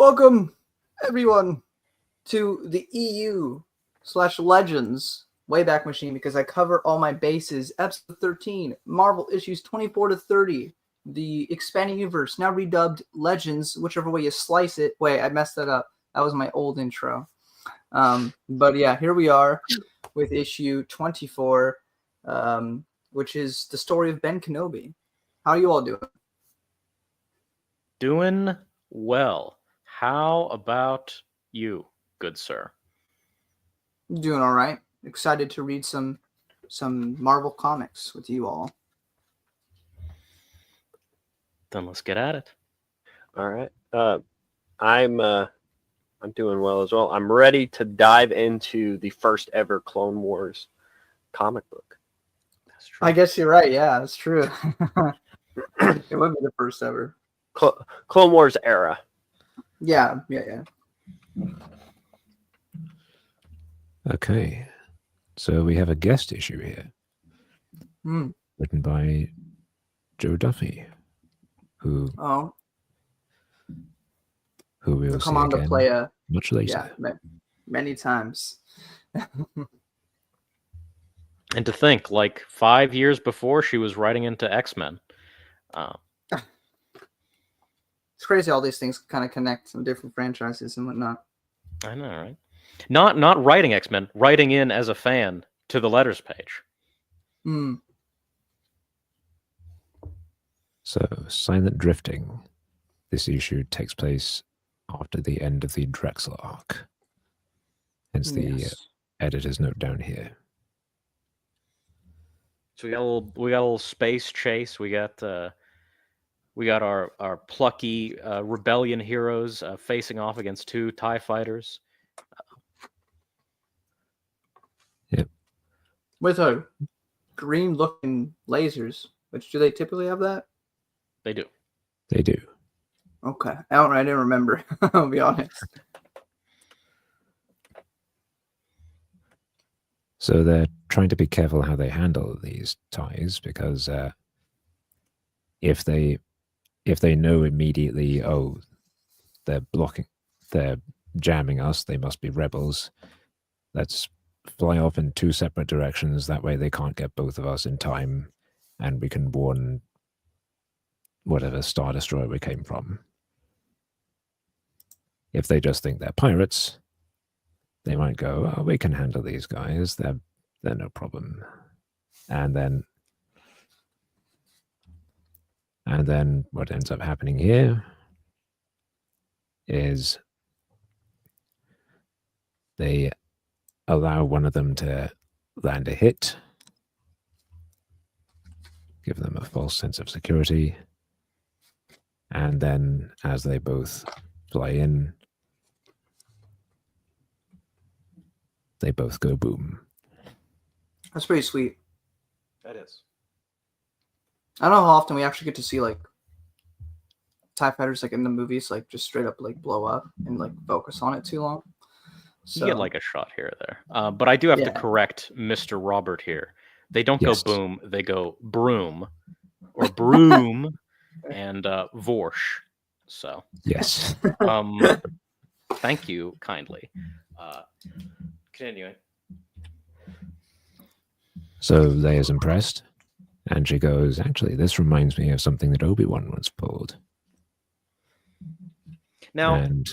Welcome, everyone, to the EU/Legends Wayback Machine, because I cover all my bases. Episode 13, Marvel issues 24 to 30, the expanding universe, now redubbed Legends, whichever way you slice it. Wait, I messed that up. That was my old intro. But yeah, here we are with issue 24, which is the story of Ben Kenobi. How are you all doing? Doing well. How about you, good sir? Doing all right. Excited to read some Marvel comics with you all. Then let's get at it. All right. I'm doing well as well. I'm ready to dive into the first ever Clone Wars comic book. That's true. I guess you're right. Yeah, that's true. It would be the first ever. Clone Wars era. Yeah. Okay, so we have a guest issue here, written by Joe Duffy, who we will come see on again to play much later. Yeah, many times. And to think, like 5 years before, she was writing into X-Men. It's crazy all these things kind of connect some different franchises and whatnot. I know, right? Not writing X-Men, writing in as a fan to the letters page. So, Silent Drifting. This issue takes place after the end of the Drexel arc. Hence the editor's note down here. So we got a little space chase. We got our plucky rebellion heroes facing off against two TIE fighters. Yep. With a green-looking lasers, which do they typically have that? They do. They do. Okay. I didn't remember. I'll be honest. So they're trying to be careful how they handle these ties, because if they know immediately, oh, they're jamming us, they must be rebels, let's fly off in two separate directions. That way they can't get both of us in time, and we can warn whatever Star Destroyer we came from. If they just think they're pirates, they might go, oh, we can handle these guys, they're no problem. And then what ends up happening here is they allow one of them to land a hit, give them a false sense of security, and then as they both fly in, they both go boom. That's pretty sweet. That is. I don't know how often we actually get to see like TIE fighters like in the movies, like just straight up like blow up and like focus on it too long. So, You get like a shot here or there. But I do have to correct Mr. Robert here. They don't go boom, they go broom or broom and vorsh. So Yes. Thank you kindly. Continuing. So Leia's impressed, and she goes, actually, this reminds me of something that Obi-Wan once pulled. Now, and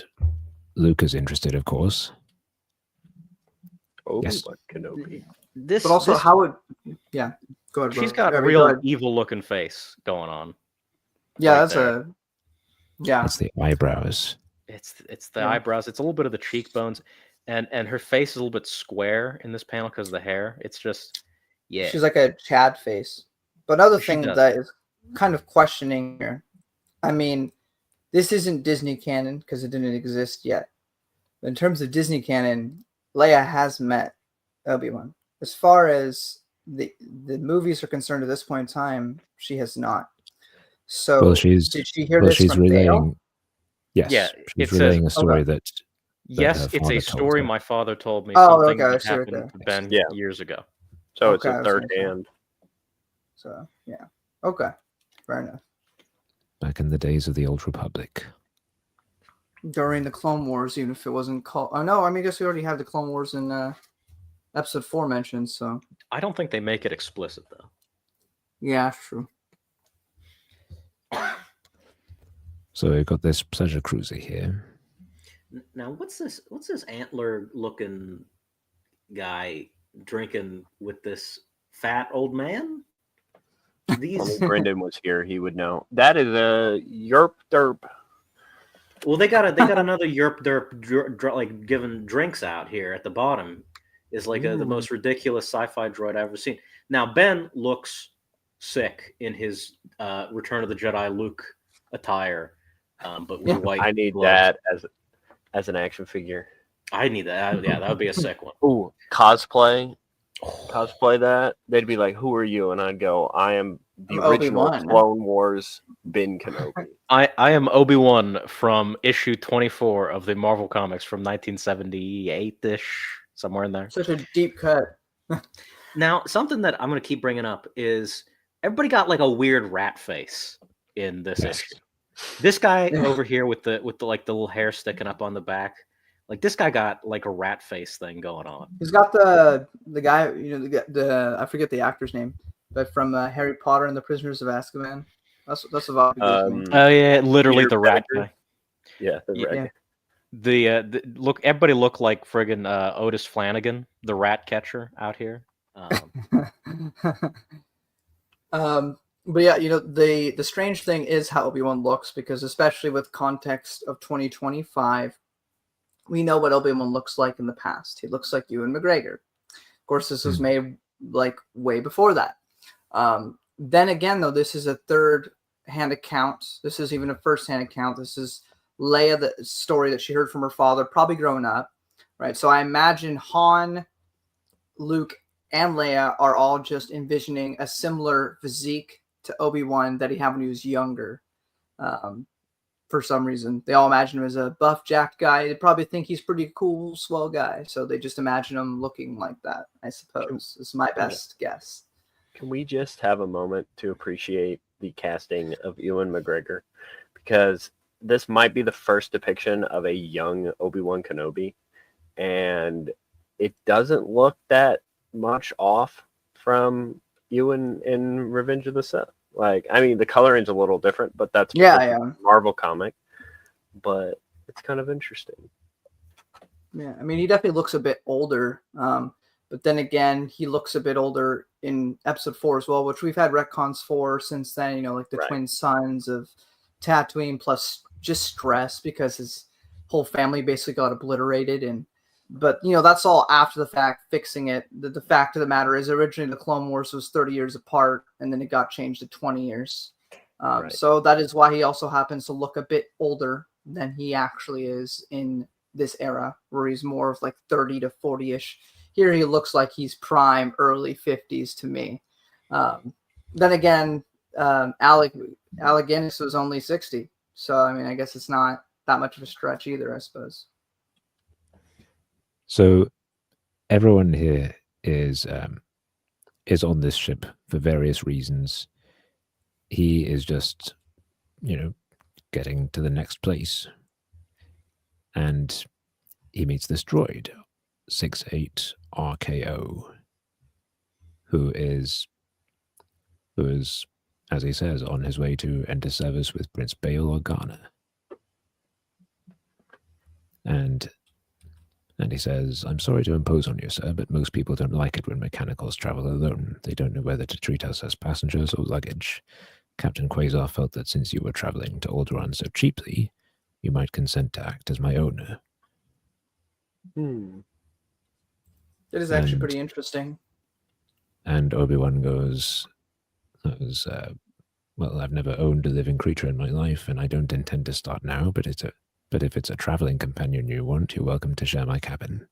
Luke is interested, of course. Obi-Wan Kenobi. but also how would go ahead. She's bro. got a real evil looking face going on. Yeah, right that's there. It's the eyebrows. It's the eyebrows. It's a little bit of the cheekbones, and her face is a little bit square in this panel because of the hair. It's just She's like a Chad face. But another thing does. that is kind of questioning here. I mean, this isn't Disney canon because it didn't exist yet. But in terms of Disney canon, Leia has met Obi-Wan. As far as the movies are concerned at this point in time, she has not. So did she hear this from Dale? Yes. Yeah, she's relaying a story that yes, her it's father a told story her. my father told me. Oh, Something okay, I that see right happened there. to Ben Yeah. years ago. So Okay, I it's a was third gonna say. hand. So yeah. Okay. Fair enough. Back in the days of the Old Republic. during the Clone Wars, even if it wasn't called. Oh no, I mean, I guess we already have the Clone Wars in episode 4 mentioned. So I don't think they make it explicit though. yeah, true. So we've got this pleasure cruiser here. Now, what's this antler-looking guy drinking with this fat old man? These If Brendan was here, he would know. That is a Yerp Derp. well, they got another Yerp Derp like giving drinks out here at the bottom. Is like the most ridiculous sci-fi droid I've ever seen. Now Ben looks sick in his Return of the Jedi Luke attire, but with white. I need gloves. that as an action figure. I need that. Yeah, that would be a sick one. Ooh, cosplay that. They'd be like, "Who are you?" And I'd go, "I am the I'm original Obi-Wan. Clone Wars Ben Kenobi." I am Obi-Wan from issue 24 of the Marvel Comics from 1978-ish, somewhere in there. Such a deep cut. Now, something that I'm going to keep bringing up is everybody got like a weird rat face in this Yes. issue. This guy over here with the like the little hair sticking up on the back, like this guy got like a rat face thing going on. He's got the guy, you know, the I forget the actor's name, but from Harry Potter and the Prisoners of Azkaban. That's a name. Oh yeah, literally Peter the rat Pettigrew? guy. Yeah, the Yeah. red. The look, everybody looked like friggin' Otis Flanagan, the rat catcher out here. But yeah, you know, the strange thing is how Obi-Wan looks, because especially with context of 2025, we know what Obi-Wan looks like in the past. He looks like Ewan McGregor. Of course, this was made like way before that. Then again, though, this is a third-hand account. This is even a first-hand account. This is Leia, the story that she heard from her father, probably growing up, right? So I imagine Han, Luke, and Leia are all just envisioning a similar physique to Obi-Wan that he had when he was younger. For some reason, they all imagine him as a buff, jacked guy. They probably think he's pretty cool, swell guy. So they just imagine him looking like that, I suppose. Is my best guess. Can we just have a moment to appreciate the casting of Ewan McGregor? Because this might be the first depiction of a young Obi-Wan Kenobi, and it doesn't look that much off from Ewan in Revenge of the Sith. Like, I mean, the coloring's a little different, but that's Yeah. Marvel comic. But it's kind of interesting. Yeah, I mean, he definitely looks a bit older. But then again, he looks a bit older in episode 4 as well, which we've had retcons for since then, you know, like the twin sons of Tatooine, plus just stress because his whole family basically got obliterated. But, you know, that's all after the fact, fixing it. The fact of the matter is originally the Clone Wars was 30 years apart, and then it got changed to 20 years. So that is why he also happens to look a bit older than he actually is in this era, where he's more of like 30 to 40-ish. Here he looks like he's prime early 50s to me. Then again, Alec Guinness was only 60. So, I mean, I guess it's not that much of a stretch either, I suppose. So everyone here is on this ship for various reasons. He is just, you know, getting to the next place. And he meets this droid, 68 RKO, who is, as he says, on his way to enter service with Prince Bail Organa. And he says, "I'm sorry to impose on you, sir, but most people don't like it when mechanicals travel alone. They don't know whether to treat us as passengers or luggage. Captain Quasar felt that since you were traveling to Alderaan so cheaply, you might consent to act as my owner." It is actually pretty interesting. And Obi-Wan goes, well, I've never owned a living creature in my life, and I don't intend to start now, but if it's a traveling companion you want, you're welcome to share my cabin.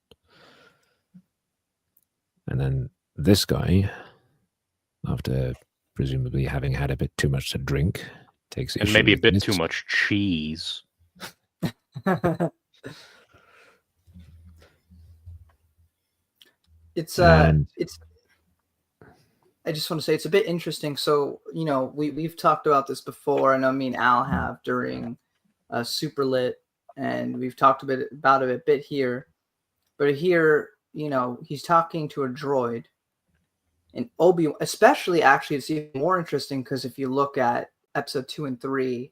And then this guy, after presumably having had a bit too much to drink, takes and maybe a bit too much cheese. It's I just want to say it's a bit interesting. So, you know, we've talked about this before, and I mean Al have during Super Lit and we've talked about it a bit here. But here, he's talking to a droid. And Obi-Wan, especially, actually, it's even more interesting because if you look at episode 2 and 3,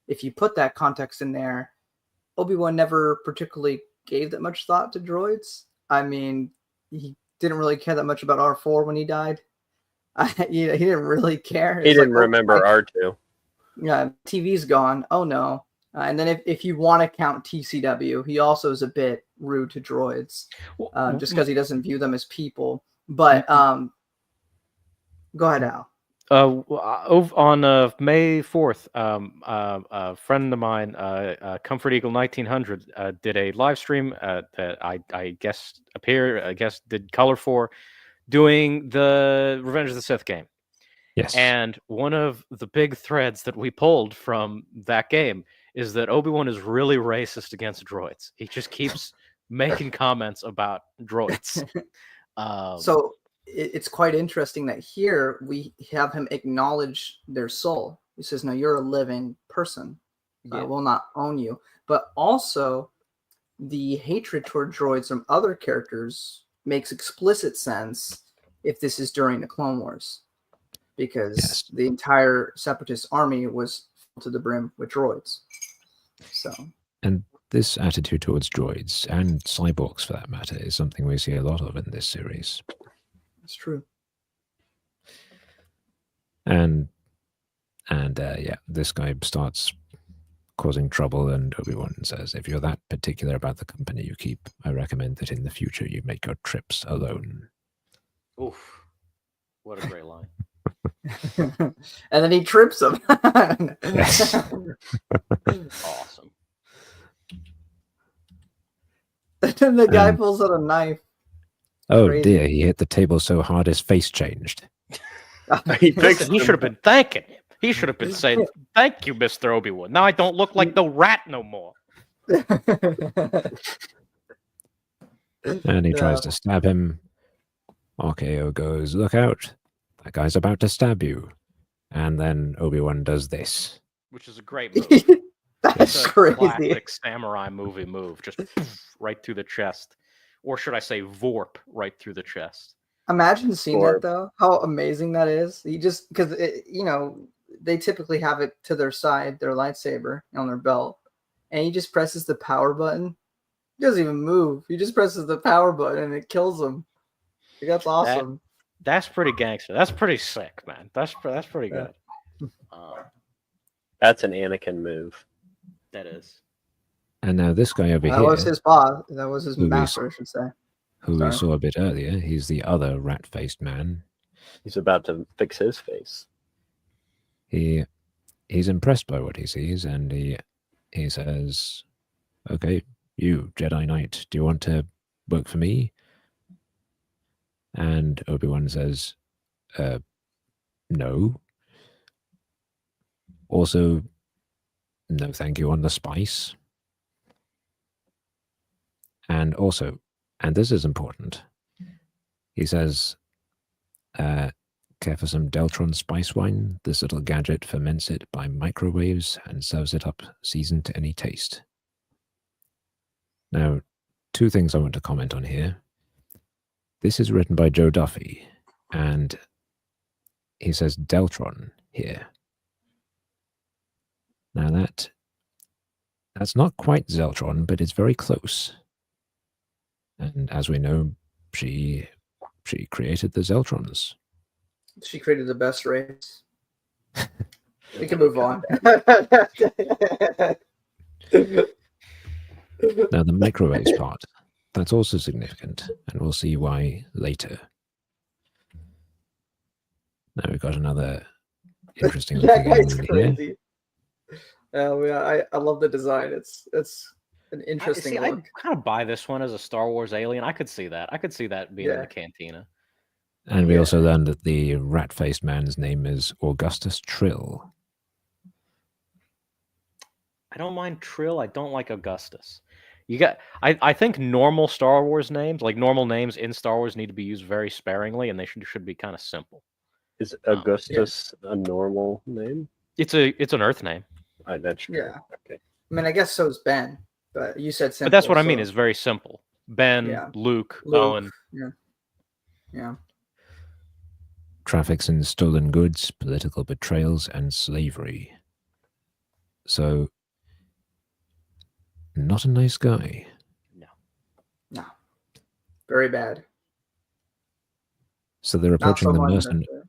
if you put that context in there, Obi-Wan never particularly gave that much thought to droids. I mean, he didn't really care that much about R4 when he died. He didn't really care. He didn't remember R2. Yeah, TV's gone. Oh no. And then if you want to count TCW, he also is a bit rude to droids, just because he doesn't view them as people. But go ahead, Al. On May 4th, a friend of mine, Comfort Eagle 1900, did a live stream that I guess did color for, doing the Revenge of the Sith game. Yes. And one of the big threads that we pulled from that game is that Obi-Wan is really racist against droids. He just keeps making comments about droids. So it's quite interesting that here we have him acknowledge their soul. He says, no, you're a living person. I will not own you. But also the hatred toward droids from other characters makes explicit sense if this is during the Clone Wars. Because the entire Separatist army was filled to the brim with droids. And this attitude towards droids, and cyborgs for that matter, is something we see a lot of in this series. It's true. And this guy starts causing trouble, and Obi-Wan says, if you're that particular about the company you keep, I recommend that in the future you make your trips alone. Oof. What a great line. And then he trips him. Awesome. And the guy pulls out a knife. Oh Crazy. dear, he hit the table so hard his face changed. He should have been thanking him. He should have been saying, thank you, Mr. Obi-Wan. Now I don't look like the rat no more. And he tries to stab him. RKO goes, look out. That guy's about to stab you. And then Obi-Wan does this. Which is a great move. That's a crazy. Classic samurai movie move. Just right through the chest. Or should I say Vorp right through the chest. Imagine seeing that, though. How amazing that is. He just, because, they typically have it to their side, their lightsaber on their belt. And he just presses the power button. He doesn't even move. He just presses the power button and it kills him. That's awesome. That's pretty gangster. That's pretty sick, man. That's pretty good. That's an Anakin move. That is. And now this guy over here. That was his boss. That was his master, I should say. Who we saw a bit earlier. He's the other rat-faced man. He's about to fix his face. He's impressed by what he sees, and he says, okay, you, Jedi Knight, do you want to work for me? And Obi-Wan says, no. Also, no thank you on the spice. And also, and this is important, he says, care for some Deltron spice wine? This little gadget ferments it by microwaves and serves it up seasoned to any taste. Now, two things I want to comment on here. This is written by Joe Duffy, and he says Deltron here. Now that's not quite Zeltron, but it's very close. And as we know, she created the Zeltrons. She created the best race. We can move on. Now the microwaves part, that's also significant, and we'll see why later. Now we've got another interesting That looking guy's alien crazy. I love the design. It's an interesting I look. kind of buy this one as a Star Wars alien. I could see that. I could see that being in the cantina. And we also learned that the rat-faced man's name is Augustus Trill. I don't mind Trill. I don't like Augustus. I think normal Star Wars names, like normal names in Star Wars, need to be used very sparingly, and they should be kind of simple. Is Augustus a normal name? It's an Earth name. That's true. Yeah. Okay. I mean, I guess so is Ben. But you said simple. But that's what I so- mean. Is very simple. Ben, Yeah. Luke, Luke. Owen. Yeah. Traffics in stolen goods, political betrayals, and slavery. So, not a nice guy. No. Very bad. So they're Not approaching the someone Merson. that,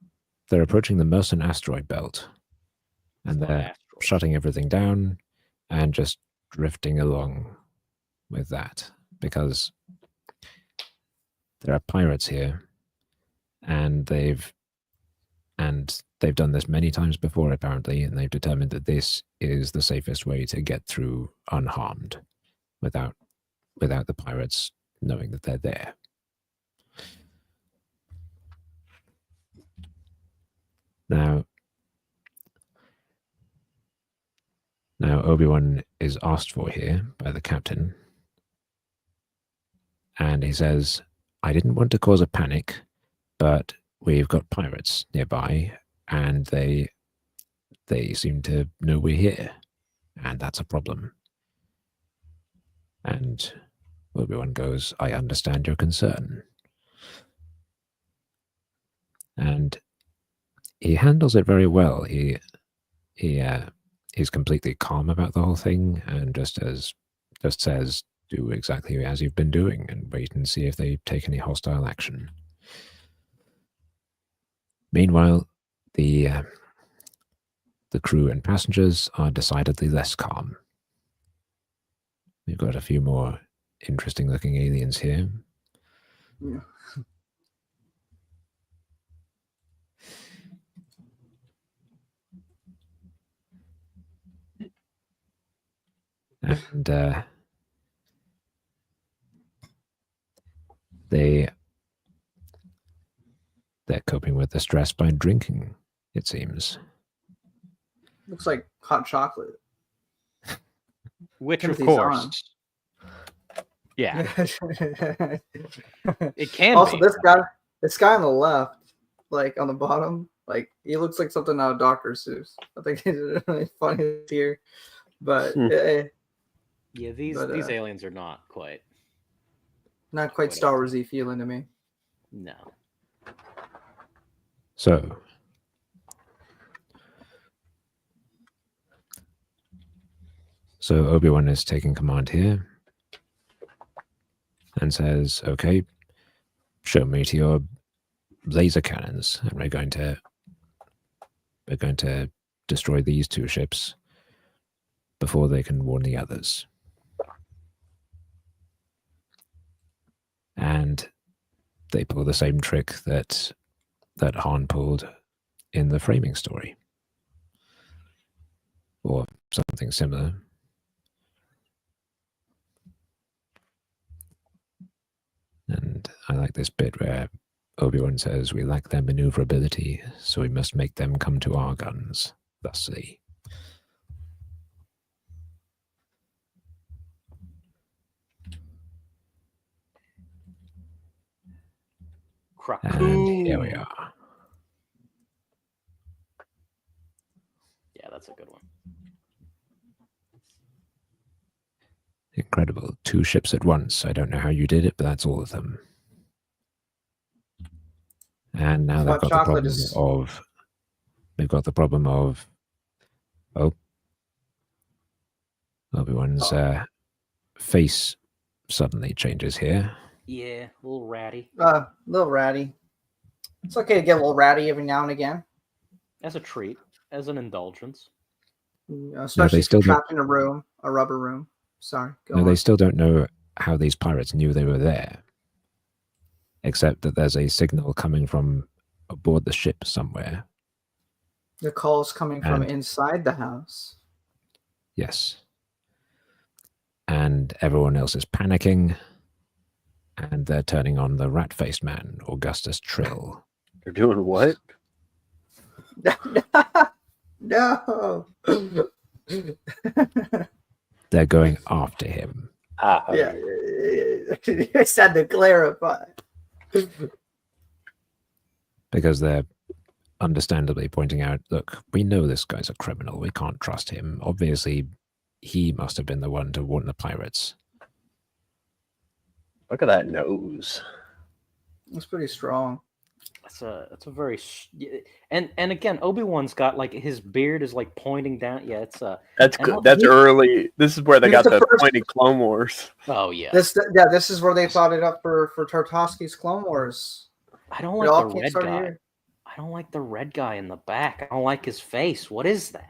They're approaching the Merson asteroid belt, and It's not they're asteroids. shutting everything down and just drifting along with that because there are pirates here, and they've done this many times before apparently, and they've determined that this is the safest way to get through unharmed without the pirates knowing that they're there. Now Obi-Wan is asked for here by the captain, and he says, I didn't want to cause a panic, but we've got pirates nearby, and they seem to know we're here, and that's a problem. And Obi-Wan goes, I understand your concern. And he handles it very well. He's completely calm about the whole thing and just says, do exactly as you've been doing and wait and see if they take any hostile action. Meanwhile, the crew and passengers are decidedly less calm. We've got a few more interesting looking aliens here. Yeah. And they're coping with the stress by drinking, it seems. Looks like hot chocolate. Which, of Timothy's course, yeah, it can Also, be. this guy on the left, like on the bottom, like he looks like something out of Dr. Seuss. I think he's really funny here, but Yeah, these aliens are not quite. not quite Star Warsy feeling to me. No. So Obi-Wan is taking command here and says, okay, show me to your laser cannons, and we're going to destroy these two ships before they can warn the others. And they pull the same trick that Han pulled in the framing story, or something similar. And I like this bit where Obi-Wan says, we lack their maneuverability, so we must make them come to our guns, thusly. And here we are. Yeah, that's a good one. Incredible. 2 ships at once. I don't know how you did it, but that's all of them. And now they've got the problem of Obi-Wan's face suddenly changes here. Yeah, a little ratty. A little ratty. It's okay to get a little ratty every now and again. As a treat, as an indulgence. Especially if you're trapped in a rubber room. Sorry. They still don't know how these pirates knew they were there, except that there's a signal coming from aboard the ship somewhere. The call's coming from inside the house. Yes. And everyone else is panicking, and they're turning on the rat-faced man, Augustus Trill. They're doing what? No. They're going after him. Yeah. I just had to clarify. Because they're understandably pointing out, look, we know this guy's a criminal. We can't trust him. Obviously, he must have been the one to warn the pirates. Look at that nose. It's pretty strong. That's a very and again, Obi-Wan's got like his beard is like pointing down. Yeah, it's That's and good. That's early. This is where they got the first- pointy Clone Wars. oh yeah. This is where they thought it up for Tartakovsky's Clone Wars. I don't It like all the can't red start guy. here. I don't like the red guy in the back. I don't like his face. What is that?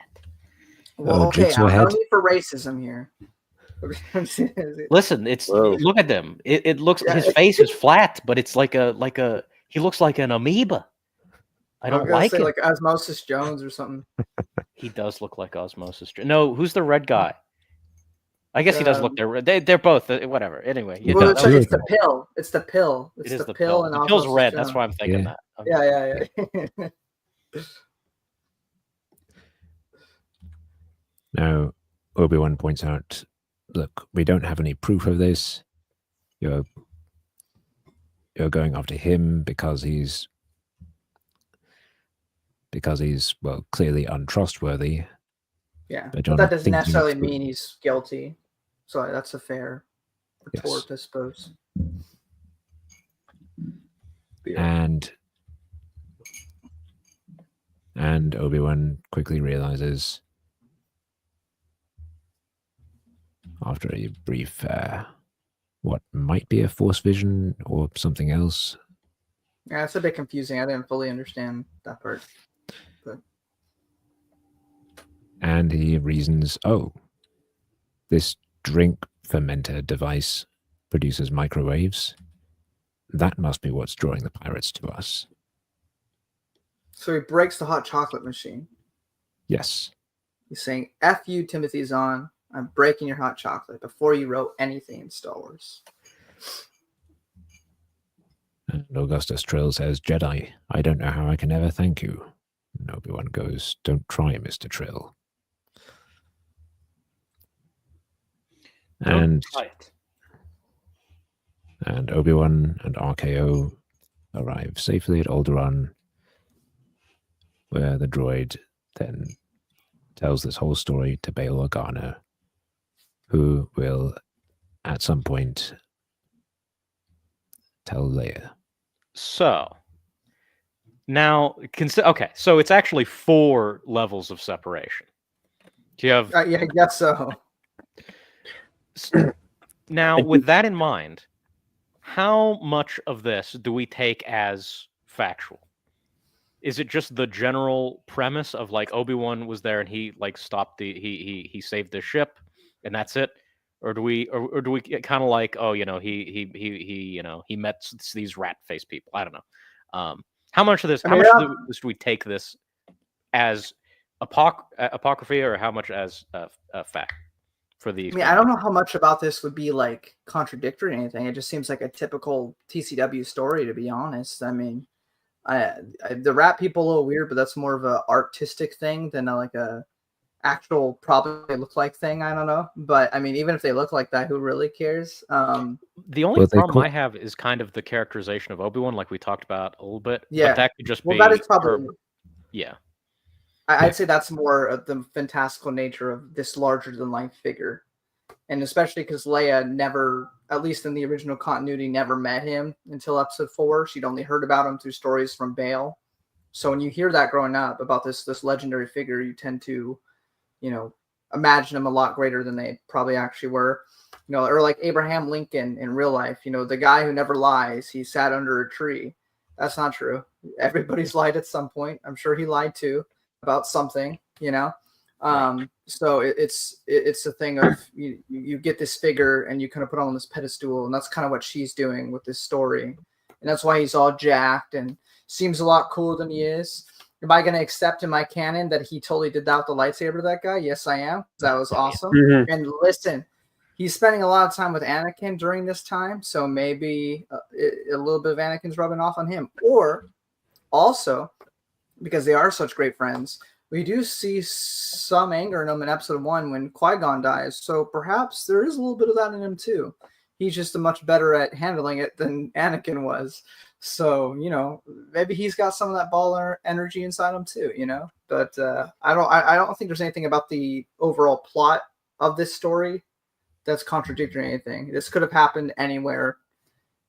Well, Oh, okay, Jigsaw no head. need for racism here. Listen, it's Whoa. look at them. It looks Yeah. his face is flat, but it's like a he looks like an amoeba. I was don't gonna like say it. like Osmosis Jones or something. He does look like Osmosis. No, who's the red guy? I guess he does look there. They're both whatever. Anyway, you Well, know, it's, two it's of the them. pill. It's the pill. it It's is the pill and The pill's Osmosis red. That's Jones. why I'm thinking Yeah. that. Yeah. Now, Obi-Wan points out, look, we don't have any proof of this. You're going after him because he's well, clearly untrustworthy. Yeah, But but that doesn't thinking it necessarily through. mean he's guilty. So that's a fair retort, I suppose. And Obi-Wan quickly realizes, after a brief what might be a Force vision or something else. Yeah, it's a bit confusing. I didn't fully understand that part. But And he reasons, oh, this drink fermenter device produces microwaves. That must be what's drawing the pirates to us. so he breaks the hot chocolate machine. Yes. He's saying, F you, Timothy Zahn. I'm breaking your hot chocolate before you wrote anything in Star Wars. And Augustus Trill says, Jedi, I don't know how I can ever thank you. And Obi-Wan goes, don't try, Mr. Trill. Don't try it. And Obi-Wan and RKO arrive safely at Alderaan, where the droid then tells this whole story to Bail Organa, who will, at some point, tell Leia. So now, okay, so it's actually 4 levels of separation. Do you have Yeah, I guess so. now with that in mind? How much of this do we take as factual? Is it just the general premise of like Obi-Wan was there and he like stopped he saved the ship and that's it? Or do we kind of like, oh, you know, he met these rat face people? I don't know. How much of this? How much do we take this as apocryphy, or how much as fact for the? I mean, I don't know how much about this would be like contradictory or anything. It just seems like a typical TCW story, to be honest. I mean, the rat people a little weird, but that's more of a artistic thing than like a actual probably look like thing. I don't know, but I mean, even if they look like that, who really cares? The only problem I have is kind of the characterization of Obi-Wan, like we talked about a little bit. Yeah, but that could just be. That is probably. Yeah, I'd say that's more of the fantastical nature of this larger than life figure, and especially because Leia never, at least in the original continuity, never met him until Episode 4. She'd only heard about him through stories from Bail. So when you hear that growing up about this legendary figure, you tend to, you know, imagine them a lot greater than they probably actually were. You know, or like Abraham Lincoln in real life, you know, the guy who never lies, he sat under a tree. That's not true. Everybody's lied at some point. I'm sure he lied too about something, you know. So it's a thing of you get this figure and you kind of put on this pedestal, and that's kind of what she's doing with this story. And that's why he's all jacked and seems a lot cooler than he is. Am I going to accept in my canon that he totally did that with the lightsaber to that guy? Yes, I am. That was awesome. Mm-hmm. And listen, he's spending a lot of time with Anakin during this time, so maybe a little bit of Anakin's rubbing off on him. Or also, because they are such great friends, we do see some anger in him in Episode 1 when Qui-Gon dies. So perhaps there is a little bit of that in him too. He's just much better at handling it than Anakin was. So, you know, maybe he's got some of that baller energy inside him too, you know. But I don't think there's anything about the overall plot of this story that's contradicting anything. This could have happened anywhere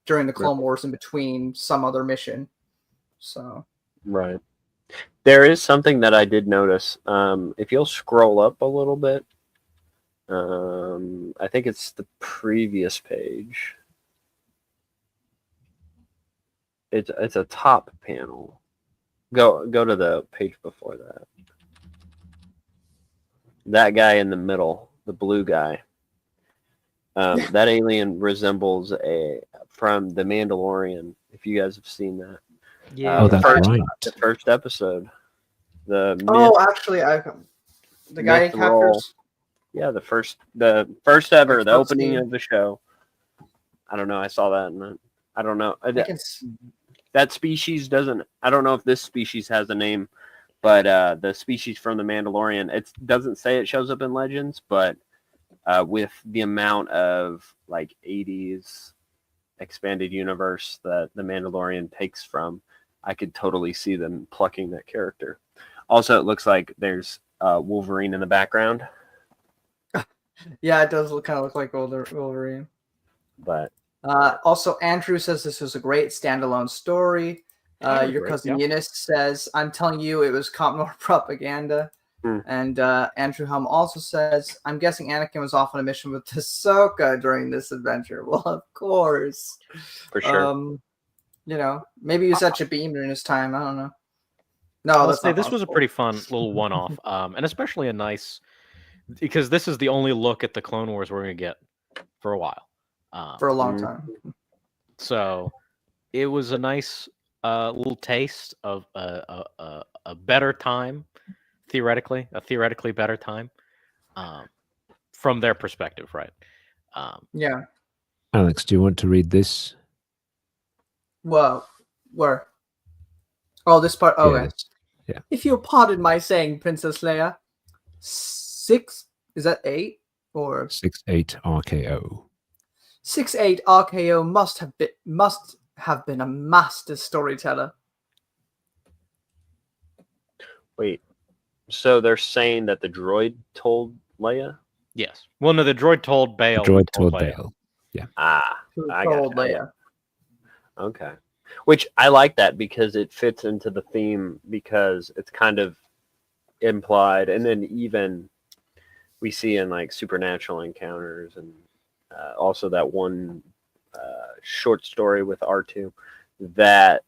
during the Clone Wars in between some other mission. So Right. There is something that I did notice. If you'll scroll up a little bit, I think it's the previous page. It's a top panel. Go to the page before that. That guy in the middle, the blue guy. That alien resembles from The Mandalorian. If you guys have seen that. Yeah. that's right. The first episode. The actually, the guy roll. captures. Yeah, the first ever, Like the opening scene. of the show. I don't know. I saw that, and I don't know. That species doesn't. I don't know if this species has a name, but the species from the Mandalorian, it doesn't say it shows up in Legends, but with the amount of like 80s expanded universe that the Mandalorian takes from, I could totally see them plucking that character. Also, it looks like there's Wolverine in the background. Yeah, it does kind of look like Wolverine. But also, Andrew says this was a great standalone story. Your cousin Eunice says, "I'm telling you, it was Commodore propaganda." And Andrew Helm also says, "I'm guessing Anakin was off on a mission with Ahsoka during this adventure." Well, of course, for sure. You know, maybe he was such a beam during his time. I don't know. No, Let's say this was a pretty fun little one-off, and especially a nice, because this is the only look at the Clone Wars we're going to get for a while. For a long time. So it was a nice little taste of a better time, theoretically, a theoretically better time from their perspective, right? Yeah. Alex, do you want to read this? Well, where? Oh, this part. Oh, Yes. Yeah. If you'll pardon my saying, Princess Leia, 6, is that 8 or 6-8 RKO? 6-8 RKO must have been a master storyteller. Wait, so they're saying that the droid told Leia? Yes. Well, no, the droid told Bail. The droid who told Leia. Bail. Yeah. Who I told gotcha. Leia? Okay. Which I like that because it fits into the theme, because it's kind of implied, and then even we see in like supernatural encounters, and also that one short story with R2, that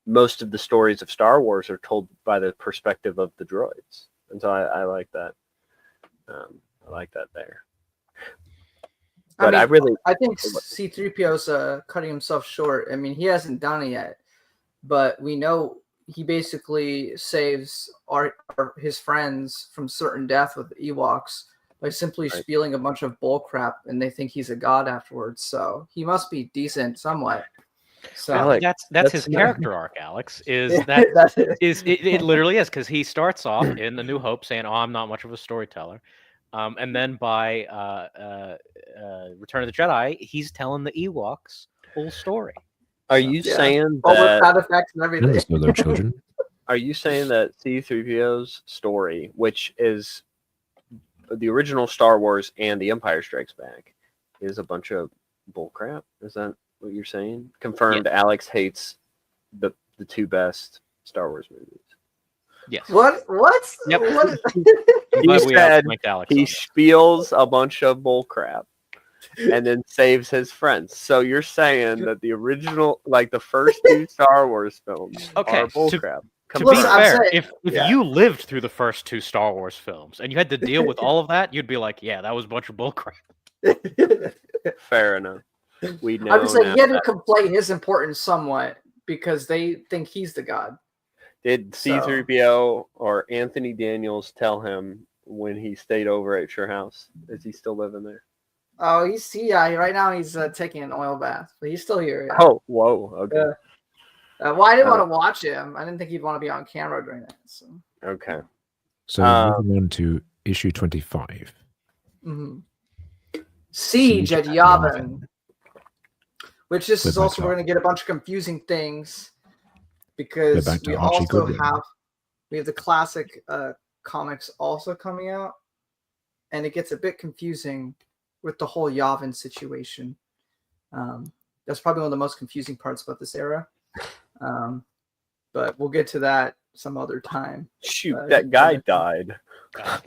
most of the stories of Star Wars are told by the perspective of the droids, and so I like that. I like that there. But I think C-3PO's cutting himself short. I mean, he hasn't done it yet, but we know he basically saves his friends from certain death with Ewoks by simply spewing a bunch of bull crap, and they think he's a god afterwards. So he must be decent somewhat. So Well, that's his character arc, Alex. It literally is, because he starts off in The New Hope saying, "Oh, I'm not much of a storyteller." And then by Return of the Jedi, he's telling the Ewoks whole story. Are you saying all the that? sound effects and everything. And their children. Are you saying that C-3PO's story, which is the original Star Wars and The Empire Strikes Back, is a bunch of bullcrap? Is that what you're saying? Confirmed. Yeah. Alex hates the two best Star Wars movies. Yes. What? Yep. What? He said he spiels a bunch of bullcrap and then saves his friends. So you're saying that the original, like the first two Star Wars films, are bullcrap. To be fair, if you lived through the first two Star Wars films and you had to deal with all of that, you'd be like, yeah, that was a bunch of bullcrap. Fair enough. We know. I'm just saying he had to conflate his importance somewhat because they think he's the god. Did C-3PO or Anthony Daniels tell him when he stayed over at your house? Is he still living there? Oh, right now he's taking an oil bath, but he's still here. Yeah. Oh, whoa, okay. Well, I didn't want to watch him. I didn't think he'd want to be on camera during that. So. Okay. So moving on to issue 25. Mm-hmm. Siege at Yavin. Which this is also, we're going to get a bunch of confusing things because we also have the classic comics also coming out. and it gets a bit confusing with the whole Yavin situation. That's probably one of the most confusing parts about this era. But we'll get to that some other time. Shoot, that guy died. Gosh,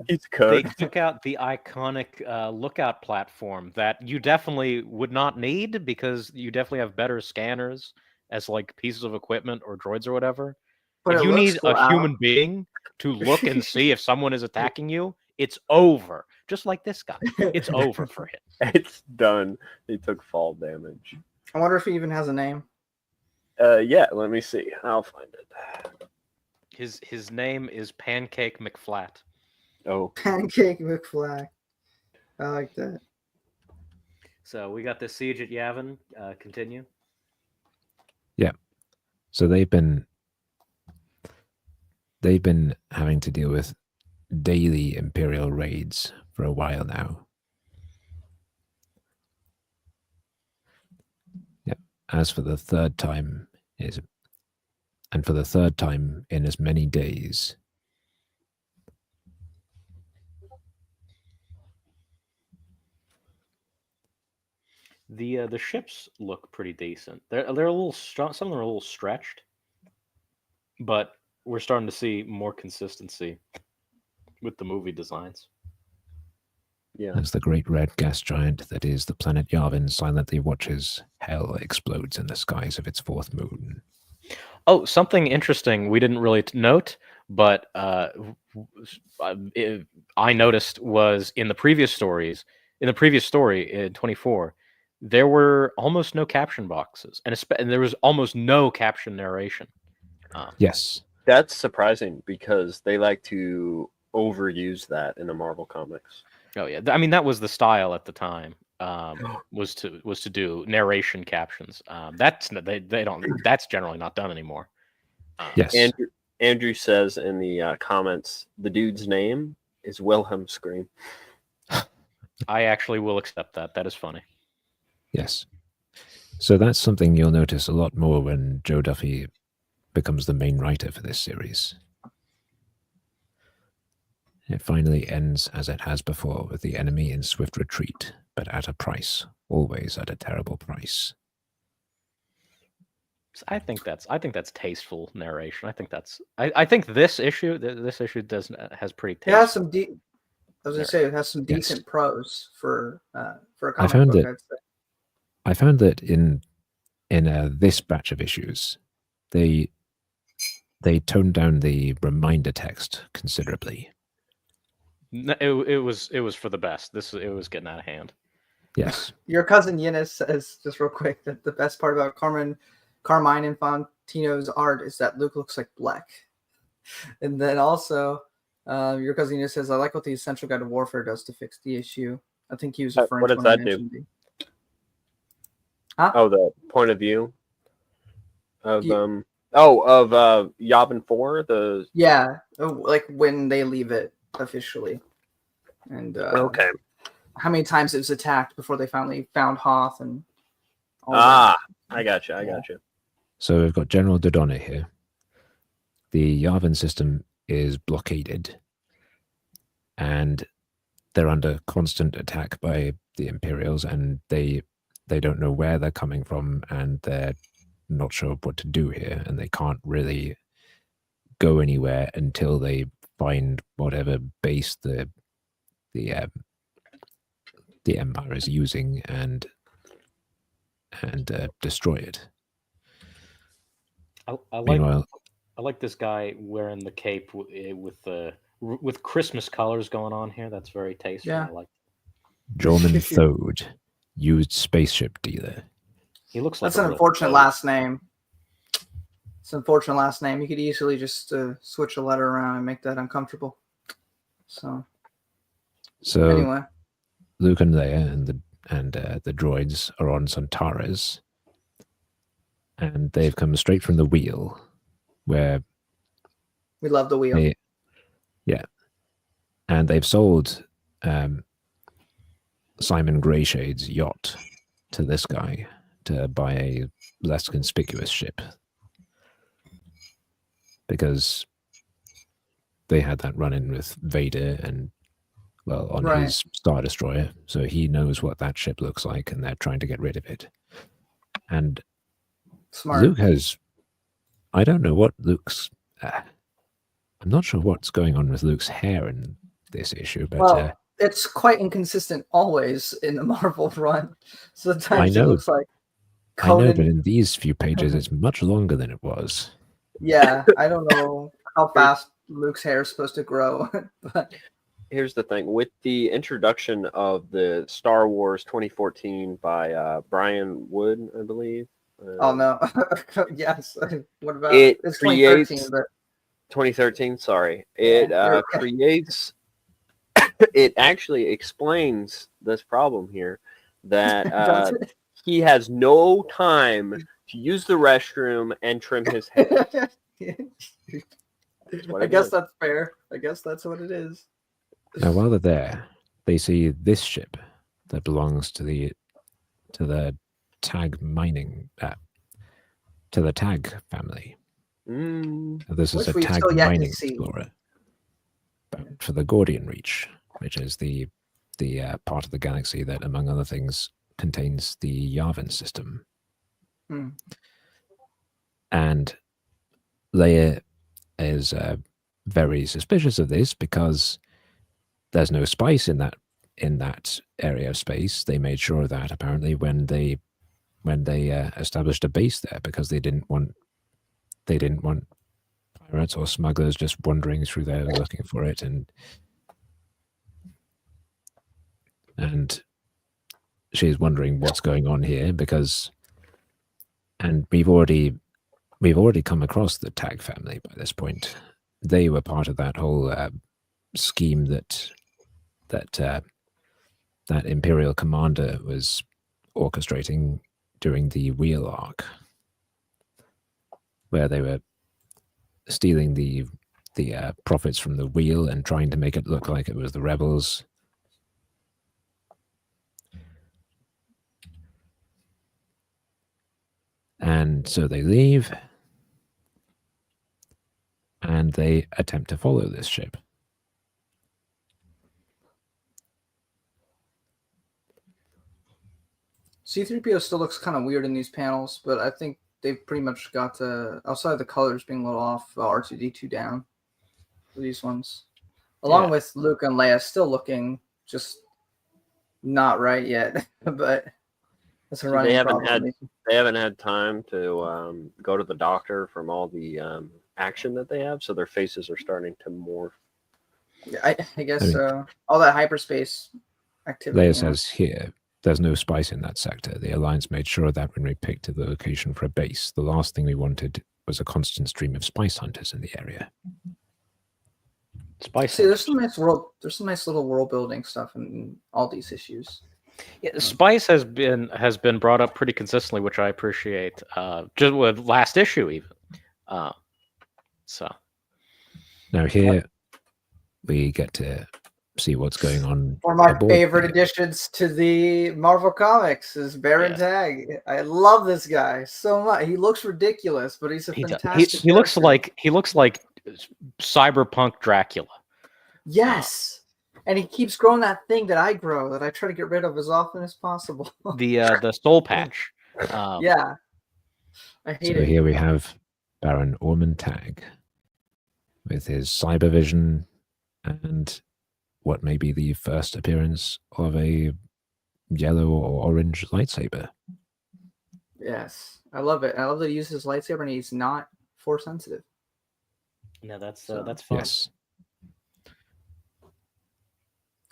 he's They cooked. took out the iconic lookout platform that you definitely would not need because you definitely have better scanners as like pieces of equipment or droids or whatever. But if it you looks need cool a out. human being to look and see if someone is attacking you, it's over. Just like this guy. It's over for him. It's done. He took fall damage. I wonder if he even has a name. Yeah, let me see. I'll find it. His name is Pancake McFlat. Oh, Pancake McFly. I like that. So we got the siege at Yavin. Continue. Yeah. So they've been having to deal with daily Imperial raids for a while now. Yeah. As for the third time in as many days. The ships look pretty decent. They're a little strong. Some of them are a little stretched, but we're starting to see more consistency with the movie designs. yeah. As the great red gas giant that is the planet Yavin silently watches hell explodes in the skies of its fourth moon. Oh, something interesting we didn't really note, but I noticed was in the previous story in 24, there were almost no caption boxes, and there was almost no caption narration. Yes. That's surprising because they like to overuse that in the Marvel comics. Oh yeah, I mean that was the style at the time. Was to do narration captions. That's they don't. That's generally not done anymore. Yes. Andrew says in the comments, the dude's name is Wilhelm Scream. I actually will accept that. That is funny. Yes. So that's something you'll notice a lot more when Joe Duffy becomes the main writer for this series. It finally ends as it has before, with the enemy in swift retreat, but at a price, always at a terrible price. I think that's tasteful narration. I think this issue has pretty tasteful. It has some I was gonna say it has some decent prose for a comic book. I'd say. I found that in this batch of issues, they toned down the reminder text considerably. It was for the best. It was getting out of hand. Yes. Your cousin Yinnis says, just real quick, that the best part about Carmine Infantino's art is that Luke looks like Black. And then also, your cousin Yinnis says, I like what the Essential Guide to Warfare does to fix the issue. I think he was referring what to does when that I do? mentioned Huh? Oh, the point of view of Yavin 4. Like when they leave it officially, and okay. how many times it was attacked before they finally found Hoth and all I got you. So we've got General Dodonna here. The Yavin system is blockaded, and they're under constant attack by the Imperials, and they don't know where they're coming from, and they're not sure what to do here, and they can't really go anywhere until they find whatever base the Empire is using and destroy it. I like this guy wearing the cape with Christmas colors going on here. That's very tasteful. Yeah. I like. Jorman Thode, used spaceship dealer. He looks like That's an unfortunate last name. It's an unfortunate last name. You could easily just switch a letter around and make that uncomfortable. So anyway, Luke and Leia and the droids are on Santaras, and they've come straight from the wheel, where we love the wheel. And they've sold Simon Greyshade's yacht to this guy to buy a less conspicuous ship, because they had that run-in with Vader, and well, on Right. his Star Destroyer, so he knows what that ship looks like, and they're trying to get rid of it. And Smart. Luke has, I don't know what Luke's, I'm not sure what's going on with Luke's hair in this issue, but Well, it's quite inconsistent always in the Marvel run. Sometimes it know. looks like I know, but Conan. in these few pages, it's much longer than it was. Yeah, I don't know how fast Luke's hair is supposed to grow, but Here's the thing. With the introduction of the Star Wars 2014 by Brian Wood, I believe. oh no, yes. What about It it's creates 2013? But 2013. Sorry, it Yeah. creates. It actually explains this problem here that does it? he has no time to use the restroom and trim his hair. what I it guess is. that's fair. I guess that's what it is. Now, while they're there, they see this ship that belongs to the Tag mining, to the Tag family. This is Which a we've Tag still yet to mining see. explorer bound for the Gordian Reach, which is the part of the galaxy that, among other things, contains the Yavin system. Hmm. And Leia is very suspicious of this because there's no spice in that area of space. They made sure of that apparently when they established a base there, because they didn't want pirates or smugglers just wandering through there looking for it, and she's wondering what's going on here and we've already come across the Tag family by this point. They were part of that whole scheme that Imperial commander was orchestrating during the Wheel arc, where they were stealing the profits from the Wheel and trying to make it look like it was the rebels. And so they leave, and they attempt to follow this ship. C-3PO still looks kind of weird in these panels, but I think they've pretty much got outside of the colors being a little off, R2-D2 down for these ones. Along with Luke and Leia still looking just not right yet, but that's a running problem. They haven't had time to go to the doctor from all the action that they have, so their faces are starting to morph. Yeah, I guess so. All that hyperspace activity. Leia says here, there's no spice in that sector. The Alliance made sure of that when we picked the location for a base. The last thing we wanted was a constant stream of spice hunters in the area. Spice. See, there's some nice little world building stuff in all these issues. Yeah, spice has been brought up pretty consistently, which I appreciate. Just with last issue, even. So now here we get to see what's going on. One of my favorite additions to the Marvel Comics is Baron Tag. I love this guy so much. He looks ridiculous, but he's a fantastic. He looks like cyberpunk Dracula. Yes. And he keeps growing that thing that I grow that I try to get rid of as often as possible. The soul patch. Yeah. I hate it. So here we have Baron Ormond Tag with his cyber vision and what may be the first appearance of a yellow or orange lightsaber. Yes. I love it. I love that he uses his lightsaber and he's not force sensitive. Yeah, that's fun. Yes.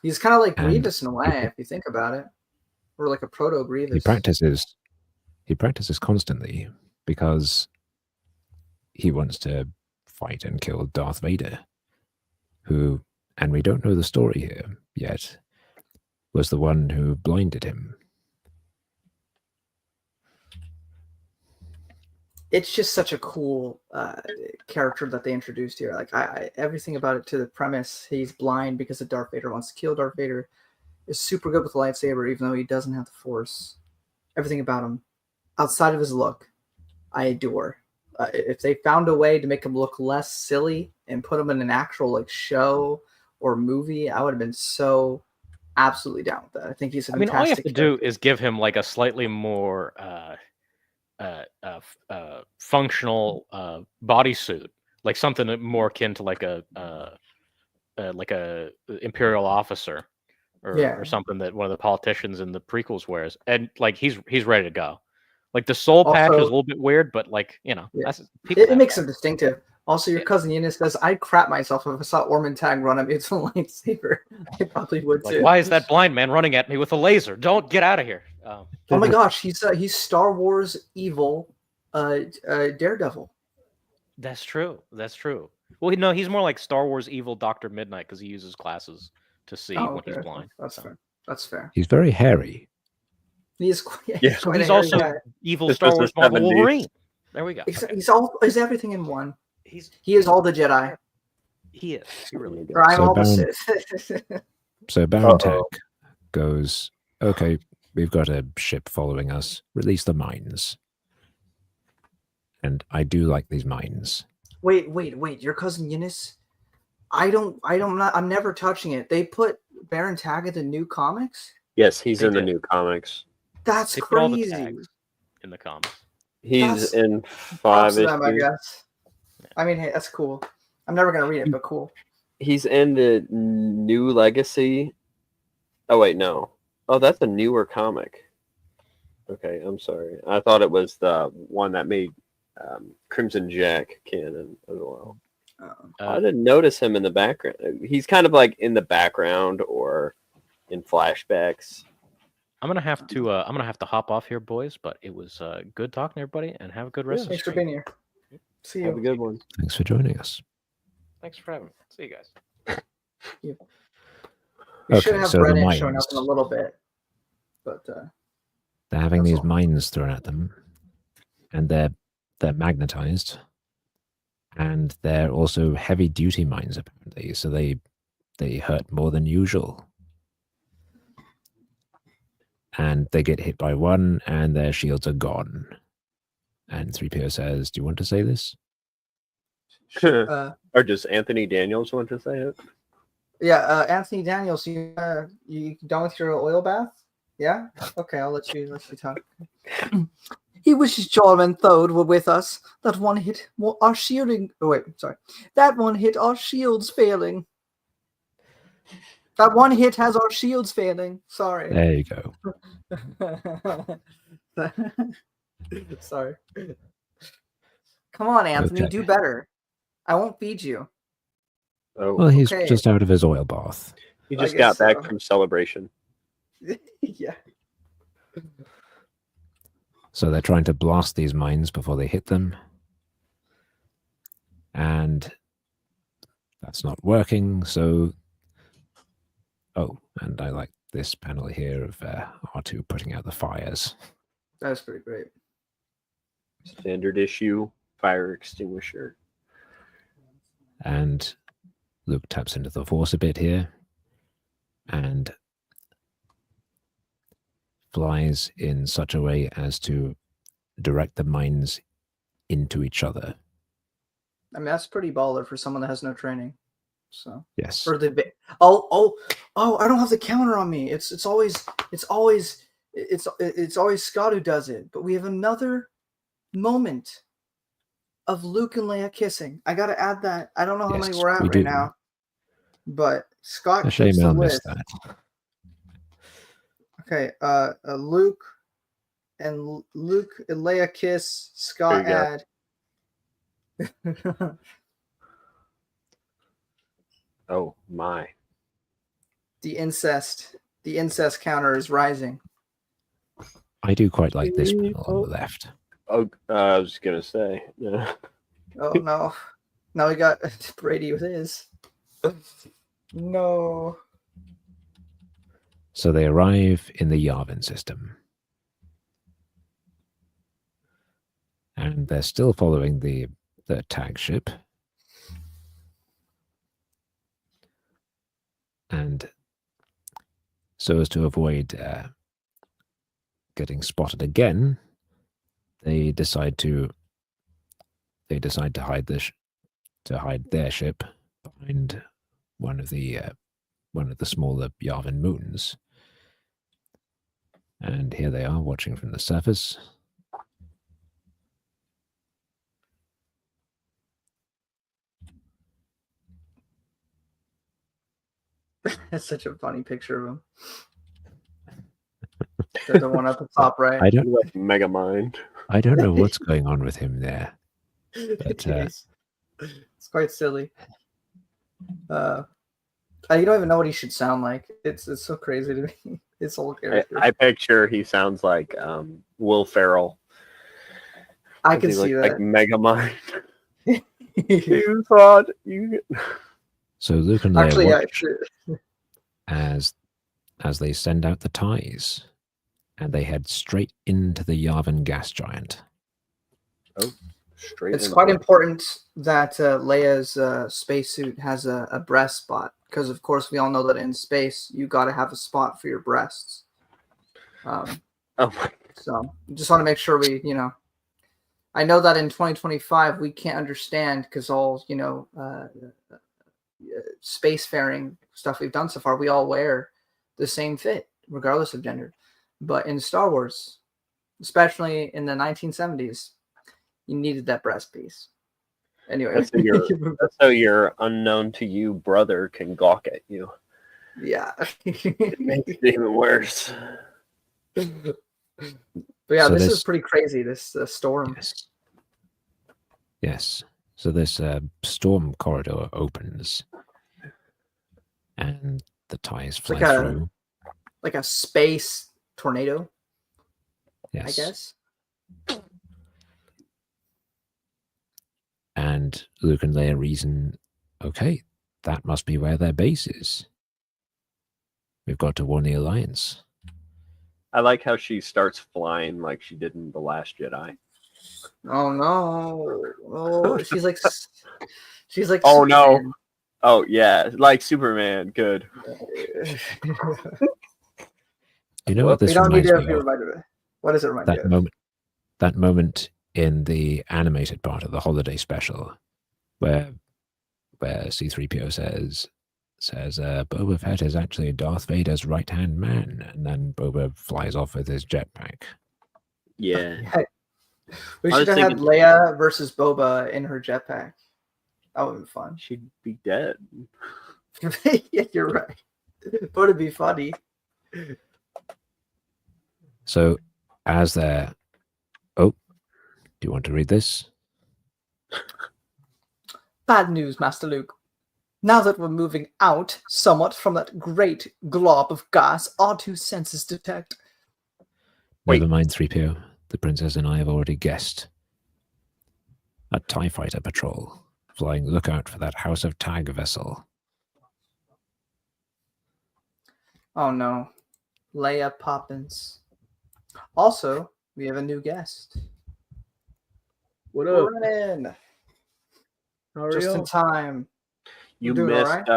He's kind of like Grievous in a way, if you think about it. Or like a proto Grievous. He practices constantly because he wants to fight and kill Darth Vader, who, and we don't know the story here yet, was the one who blinded him. It's just such a cool character that they introduced here. Like everything about it, to the premise, he's blind because of Darth Vader, wants to kill Darth Vader, is super good with the lightsaber, even though he doesn't have the Force. Everything about him, outside of his look, I adore. If they found a way to make him look less silly and put him in an actual like show or movie, I would have been so absolutely down with that. I think he's a I mean, all you have to fantastic do character. is give him like a slightly more functional bodysuit, like something more akin to like a imperial officer or something that one of the politicians in the prequels wears, and like he's ready to go. Like the soul patch is a Also, little bit weird, but like that's it makes him distinctive. Also, your cousin Eunice says, I'd crap myself if I saw Ormond-Tag run up it's a lightsaber. I probably would like, too. why is that blind man running at me with a laser? Don't get out of here. Oh my gosh, he's Star Wars evil Daredevil. That's true. That's true. Well, no, he's more like Star Wars evil Dr. Midnight because he uses glasses to see when he's blind. That's fair. That's fair. He's very hairy. He is. Yeah. So he's also evil Star Wars Marvel Wolverine. There we go. He's everything in one. He is all the Jedi. He is. He really is. Or I'm all the Sith. So Baron Tech goes, okay, we've got a ship following us. Release the mines. And I do like these mines. Wait. Your cousin Eunice? I'm never touching it. They put Baron Tag in the new comics? Yes, he's in the new comics. That's they put all the crazy. tags in the comics. He's in 5 issues. I guess. I mean, hey, that's cool. I'm never gonna read it, but cool. He's in the New Legacy. Oh wait, no. Oh, that's a newer comic. Okay, I'm sorry. I thought it was the one that made Crimson Jack canon as well. I didn't notice him in the background. He's kind of like in the background or in flashbacks. I'm gonna have to hop off here, boys. But it was good talking to everybody, and have a good rest of the Thanks for stream. being here. See you. Have a good one. Thanks for joining us. Thanks for having me. See you guys. We should Okay, have so the Brennan showing up mines. in a little bit, but They're having That's these all. mines thrown at them, and they're magnetized, and they're also heavy duty mines apparently, so they hurt more than usual. And they get hit by one, and their shields are gone. And 3PO says, "Do you want to say this?" Or does Anthony Daniels want to say it? yeah, Anthony Daniels, you done with your oil bath? Yeah. Okay, I'll let you talk. He wishes Jorm and Thode were with us. That one hit our shielding. Oh wait, sorry. That one hit our shields failing. That one hit has our shields failing. Sorry. There you go. Sorry. Come on, Anthony, Okay. do better. I won't feed you. Oh, Well, he's Okay. just out of his oil bath. he I just guess got back so. from celebration. Yeah. So they're trying to blast these mines before they hit them. And that's not working, so... Oh, and I like this panel here of R2 putting out the fires. That's pretty great. Standard issue fire extinguisher. And Luke taps into the Force a bit here. And flies in such a way as to direct the mines into each other. I mean, that's pretty baller for someone that has no training. So, Yes. or the I don't have the counter on me. It's always Scott who does it. But we have another moment of Luke and Leia kissing. I got to add that. I don't know how Yes, many we're at we right do. now, but Scott A shame keeps the Mel missed list. that. Okay, Luke and Leia kiss. Scott There add. Oh my. The incest counter is rising. I do quite like this panel on the left. Oh, I was gonna say. Yeah. Oh no! Now we got Brady with his. No. So they arrive in the Yavin system. And they're still following the tag ship. And so as to avoid getting spotted again, they decide to hide their ship behind one of the smaller Yavin moons. And here they are watching from the surface. That's such a funny picture of him. The one at the top right. I don't Like Megamind. I don't know what's going on with him there. But It's quite silly. You don't even know what he should sound like. It's so crazy to me. His whole character. I picture he sounds like Will Ferrell. I can He see looks that. like Megamind. You thought you. so Luke and Leia Actually, watch as they send out the ties, and they head straight into the Yavin gas giant. Oh, straight. it's into quite it. important that Leia's spacesuit has a breast spot, because of course we all know that in space you got to have a spot for your breasts. Oh my. So just want to make sure we, I know that in 2025 we can't understand because all spacefaring stuff we've done so far, we all wear the same fit regardless of gender. But in Star Wars, especially in the 1970s, you needed that breast piece. Anyway, That's so your unknown to you brother can gawk at you. yeah. It makes it even worse. But yeah, So this this- is pretty crazy. This storm. Yes. So this storm corridor opens, and the ties fly like a- through. Like a space tornado, Yes. I guess. And Luke and Leia reason, okay, that must be where their base is. We've got to warn the Alliance. I like how she starts flying like she did in The Last Jedi. Oh no! Oh, she's like Oh, no. Superman. Oh yeah, like Superman. Good. You know what We this don't need reminds to me be of? reminded of. What does it remind you of? That moment in the animated part of the holiday special where C-3PO says Boba Fett is actually Darth Vader's right-hand man, and then Boba flies off with his jetpack. Yeah. We I should was have had thinking- Leia versus Boba in her jetpack. That would be fun. She'd be dead. Yeah, you're right. But it'd be funny. So as they're... Oh, do you want to read this? Bad news, Master Luke. Now that we're moving out somewhat from that great glob of gas our two senses detect. Wait. Never mind, 3PO. The princess and I have already guessed. A TIE fighter patrol, flying lookout for that House of Tag vessel. Oh no. Leia Poppins. Also, we have a new guest. What up? Brennan. How are Just in y'all? time. You doing missed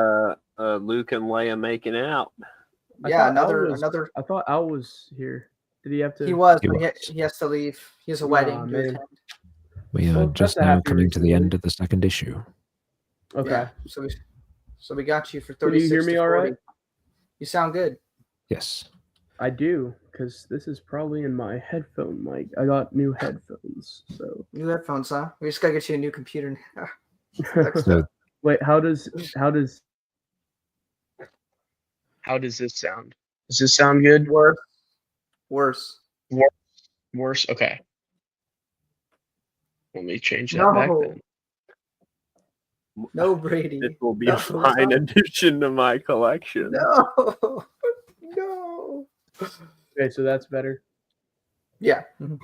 Luke and Leia making out. I Yeah, thought Al another was- another. I thought Al was here. Did he have to? He was, He but was. he has to leave. He has a Aw, wedding to man. attend. We are Well, just that's a now happy coming to the reason, end of the second issue. Okay. Yeah, so we got you for Can you 36 hear me to all 40. right? You sound good. Yes. I do, because this is probably in my headphone mic. I got new headphones, so. New headphones, huh? We just gotta get you a new computer now. So Wait, how does this sound? Does this sound good? Worse. Worse? Okay. Let me change that back No. then. No, Brady. This will be No, a fine no. addition to my collection. No. No. okay, so that's better. Yeah. Mhm.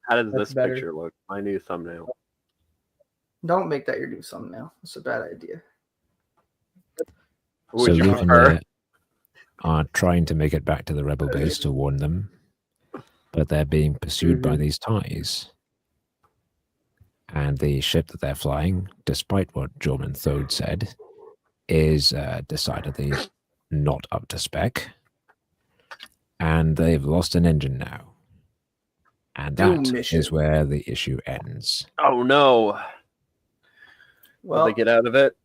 How does That's this better. picture look? My new thumbnail. Don't make that your new thumbnail. It's a bad idea. Who So would you Luke and prefer? Leia are trying to make it back to the rebel base to warn them, but they're being pursued by Mhm. these TIEs. And the ship that they're flying, despite what Jorman Thode said, is decidedly not up to spec. And they've lost an engine now. And Doom that mission. is where the issue ends. Oh no! Will Well, they get out of it?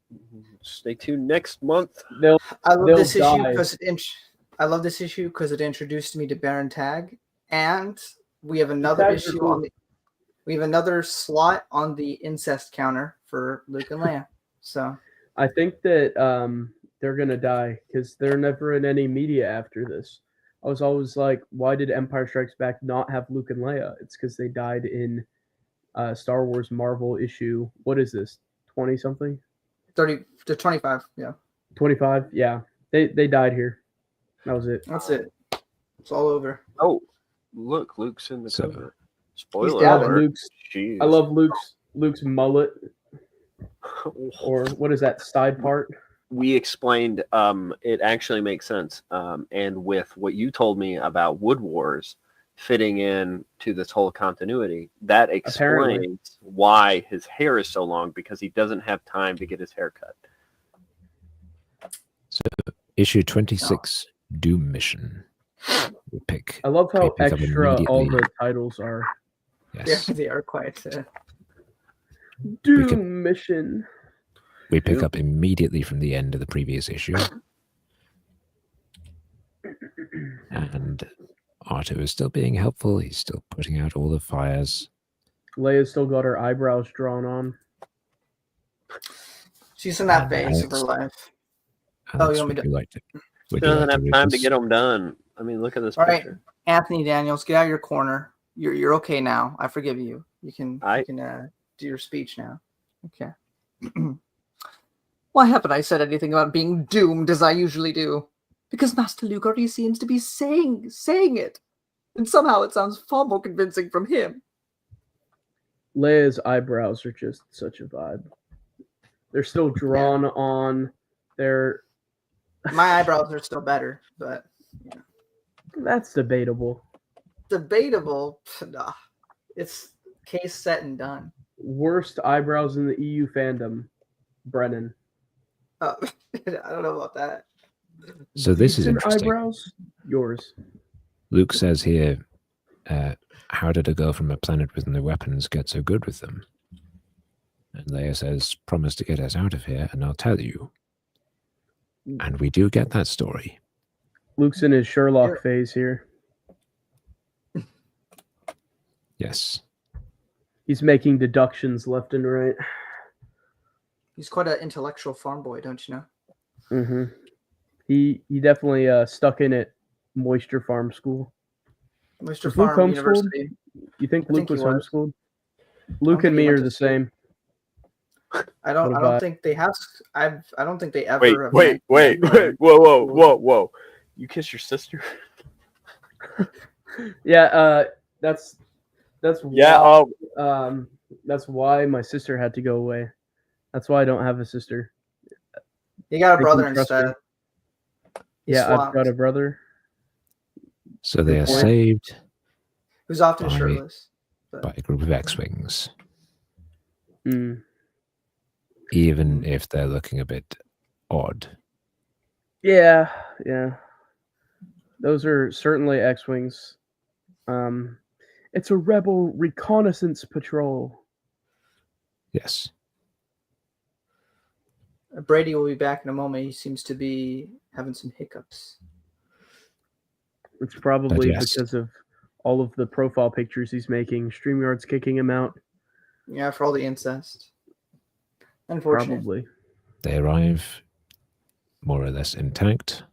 Stay tuned next month. I love They'll this issue die. because it introduced me to Baron Tag, and we have another tags are issue cool. we have another slot on the incest counter for Luke and Leia. So I think that they're gonna die because they're never in any media after this. I was always like, why did Empire Strikes Back not have Luke and Leia? It's because they died in Star Wars Marvel issue. What is this? 20 something? 30 to 25. Yeah, 25? Yeah. They died here. That was it. that's it. It's all over. Oh, look, Luke's in the So- cover. He's Spoiler dead. alert. I love Luke's mullet, or what is that side part? We explained it actually makes sense. And with what you told me about Wood Wars fitting in to this whole continuity, that explains Apparently. why his hair is so long, because he doesn't have time to get his hair cut. So issue 26, Doom Mission. We pick. I love how we pick up extra all immediately. the titles are. Yes. Yeah, they are quite. Doom Mission. We pick Yep. up immediately from the end of the previous issue. And Arto is still being helpful. He's still putting out all the fires. Leia's still got her eyebrows drawn on. She's in that And phase of her Alex- life. Alex, you want me would to- you like to? Would He you doesn't like have to time read to this? get them done. I mean, look at this All right. picture. Anthony Daniels, get out of your corner. You're okay now. I forgive you. You can do your speech now. Okay. Why haven't I said anything about being doomed as I usually do? Because Master Luke already seems to be saying it, and somehow it sounds far more convincing from him. Leia's eyebrows are just such a vibe. They're still drawn on. They're My eyebrows are still better, but that's debatable. debatable. Nah. It's case set and done. Worst eyebrows in the EU fandom, Brennan. I don't know about that. So this is Decent interesting. eyebrows, yours. Luke says here, how did a girl from a planet with no weapons get so good with them? And Leia says, promise to get us out of here and I'll tell you. And we do get that story. Luke's in his Sherlock Yeah. phase here. Yes. He's making deductions left and right. He's quite an intellectual farm boy, don't you know? Mm-hmm. He definitely stuck in at Moisture Farm School. Mr. Was Luke Farm homeschooled? University. You think I Luke think he was was. homeschooled? Luke think and he me went are to the school. same. I don't What about- think they have. I don't think they ever. Wait, have wait, met- wait. Whoa. You kiss your sister? Yeah, that's Yeah. why, Oh, that's why my sister had to go away. That's why I don't have a sister. You got a They brother can trust instead. me. He Yeah, I've swapped. got a brother. So they are point. saved Who's often Bye. shirtless. by a group of X-Wings, Mm. even if they're looking a bit odd. Yeah. Those are certainly X-Wings. It's a rebel reconnaissance patrol. Yes. Brady will be back in a moment. He seems to be having some hiccups. It's probably yes. because of all of the profile pictures he's making. StreamYard's kicking him out. Yeah, for all the incest. Unfortunate. Probably. They arrive more or less intact.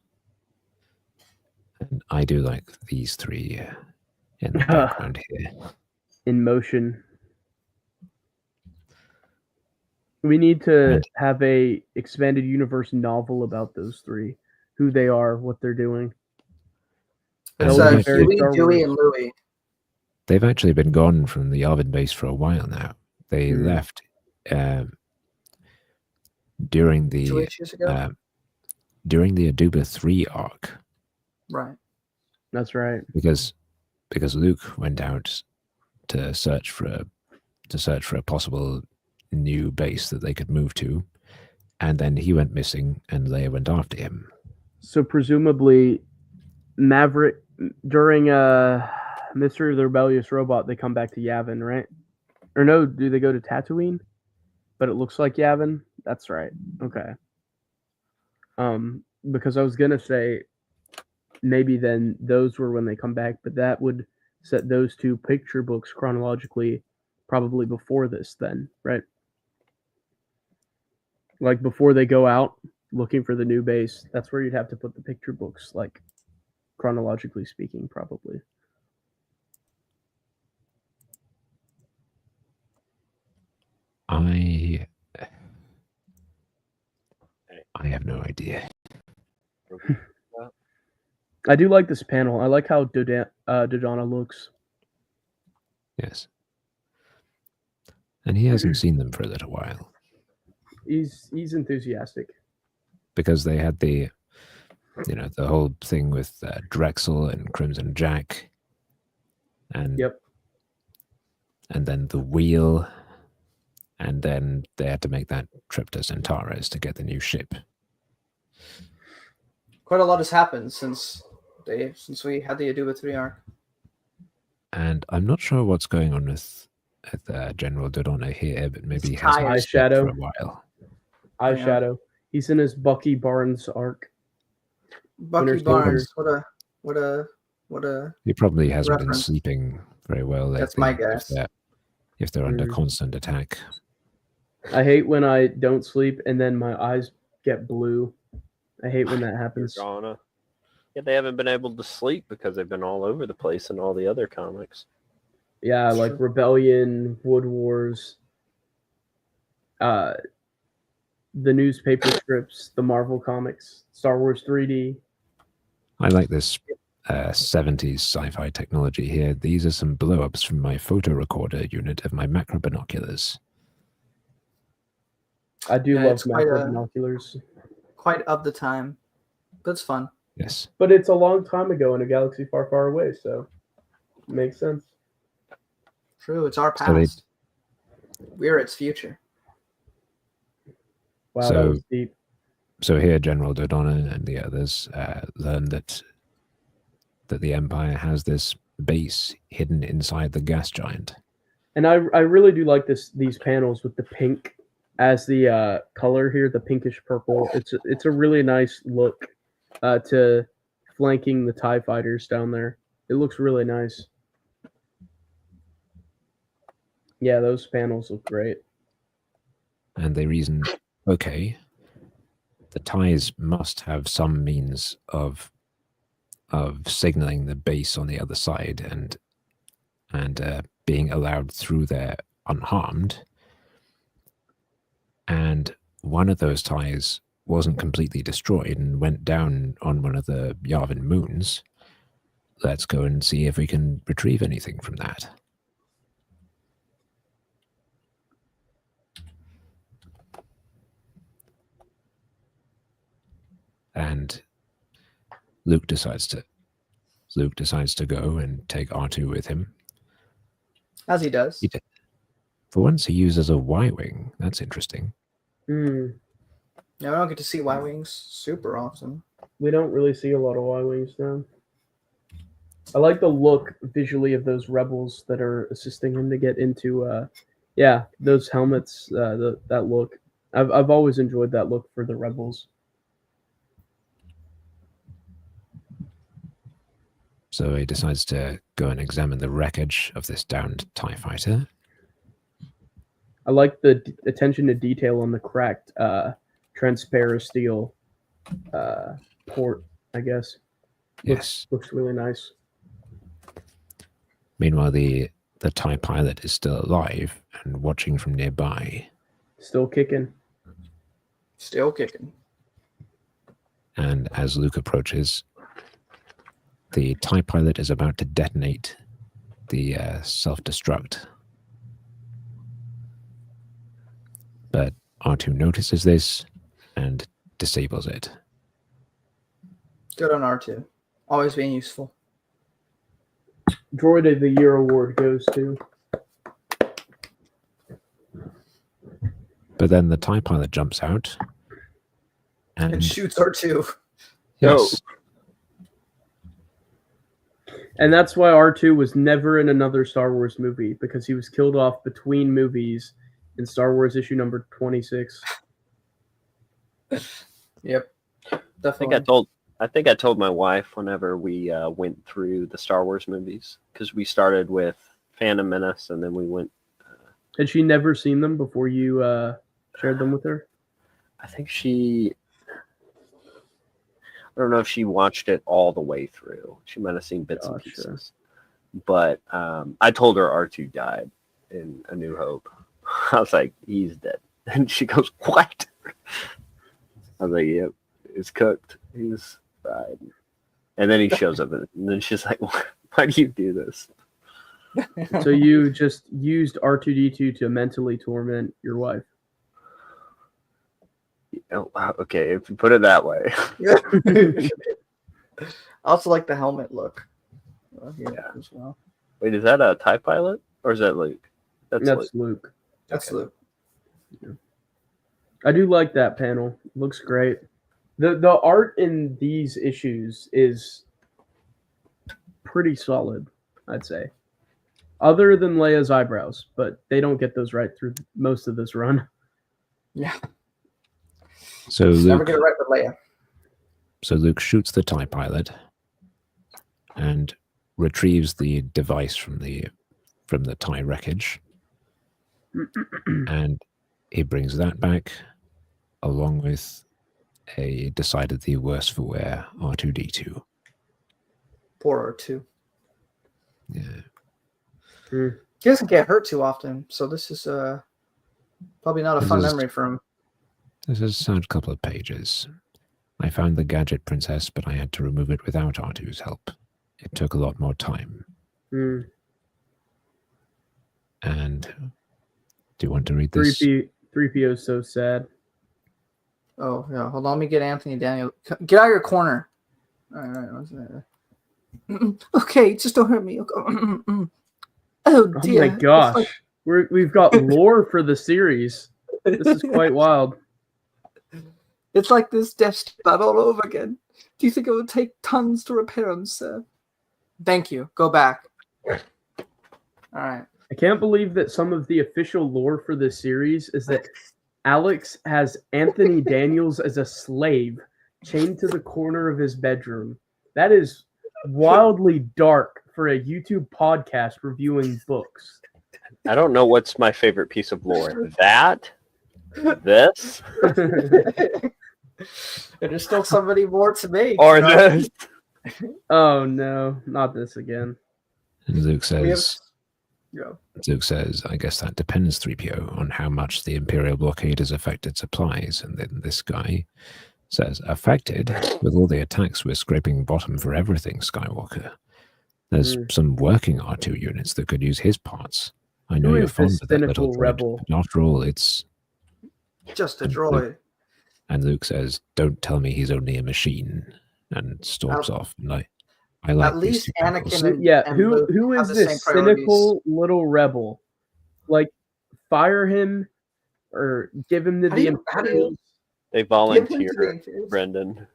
And I do like these three in the background here. In motion. We need to And- have a expanded universe novel about those three. Who they are, what they're doing. And It's That they've was very Huey, Star Dewey, Wars. and Louie. They've actually been gone from the Arvin base for a while now. They Mhm. left during 2 the issues ago. Aduba 3 arc, Right. That's right. because Luke went out to search for a possible new base that they could move to, and then he went missing, and Leia went after him. So presumably, Maverick during Mr. the Rebellious Robot, they come back to Yavin, right? Or no, do they go to Tatooine? But it looks like Yavin. That's right. Okay. Because I was gonna say maybe then those were when they come back, but that would set those two picture books chronologically probably before this then, right? Like before they go out looking for the new base, that's where you'd have to put the picture books, like chronologically speaking, probably. I have no idea. I do like this panel. I like how Dodonna looks. Yes. And he hasn't seen them for a little while. He's enthusiastic. Because they had the whole thing with Drexel and Crimson Jack. And Yep. And then the wheel. And then they had to make that trip to Centaurus to get the new ship. Quite a lot has happened since we had the Aduba 3 arc. And I'm not sure what's going on with General Dodonna here, but maybe he He's hasn't tired. slept Eyeshadow. for a while. Eyeshadow. He's in his Bucky Barnes arc. Bucky Winter Soldier. Barnes, what a He probably hasn't been reference. sleeping very well lately. That's my guess. If they're under Mm. constant attack. I hate when I don't sleep and then my eyes get blue. I hate when that happens. Donna. Yeah, they haven't been able to sleep because they've been all over the place in all the other comics. Yeah, like Rebellion, Wood Wars, the newspaper strips, the Marvel comics, Star Wars 3D. I like this 70s sci-fi technology here. These are some blow-ups from my photo recorder unit of my macro binoculars. I do Yeah, love it's quite macro binoculars. quite of the time, but it's fun. Yes. But it's a long time ago in a galaxy far, far away, so it makes sense. True, it's our So they- past. We're its future. Wow, So- that was deep. So here General Dodonna and the others learn that the Empire has this base hidden inside the gas giant. And I really do like these panels with the pink as the color here, the pinkish purple. It's a really nice look to flanking the TIE fighters down there. It looks really nice. Yeah, those panels look great. And they reason, okay, the TIEs must have some means of signaling the base on the other side and being allowed through there unharmed. And one of those TIEs wasn't completely destroyed and went down on one of the Yavin moons. Let's go and see if we can retrieve anything from that. And Luke decides to go and take R2 with him. As he does. He did. For once, he uses a Y-wing. That's interesting. Hmm. Yeah, we don't get to see Y-Wings super often. We don't really see a lot of Y-Wings now. I like the look visually of those rebels that are assisting him to get into, those helmets, that look. I've always enjoyed that look for the rebels. So he decides to go and examine the wreckage of this downed TIE fighter. I like the attention to detail on the cracked transparent steel port, I guess. Yes. Looks really nice. Meanwhile, the TIE pilot is still alive and watching from nearby. Still kicking. Still kicking. And as Luke approaches, the TIE pilot is about to detonate the self-destruct. But R2 notices this and disables it. Good on R2. Always being useful. Droid of the Year award goes to. But then the TIE pilot jumps out And shoots R2. yes, And that's why R2 was never in another Star Wars movie, because he was killed off between movies in Star Wars issue number 26. Yep. Definitely. I think I told my wife whenever we went through the Star Wars movies, because we started with Phantom Menace and then we went. Had she never seen them before you shared them with her? I think I don't know if she watched it all the way through. She might have seen bits and pieces. But I told her R2 died in A New Hope. I was like, he's dead. And she goes, what? I was like, yep, it's cooked. He's died. And then he shows up, and then she's like, why do you do this? So you just used R2D2 to mentally torment your wife. Oh, okay, if you put it that way. I also like the helmet look. Yeah. As well. Wait, is that a TIE pilot? Or is that Luke? That's Luke. That's Okay. Luke. Yeah. I do like that panel. Looks great. The art in these issues is pretty solid, I'd say. Other than Leia's eyebrows, but they don't get those right through most of this run. Yeah. So Never Luke, get it right with Leia. so Luke shoots the TIE pilot and retrieves the device from the TIE wreckage, and he brings that back along with a decidedly worse for wear R2D2. Poor R2. Yeah. Hmm. He doesn't get hurt too often, so this is probably not a This fun is- memory for him. This is a sad couple of pages. I found the gadget princess, but I had to remove it without R2's help. It took a lot more time. Hmm. And do you want to read this? 3PO is so sad. Oh, yeah. Hold on. Let me get Anthony Daniel. Get out of your corner. All right. Okay, just don't hurt me. Oh, Oh dear. my It's gosh. like- We've got lore for the series. This is quite wild. It's like this Death Star all over again. Do you think it would take tons to repair him, sir? Thank you. Go back. All right. I can't believe that some of the official lore for this series is that Alex has Anthony Daniels as a slave chained to the corner of his bedroom. That is wildly dark for a YouTube podcast reviewing books. I don't know what's my favorite piece of lore. That? This? There's still somebody more to make. Or you know? this? Oh no, not this again. And Luke We have- says, Yeah. I guess that depends, 3PO, on how much the Imperial blockade has affected supplies. And then this guy says, affected? With all the attacks, we're scraping bottom for everything, Skywalker. There's some working R2 units that could use his parts. I know Who you're is fond this of that little cynical droid, rebel? but after all, it's... Just a And droid. And Luke says, don't tell me he's only a machine, and storms off. And I like At these least two panels. Anakin and- Yeah, and who Luke is have the this same priorities. cynical little rebel? Like, fire him or give him to How the do you- how do you- Imperials? They Give him to the volunteer, Imperials. Brendan.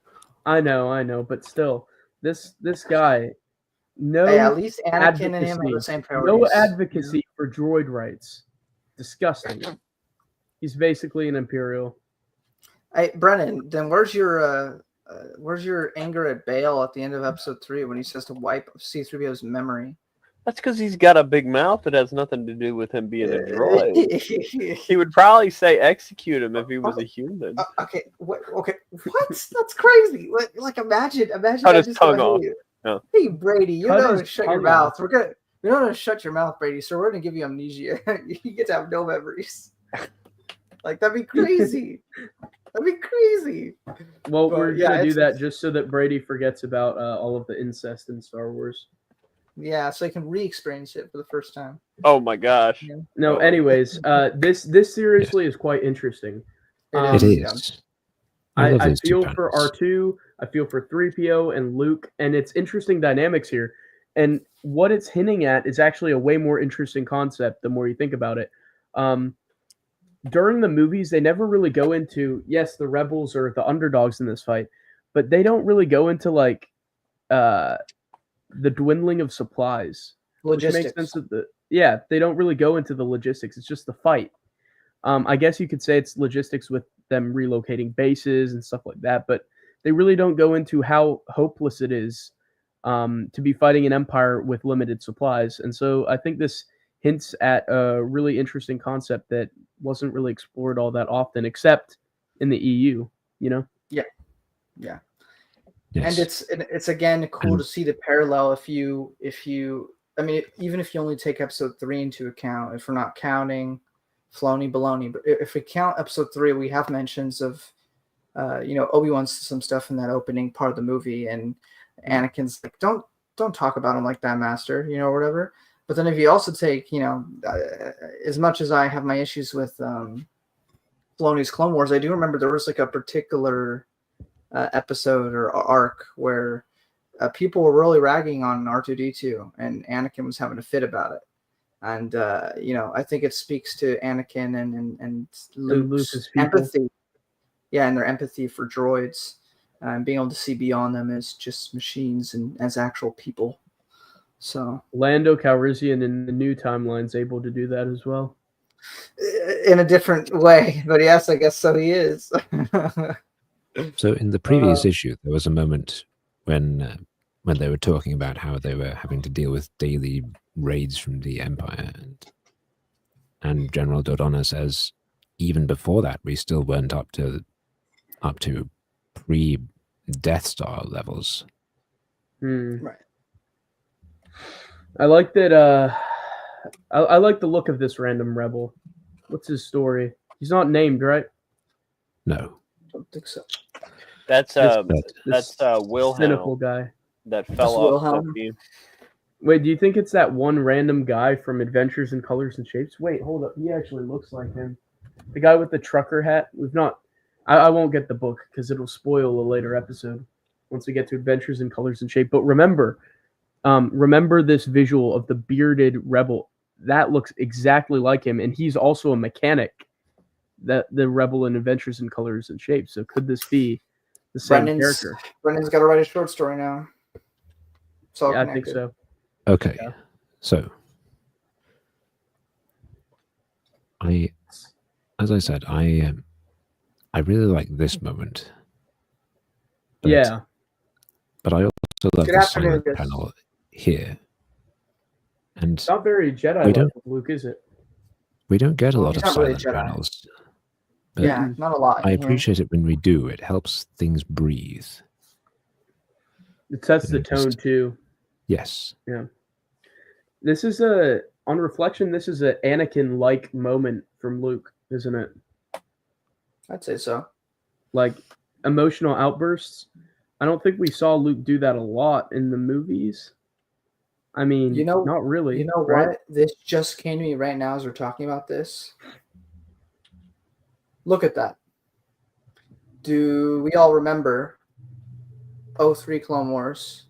I know, but still, this guy, no Hey, at least Anakin and him have the advocacy. same priorities. No advocacy for droid rights. Disgusting. He's basically an Imperial. Hey, Brennan, then where's your anger at Bale at the end of episode 3 when he says to wipe C-3PO's memory? That's because he's got a big mouth that has nothing to do with him being a droid. He would probably say execute him if he was a human. Okay, what? That's crazy. Like, imagine. Cut I his just tongue go, off. Hey, No. hey, Brady, you Cut know his to shut your tongue mouth. off. We don't know to shut your mouth, Brady. So we're gonna give you amnesia. You get to have no memories. Like, that'd be crazy. That'd be crazy. Well, But, we're yeah, gonna do it's- that just so that Brady forgets about all of the incest in Star Wars. Yeah, so you can re-experience it for the first time. Oh my gosh. No, Oh. anyways, this seriously is quite interesting. It Yeah. is. I love I these two feel for panels. R2, I feel for 3PO and Luke, and it's interesting dynamics here. And what it's hinting at is actually a way more interesting concept the more you think about it. During the movies, they never really go into, yes, the rebels are the underdogs in this fight, but they don't really go into like the dwindling of supplies. Which makes Logistics. sense of they don't really go into the logistics. It's just the fight. I guess you could say it's logistics with them relocating bases and stuff like that, but they really don't go into how hopeless it is to be fighting an empire with limited supplies. And so I think this hints at a really interesting concept that wasn't really explored all that often, except in the EU. You know? Yeah. Yes. And it's again cool to see the parallel if you I mean, even if you only take episode 3 into account, if we're not counting Filoni Baloney, but if we count episode 3, we have mentions of Obi-Wan's some stuff in that opening part of the movie, and Anakin's like, don't talk about him like that, Master, or whatever. But then if you also take, as much as I have my issues with Filoni's Clone Wars, I do remember there was like a particular episode or arc where people were really ragging on R2-D2, and Anakin was having a fit about it. And I think it speaks to Anakin and Luke's empathy. Yeah, and their empathy for droids, and being able to see beyond them as just machines and as actual people. So Lando Calrissian in the new timeline's able to do that as well, in a different way. But yes, I guess so. He is. So in the previous issue, there was a moment when they were talking about how they were having to deal with daily raids from the Empire, and General Dodonna says, even before that, we still weren't up to pre-Death Star levels. Right. I like that. I like the look of this random rebel. What's his story? He's not named, right? No. Don't think so. That's Wilhelm. Cynical guy That fell off. Wilhelm. Wait, do you think it's that one random guy from Adventures in Colors and Shapes? Wait, hold up. He actually looks like him. The guy with the trucker hat. I won't get the book because it'll spoil a later episode once we get to Adventures in Colors and Shape. But remember this visual of the bearded rebel. That looks exactly like him, and he's also a mechanic. That the rebel in Adventures in Colors and Shapes. So could this be the same character? Brendan's got to write a short story now. Yeah, I think so. Okay, Yeah. So as I said, I really like this moment. But, Yeah. But I also love Good the afternoon, silent guys. panel here. And It's not very Jedi We like don't- Luke, is it? we don't get a Well, lot he's of not really a silent Jedi. panels. But Yeah, not a lot. I appreciate it when we do. It helps things breathe. It sets the just- tone too. Yes. This is on reflection, this is an Anakin-like moment from Luke, isn't it? I'd say so. Like emotional outbursts. I don't think we saw Luke do that a lot in the movies. I mean, not really. You know right? what? This just came to me right now as we're talking about this. Look at that. Do we all remember 03 Clone Wars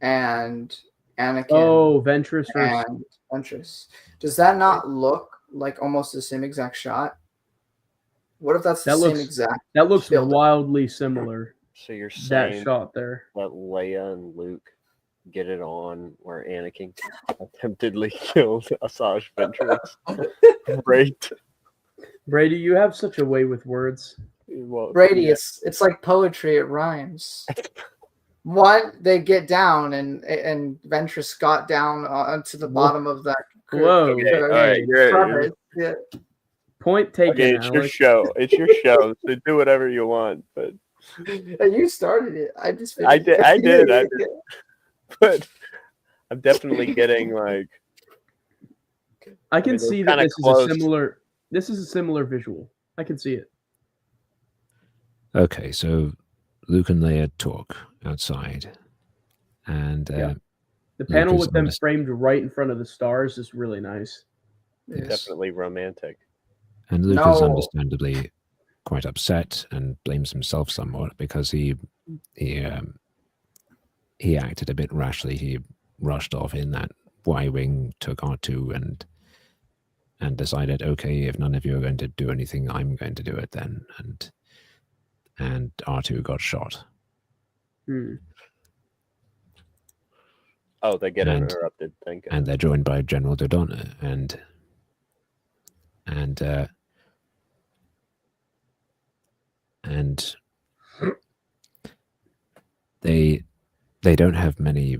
and Anakin Oh, Ventress. and Ventress? Does that not look like almost the same exact shot? What if that's the same exact? That looks build-up? wildly similar. So you're That saying shot there. that Leia and Luke get it on where Anakin attemptedly killed Asajj Ventress? Great. Brady, you have such a way with words. Well, Brady, yeah. it's like poetry. It rhymes. What they get down and Ventress got down onto the bottom of that. Whoa. Okay, all right, you're- Yeah. Point taken. Okay, it's your Alex. show. It's your show. So do whatever you want. But You started it. I just. I did. But I'm definitely getting like. I can mean, see they're that kinda this close. is a similar. This is a similar visual. I can see it. Okay, so Luke and Leia talk outside. And Yeah. The panel is with them honest. framed right in front of the stars is really nice. yes. Definitely romantic. And Luke is No. understandably quite upset and blames himself somewhat because he acted a bit rashly. He rushed off in that Y-wing, took R2 and decided, okay, if none of you are going to do anything, I'm going to do it then. And R2 got shot. Hmm. Oh, they get And- interrupted. Thank God. And they're joined by General Dodonna and they don't have many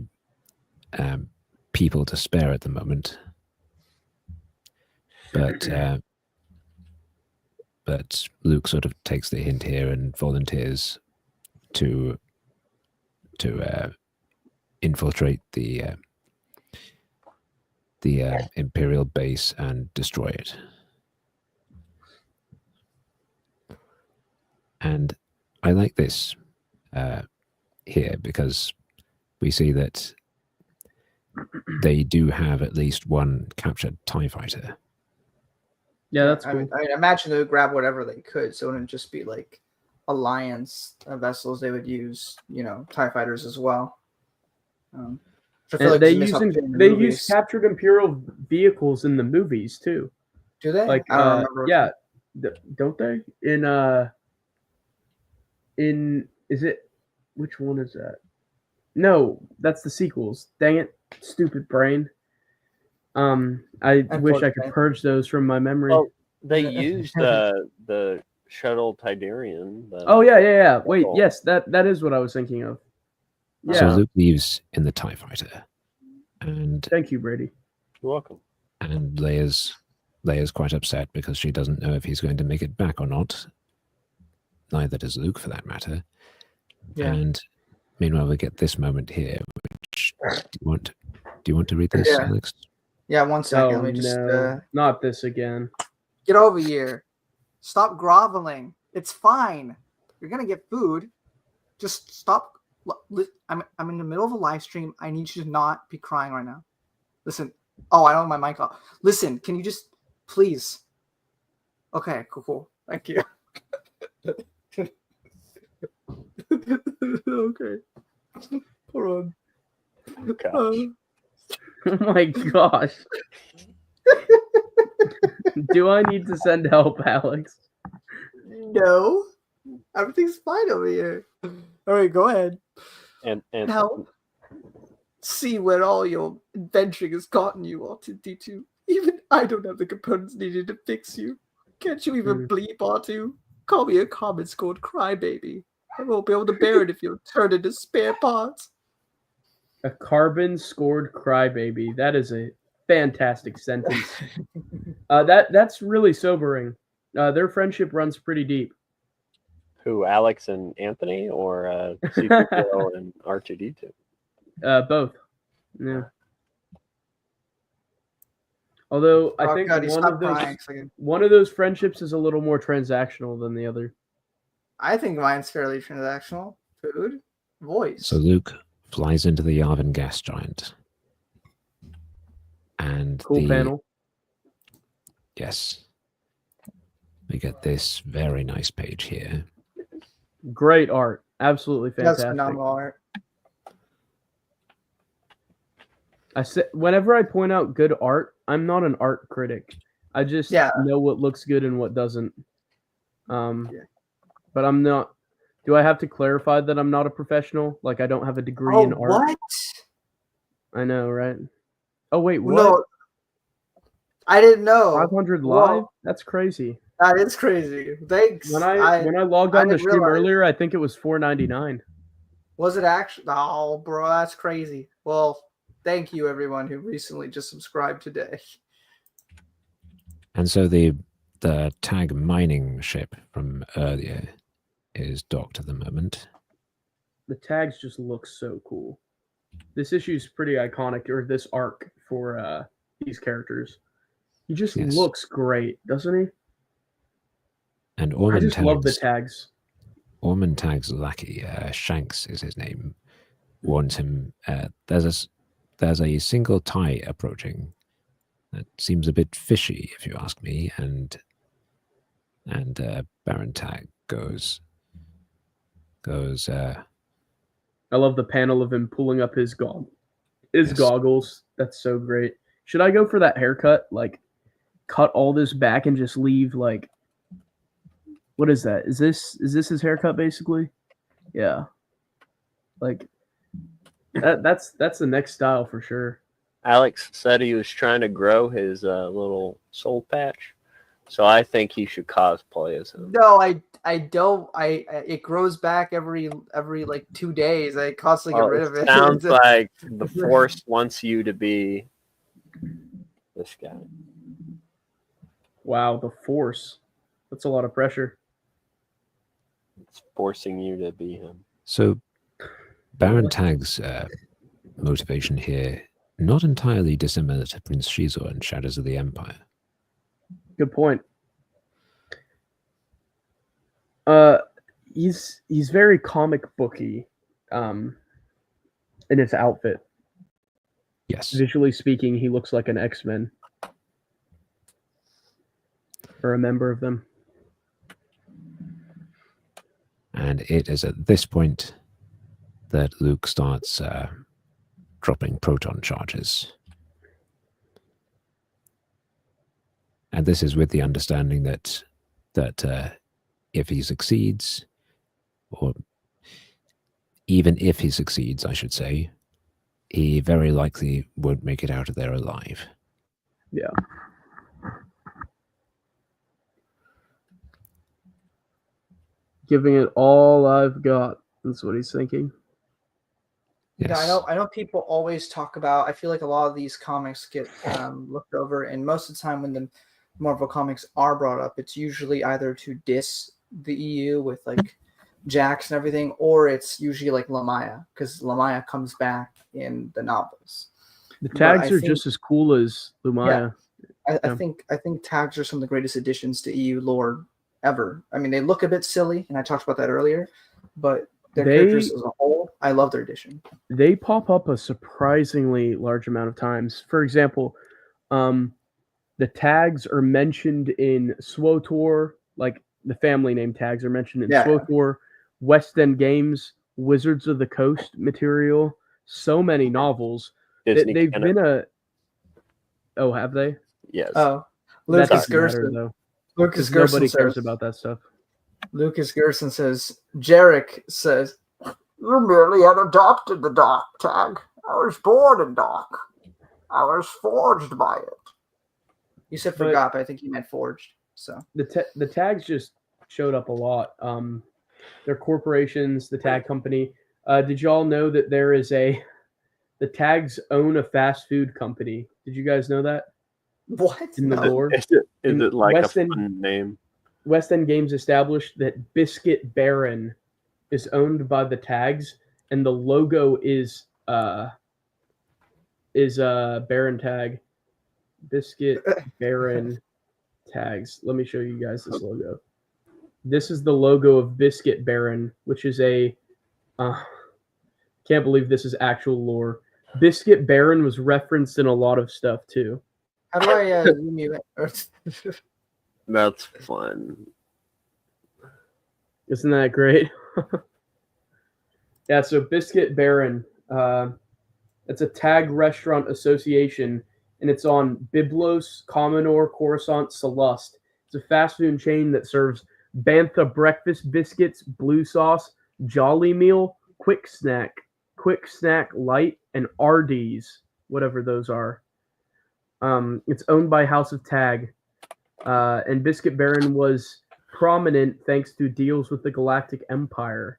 people to spare at the moment, but Luke sort of takes the hint here and volunteers to infiltrate the Imperial base and destroy it. And I like this here because we see that they do have at least one captured TIE fighter. Yeah, that's I cool. mean, I imagine they would grab whatever they could, so it wouldn't just be like Alliance vessels. They would use, TIE fighters as well. I feel like they there's a missed use opportunity in the they movies. use captured Imperial vehicles in the movies too. Do they? Like, I don't remember. yeah, don't they? In is it? Which one is that? No, that's the sequels. Dang it, stupid brain. I wish I could purge those from my memory. Well, they used the shuttle Tidarian. Oh yeah. Wait, yes, that is what I was thinking of. Yeah. So Luke leaves in the TIE fighter, and thank you, Brady. You're welcome. And Leia's quite upset because she doesn't know if he's going to make it back or not. Neither does Luke, for that matter. Yeah. And meanwhile, we get this moment here. Which do you want to read this, Yeah. Alex? Yeah, 1 second. Oh, Let me just no. Not this again. get over here. Stop groveling. It's fine. You're gonna get food. Just stop. I'm in the middle of a live stream. I need you to not be crying right now. Listen. Oh, I don't have my mic off. Listen, can you just please? Okay, cool. Thank you. Okay. Hold on. Oh my gosh. Do I need to send help, Alex? No. Everything's fine over here. All right, go ahead. And Now, see where all your adventuring has gotten you, R2D2. Even I don't have the components needed to fix you. Can't you even bleep, R2? Call me a common scored crybaby. I won't be able to bear it if you're turned into spare parts. A carbon scored crybaby. That is a fantastic sentence. That's really sobering. Their friendship runs pretty deep. Who, Alex and Anthony, or C-3PO and R2D2? Both. Yeah. Although I think one of those friendships is a little more transactional than the other. I think mine's fairly transactional. Food, voice. So Luke flies into the Yavin gas giant. And cool panel. Yes. We get this very nice page here. Great art. Absolutely fantastic. That's phenomenal art. I said, whenever I point out good art, I'm not an art critic. I just know what looks good and what doesn't. But I'm not. Do I have to clarify that I'm not a professional? Like I don't have a degree in art? What? I know, right? Oh wait, what? No, I didn't know. 500 live? That's crazy. That is crazy. Thanks. When I logged on the stream earlier, I think it was $4.99. Was it actually? Oh, bro, that's crazy. Well, thank you everyone who recently just subscribed today. And so the tag mining ship from earlier is docked at the moment. The tags just look so cool. This issue is pretty iconic, or this arc for these characters. He just looks great, doesn't he? And Orman I just love the tags. Orman Tag's lackey, Shanks is his name, warns him there's a single TIE approaching that seems a bit fishy, if you ask me. And Baron Tag goes. I love the panel of him pulling up his goggles. That's so great. Should I go for that haircut? Like, cut all this back and just leave like. What is that? Is this his haircut basically? Yeah. Like that's the next style for sure. Alex said he was trying to grow his little soul patch. So I think he should cosplay as him. No, I don't. It grows back every like 2 days. I constantly get rid of it. Sounds like the Force wants you to be this guy. Wow, the Force. That's a lot of pressure. It's forcing you to be him. So Baron Tag's motivation here, not entirely dissimilar to Prince Shizor in Shadows of the Empire. Good point. He's very comic booky in his outfit. Yes. Visually speaking, he looks like an X-Men. Or a member of them. And it is at this point that Luke starts dropping proton charges. And this is with the understanding that if he succeeds, or even if he succeeds, I should say, he very likely won't make it out of there alive. Yeah. Giving it all I've got. That's what he's thinking. Yes. Yeah, I know people always talk about, I feel like a lot of these comics get looked over, and most of the time when the Marvel comics are brought up, it's usually either to diss the EU with like Jax and everything, or it's usually like Lamaya, because Lamaya comes back in the novels. The tags are just as cool as Lumaya. Yeah, I think tags are some of the greatest additions to EU lore ever. I mean, they look a bit silly, and I talked about that earlier, but their characters as a whole, I love their addition. They pop up a surprisingly large amount of times. For example, the tags are mentioned in SWOTOR, like the family name tags are mentioned in SWOTOR, West End Games, Wizards of the Coast material, so many novels. Disney They've been a... Oh, have they? Yes. Oh, That Lucas doesn't matter, Gerson. though. Lucas Gerson Nobody cares says, about that stuff. Lucas Gerson says, Jarek says, "You merely had adopted the Dark tag. I was born in Dark. I was forged by it." You said forgot, but I think you meant forged. So the tags just showed up a lot. They're corporations, the tag company. Did y'all know that there is the tags own a fast food company? Did you guys know that? What? In the lore? Is it like West a fun name? West End Games established that Biscuit Baron is owned by the tags, and the logo is Baron tag. Biscuit Baron tags. Let me show you guys this logo. This is the logo of Biscuit Baron, which is a can't believe this is actual lore. Biscuit Baron was referenced in a lot of stuff too. How do I remute it? That's fun. Isn't that great? Yeah, so Biscuit Baron, it's a tag restaurant association, and it's on Byblos, Commodore, Coruscant, Celeste. It's a fast food chain that serves Bantha breakfast biscuits, blue sauce, Jolly Meal, Quick Snack Light, and Arby's, whatever those are. It's owned by House of Tag. And Biscuit Baron was prominent thanks to deals with the Galactic Empire,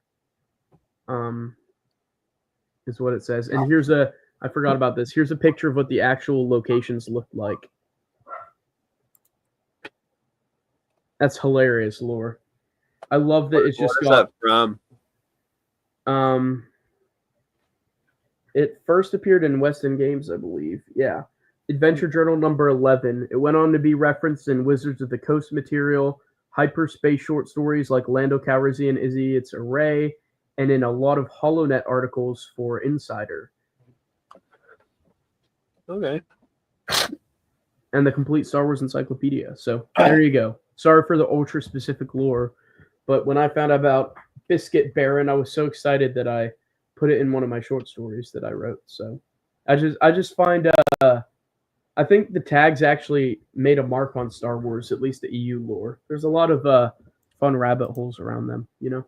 is what it says. And I forgot about this. Here's a picture of what the actual locations looked like. That's hilarious lore. I love that it's just got... That from? It first appeared in West End Games, I believe. Yeah. Adventure Journal number 11. It went on to be referenced in Wizards of the Coast material, hyperspace short stories like Lando Calrissian, Izzy, It's Array, and in a lot of HoloNet articles for Insider. Okay. And the complete Star Wars encyclopedia. So there you go. Sorry for the ultra specific lore, but when I found out about Biscuit Baron, I was so excited that I put it in one of my short stories that I wrote. So I just find I think the tags actually made a mark on Star Wars, at least the EU lore. There's a lot of fun rabbit holes around them, you know?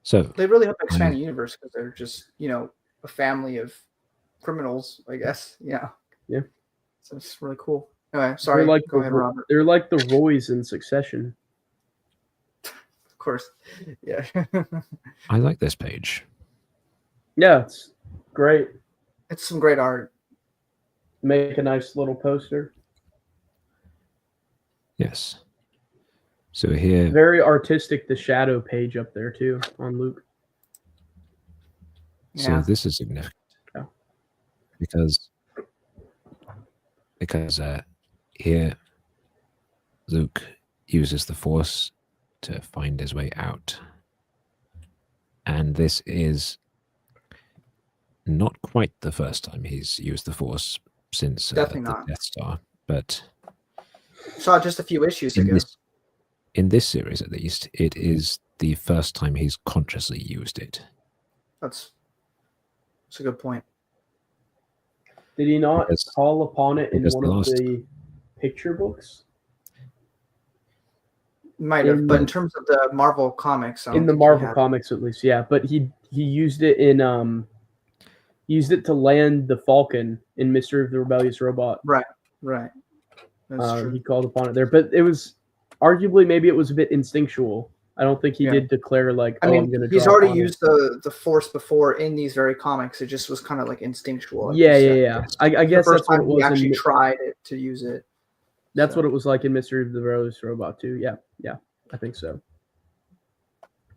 So they really help expand the universe because they're just, a family of criminals, I guess. Yeah. Yeah. So it's really cool. Anyway, sorry. They're like Go ahead, Robert. They're like the Roys in Succession. Of course. Yeah. I like this page. Yeah, it's great. It's some great art. Make a nice little poster. Yes. So here, Very artistic, the shadow page up there too on Luke. so Yeah. this is significant Yeah. because here Luke uses the Force to find his way out, and this is not quite the first time he's used the Force since the Definitely not. Death Star, but Saw just a few issues in ago. this series at least, it is the first time he's consciously used it. That's a good point. Did he not Because- call upon it in because one the of last- the picture books? Might have, In but the- in terms of the Marvel comics, I don't In the think he Marvel had. comics, at least, yeah. But he used it in used it to land the Falcon in Mystery of the Rebellious Robot. Right. That's true. He called upon it there, but it was arguably maybe it was a bit instinctual. I don't think he Yeah. did declare like, I "Oh, mean, I'm going to." he's already used the Force before in these very comics. It just was kind of like instinctual. Like you Yeah. said. I guess the that's first what time it he was. actually tried it to use it. That's So. what it was like in Mystery of the Rebellious Robot too. Yeah, I think so.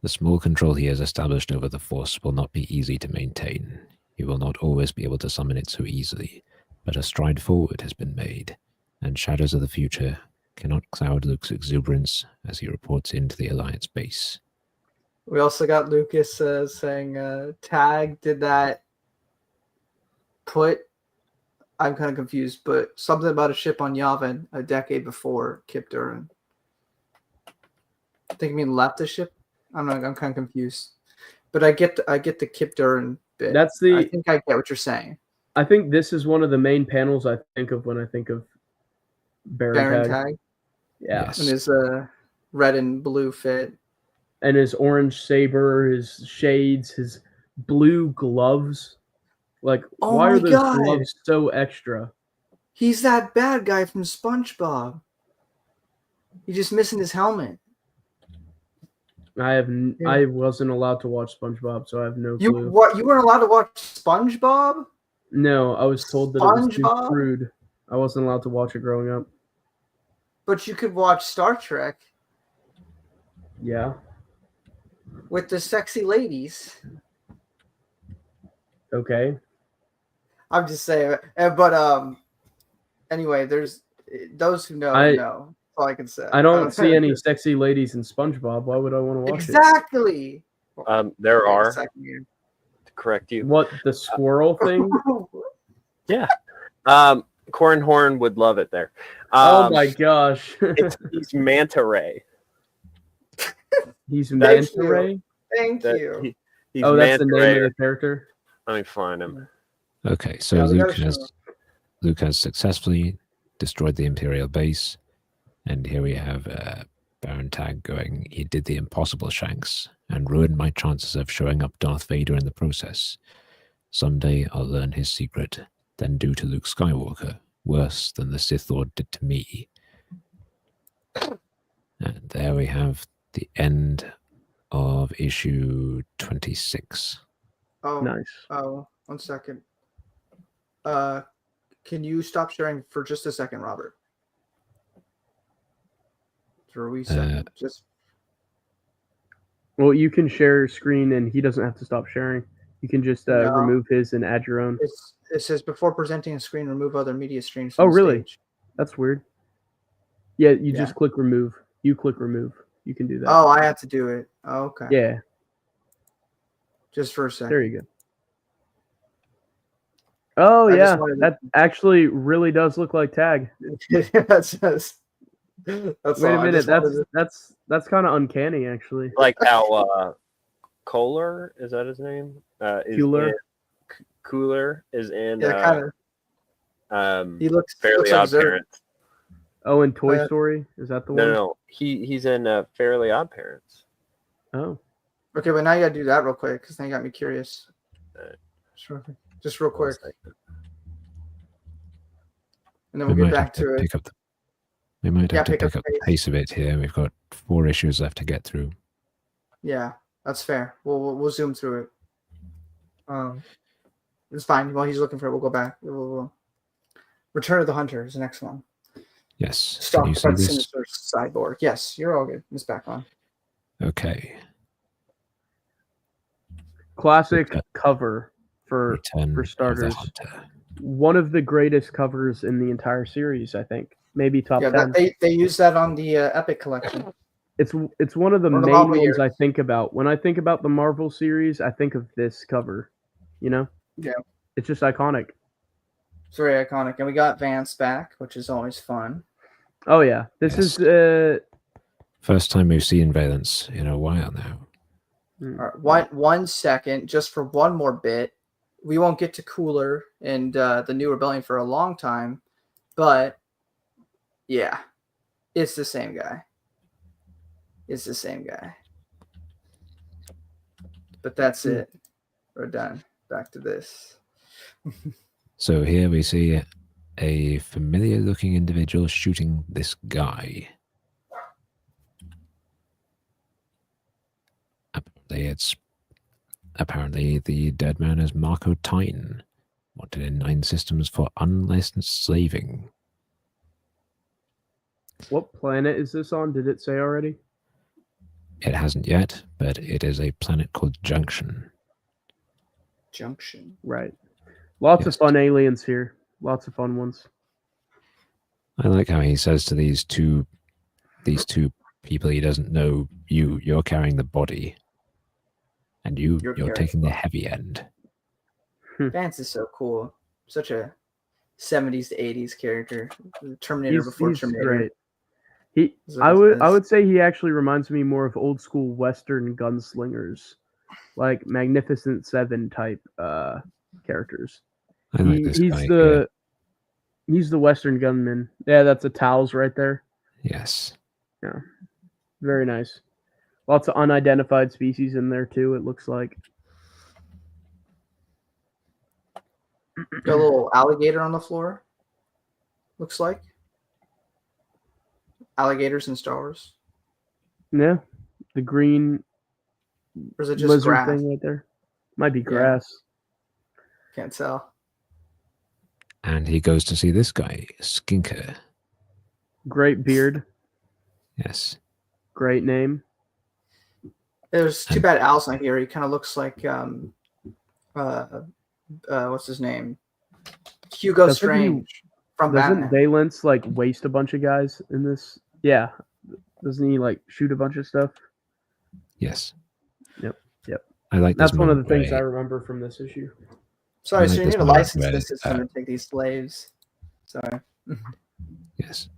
The small control he has established over the Force will not be easy to maintain. He will not always be able to summon it so easily, but a stride forward has been made, and shadows of the future cannot cloud Luke's exuberance as he reports into the Alliance base. We also got Lucas saying, "Tag did that put." I'm kind of confused, but something about a ship on Yavin a decade before Kip Durin. I think you mean left the ship. I'm kind of confused, but I get the Kip Durin bit. That's I think I get what you're saying. I think this is one of the main panels I think of when I think of Baron Tag. Yeah, Yes. And his red and blue fit. And his orange saber, his shades, his blue gloves. Like, Oh why my are those God. gloves so extra? He's that bad guy from SpongeBob. He's just missing his helmet. I wasn't allowed to watch SpongeBob, so I have no You clue. You weren't allowed to watch SpongeBob? No, I was told that it was too SpongeBob? crude. I wasn't allowed to watch it growing up. But you could watch Star Trek Yeah. with the sexy ladies. Okay. I'm just saying. But anyway, there's those who know know. That's all I can say. I don't see any sexy ladies in SpongeBob. Why would I want to watch exactly. There Wait a are, second here. to correct it? you. What, the squirrel thing? Yeah. Corn Horn would love it there. Oh my gosh. He's Manta Ray. He's Thank Manta you. Ray? Thank you. He's Oh, that's the Manta name Ray. of the character? Let me find him. Okay, so Yeah, we gotta Luke has successfully destroyed the Imperial base, and here we have Baron Tag going, "He did the impossible, Shanks, and ruined my chances of showing up Darth Vader in the process. Someday I'll learn his secret, then do to Luke Skywalker worse than the Sith Lord did to me." And there we have the end of issue 26. Oh, Nice. Oh, 1 second. Can you stop sharing for just a second, Robert? For a wee second. Just Well, you can share your screen and he doesn't have to stop sharing. You can just No. remove his and add your own. it says before presenting a screen, remove other media streams. Oh, From the really? stage. That's weird. Yeah, you Yeah. just click remove. You click remove. You can do that. Oh, I have to do it. Oh, okay. Yeah, Just for a second. there you go. Oh, I just yeah. wanted to- That actually really does look like Tag. That's Wait a minute. That's kind of uncanny, actually. Like how Kohler, is that his name? Cooler is in kind of. He looks Fairly looks like Odd Zurg. Parents. Oh, in Toy Story? Is that the one? No. He's in Fairly Odd Parents. Oh. Okay, but now you gotta do that real quick because now you got me curious. Just real quick. and then We we'll get might have back to to it. pick up the. We might Yeah, have to pick up pick up the pace. pace of it here. We've got 4 issues left to get through. Yeah, that's fair. We'll zoom through it. It's fine. While he's looking for it, we'll go back. We'll Return of the Hunter is the next one. Yes. Can Stalked you by see the this? sinister cyborg. Yes, you're all good. It's back on. Okay. Classic Return- cover for Return of the starters. Hunter. One of the greatest covers in the entire series, I think. Maybe top Yeah, 10. they use that on the Epic collection. It's one of the Or the main Marvel ones years. I think about. When I think about the Marvel series, I think of this cover. You know? Yeah. It's just iconic. It's very iconic. And we got Vance back, which is always fun. Oh yeah. This Yes. is First time we've seen Valence in a while now. All right, one second, just for one more bit. We won't get to Cooler and the New Rebellion for a long time, but yeah, it's the same guy. It's the same guy. But that's it. We're done. Back to this. So here we see a familiar looking individual shooting this guy. Apparently the dead man is Marco Titan, wanted in 9 systems for unlicensed slaving. what planet is this on? Did it say already? It hasn't yet, but it is a planet called Junction. Junction. Right. Lots Yes. of fun aliens here. Lots of fun ones. I like how he says to these two people he doesn't know, you're carrying the body, and you're carrying taking the the heavy end. Vance is so cool. Such a 70s to 80s character. Terminator before He's Terminator. great. Is what I it would says. say he actually reminds me more of old school Western gunslingers, like Magnificent Seven type characters. I like this he's guy the here. he's the Western gunman. Yeah, that's a Towels right there. Yes. Very nice. Lots of unidentified species in there too. It looks like. Got a little alligator on the floor. Looks like. Alligators in Star Wars. Yeah, the green Or is it just lizard grass? thing right there. Might be Yeah. grass. Can't tell. And he goes to see this guy, Skinker. Great beard. Yes. Great name. There's too bad Al's not here. He kind of looks like what's his name? Hugo Doesn't he- Strange from Doesn't Batman. Valence like waste a bunch of guys in this? Yeah. Doesn't he like shoot a bunch of stuff? Yes. Yep. I like That's this one of the moment things I where remember from this issue. Sorry, I so like you this need a moment license where, this system to take these slaves. Sorry. Yes.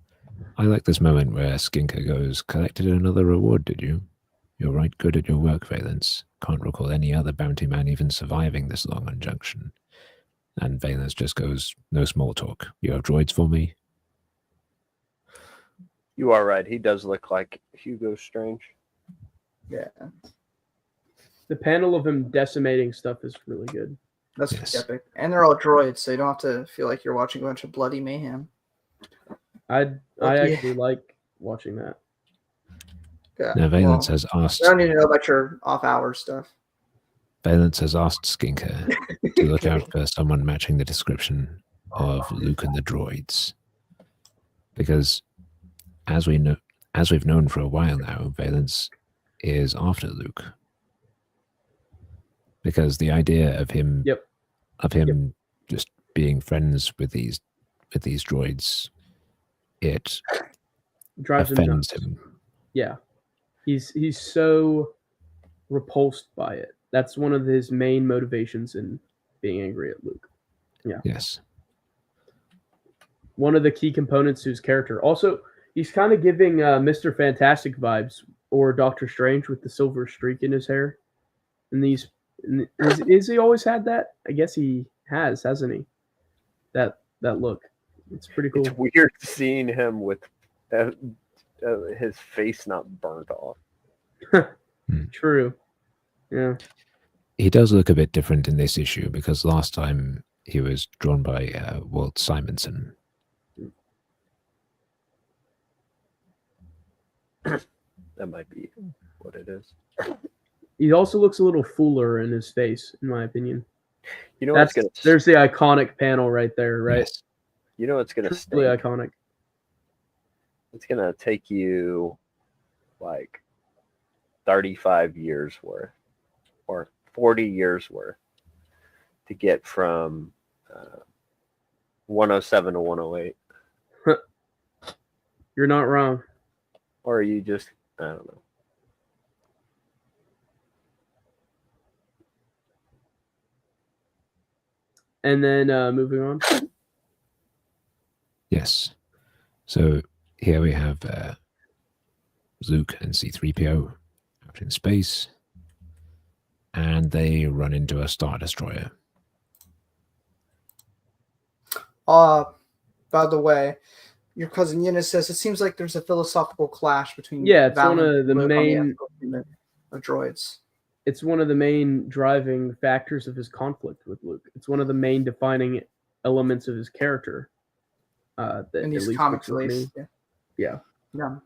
I like this moment where Skinker goes, collected another reward, did you? You're right good at your work, Valence. Can't recall any other bounty man even surviving this long on Junction. And Valence just goes, no small talk. You have droids for me? You are right. He does look like Hugo Strange. Yeah, The panel of him decimating stuff is really good. that's Yes. epic. And they're all droids, so you don't have to feel like you're watching a bunch of bloody mayhem. I Yeah. actually like watching that. Yeah. Now Valence well, has asked I don't need to know about your off-hour stuff. Valence has asked Skinker to look out for someone matching the description of Luke and the droids. Because as we've known for a while now, Valence is after Luke. Because the idea of him just being friends with these droids, it Drives him offends nuts. him. Yeah. He's so repulsed by it. That's one of his main motivations in being angry at Luke. Yes. One of the key components to his character. Also, he's kind of giving Mr. Fantastic vibes or Doctor Strange with the silver streak in his hair. And is he always had that? I guess he has, hasn't he? That look. It's pretty cool. It's weird seeing him with his face not burnt off. True. Yeah. He does look a bit different in this issue because last time he was drawn by Walt Simonson. That might be what it is. He also looks a little fuller in his face, in my opinion. You know what's gonna There's the iconic panel right there, right? Yes. you know what's gonna Truly stink? iconic. It's gonna take you like 35 years worth or 40 years worth to get from 107 to 108. You're not wrong. Or you just, I don't know. And then moving on. Yes. So here we have Luke and C-3PO out in space, and they run into a Star Destroyer. By the way, your cousin Yinna says it seems like there's a philosophical clash between Yeah, it's one Val of and the Luke on main. ethical treatment of droids. It's one of the main driving factors of his conflict with Luke. It's one of the main defining elements of his character. That, In at these least comics, for at me. least. Yeah. Yeah.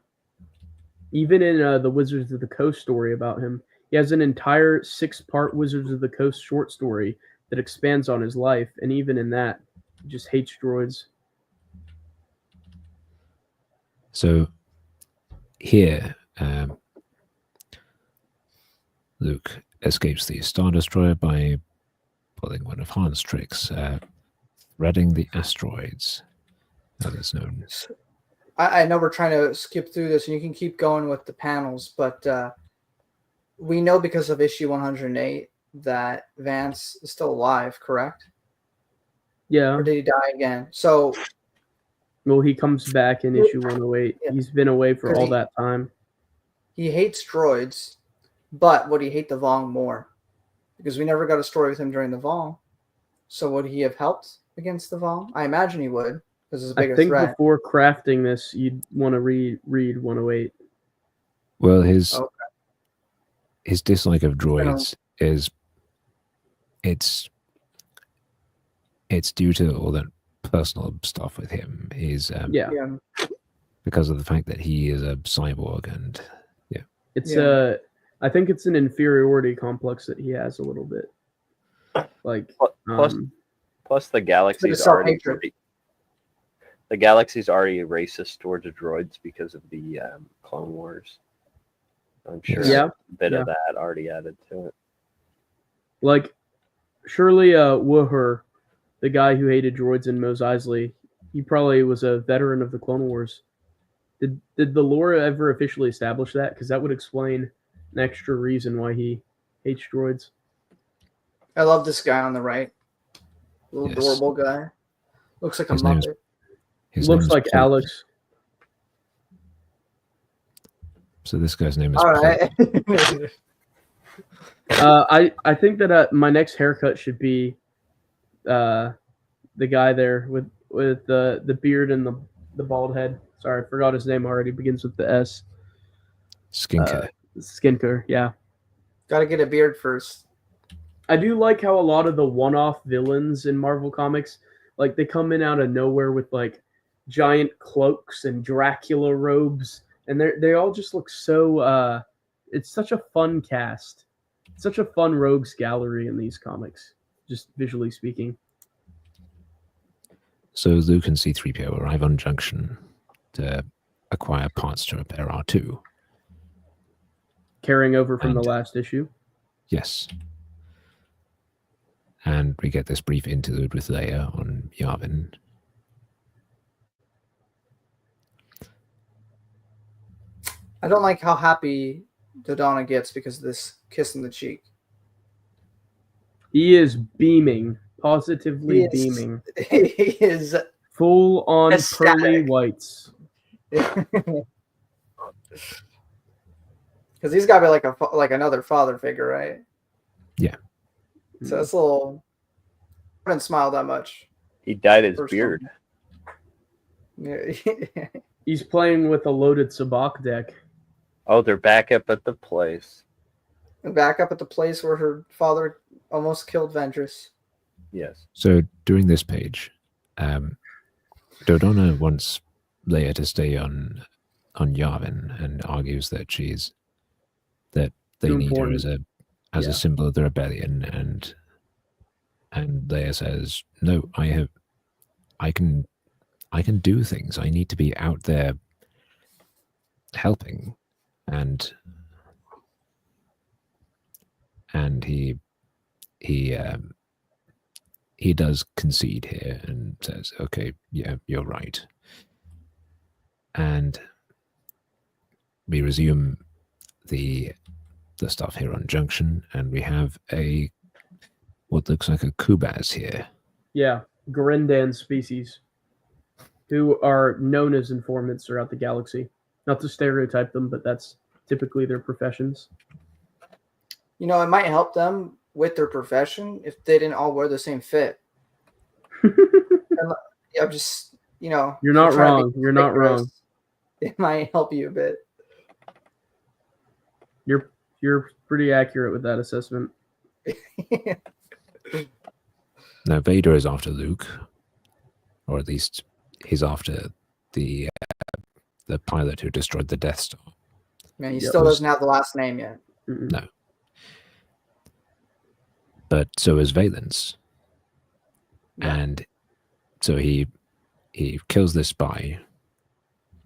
Even in the Wizards of the Coast story about him, he has an entire 6-part Wizards of the Coast short story that expands on his life, and even in that, he just hates droids. So here, Luke escapes the Star Destroyer by pulling one of Han's tricks, threading the asteroids, as it's known. I know we're trying to skip through this, and you can keep going with the panels, but we know because of issue 108 that Vance is still alive, correct? Yeah. Or did he die again? So, Well, he comes back in issue 108. Yeah. He's been away for 'Cause all he- that time. he hates droids, but would he hate the Vong more? Because we never got a story with him during the Vong. So would he have helped against the Vong? I imagine he would, because it's a bigger I think threat. before crafting this, you'd want to read 108. Well, his Okay. his dislike of droids is it's due to all that personal stuff with him. He's Yeah. Yeah. because of the fact that he is a cyborg, and It's Yeah. I think it's an inferiority complex that he has a little bit. Like Plus, plus the galaxy's self-hatred. the galaxy's already racist towards droids because of the Clone Wars. I'm sure Yeah. a bit Yeah. of that already added to it. like surely Wooher, the guy who hated droids in Mos Eisley, he probably was a veteran of the Clone Wars. Did the lore ever officially establish that? Because that would explain an extra reason why he hates droids. I love this guy on the right. Little Yes. adorable guy. Looks like a His name's- Muppet. his Looks name's like Paul. Alex. So this guy's name is All Paul. right. I think that my next haircut should be the guy there with the beard and the bald head. Sorry, I forgot his name already. Begins with the S. Skinker. Skinker, yeah. Got to get a beard first. I do like how a lot of the one-off villains in Marvel Comics, like they come in out of nowhere with like giant cloaks and Dracula robes, and they all just look so. It's such a fun cast, such a fun rogues gallery in these comics, just visually speaking. So Luke and C-3PO arrive on Junction to acquire parts to repair R2. Carrying over from the And- last issue. Yes. And we get this brief interlude with Leia on Yavin. I don't like how happy Dodonna gets because of this kiss in the cheek. He is beaming, positively He is- beaming, He is. full on pearly Ecstatic. whites. Because he's got to be like another father figure, right? Yeah. So that's a little. I didn't smile that much. He dyed his First beard. Yeah. He's playing with a loaded Sabacc deck. Oh, they're back up at the place. And back up at the place where her father almost killed Ventress. Yes. So during this page, Dodonna wants Leia to stay on on Yavin and argues that that they Too need her important. as Yeah. a symbol of the rebellion, and Leia says, "No, I can do things. I need to be out there helping," and he does concede here and says, "Okay, yeah, you're right." And we resume the stuff here on Junction, and we have what looks like a Kubaz here. Yeah, Grindan species, who are known as informants throughout the galaxy. Not to stereotype them, but that's typically their professions. You know, it might help them with their profession if they didn't all wear the same fit. I'm just, you know, You're if not trying to wrong. be You're not wrong. rigorous, it might help you a bit. You're pretty accurate with that assessment. Now Vader is after Luke, or at least he's after the pilot who destroyed the Death Star. Man, he Yep. still doesn't have the last name yet. Mm-mm. No. But so is Valence. Yeah. And so he kills this spy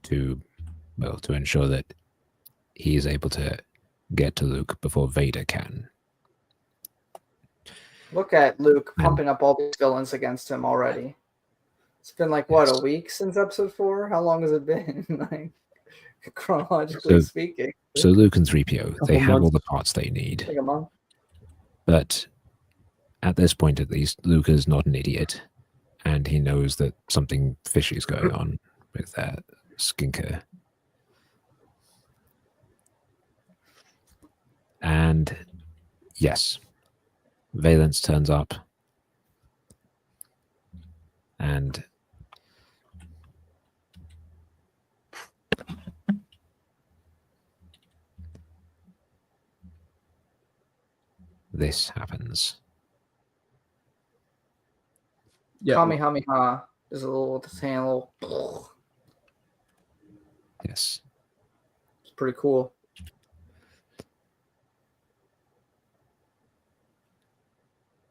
to ensure that he is able to get to Luke before Vader can. Yeah. Look at Luke pumping up all these villains against him already. It's been like, what, a week since episode 4? How long has it been? Like, chronologically speaking. So Luke and 3PO, they have all months. the parts they need. Like a month. But at this point, at least, Luke is not an idiot, and he knows that something fishy is going on with that Skinker. And yes, Valence turns up, and this happens. Yeah. Kamehameha is a little, it's Yes. pretty cool.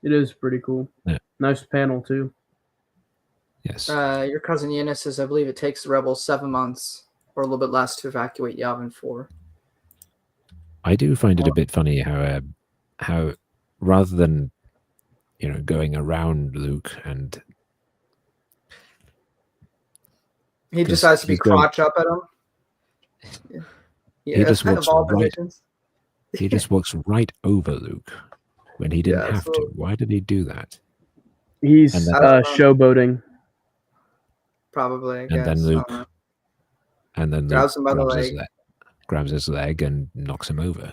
It is pretty cool. Yeah. Nice panel too. Yes. Your cousin Yenna says, I believe it takes the rebels 7 months or a little bit less to evacuate Yavin 4. I do find it a bit funny how rather than going around Luke and he decides to be crotch up at him. Yeah, he just walks of all right. positions. He just walks right over Luke when he didn't have to. absolutely. Why did he do that? He's And then- showboating. Probably, I guess. And then I don't Luke, know. and then Grabs Luke him by the leg. grabs his leg and knocks him over.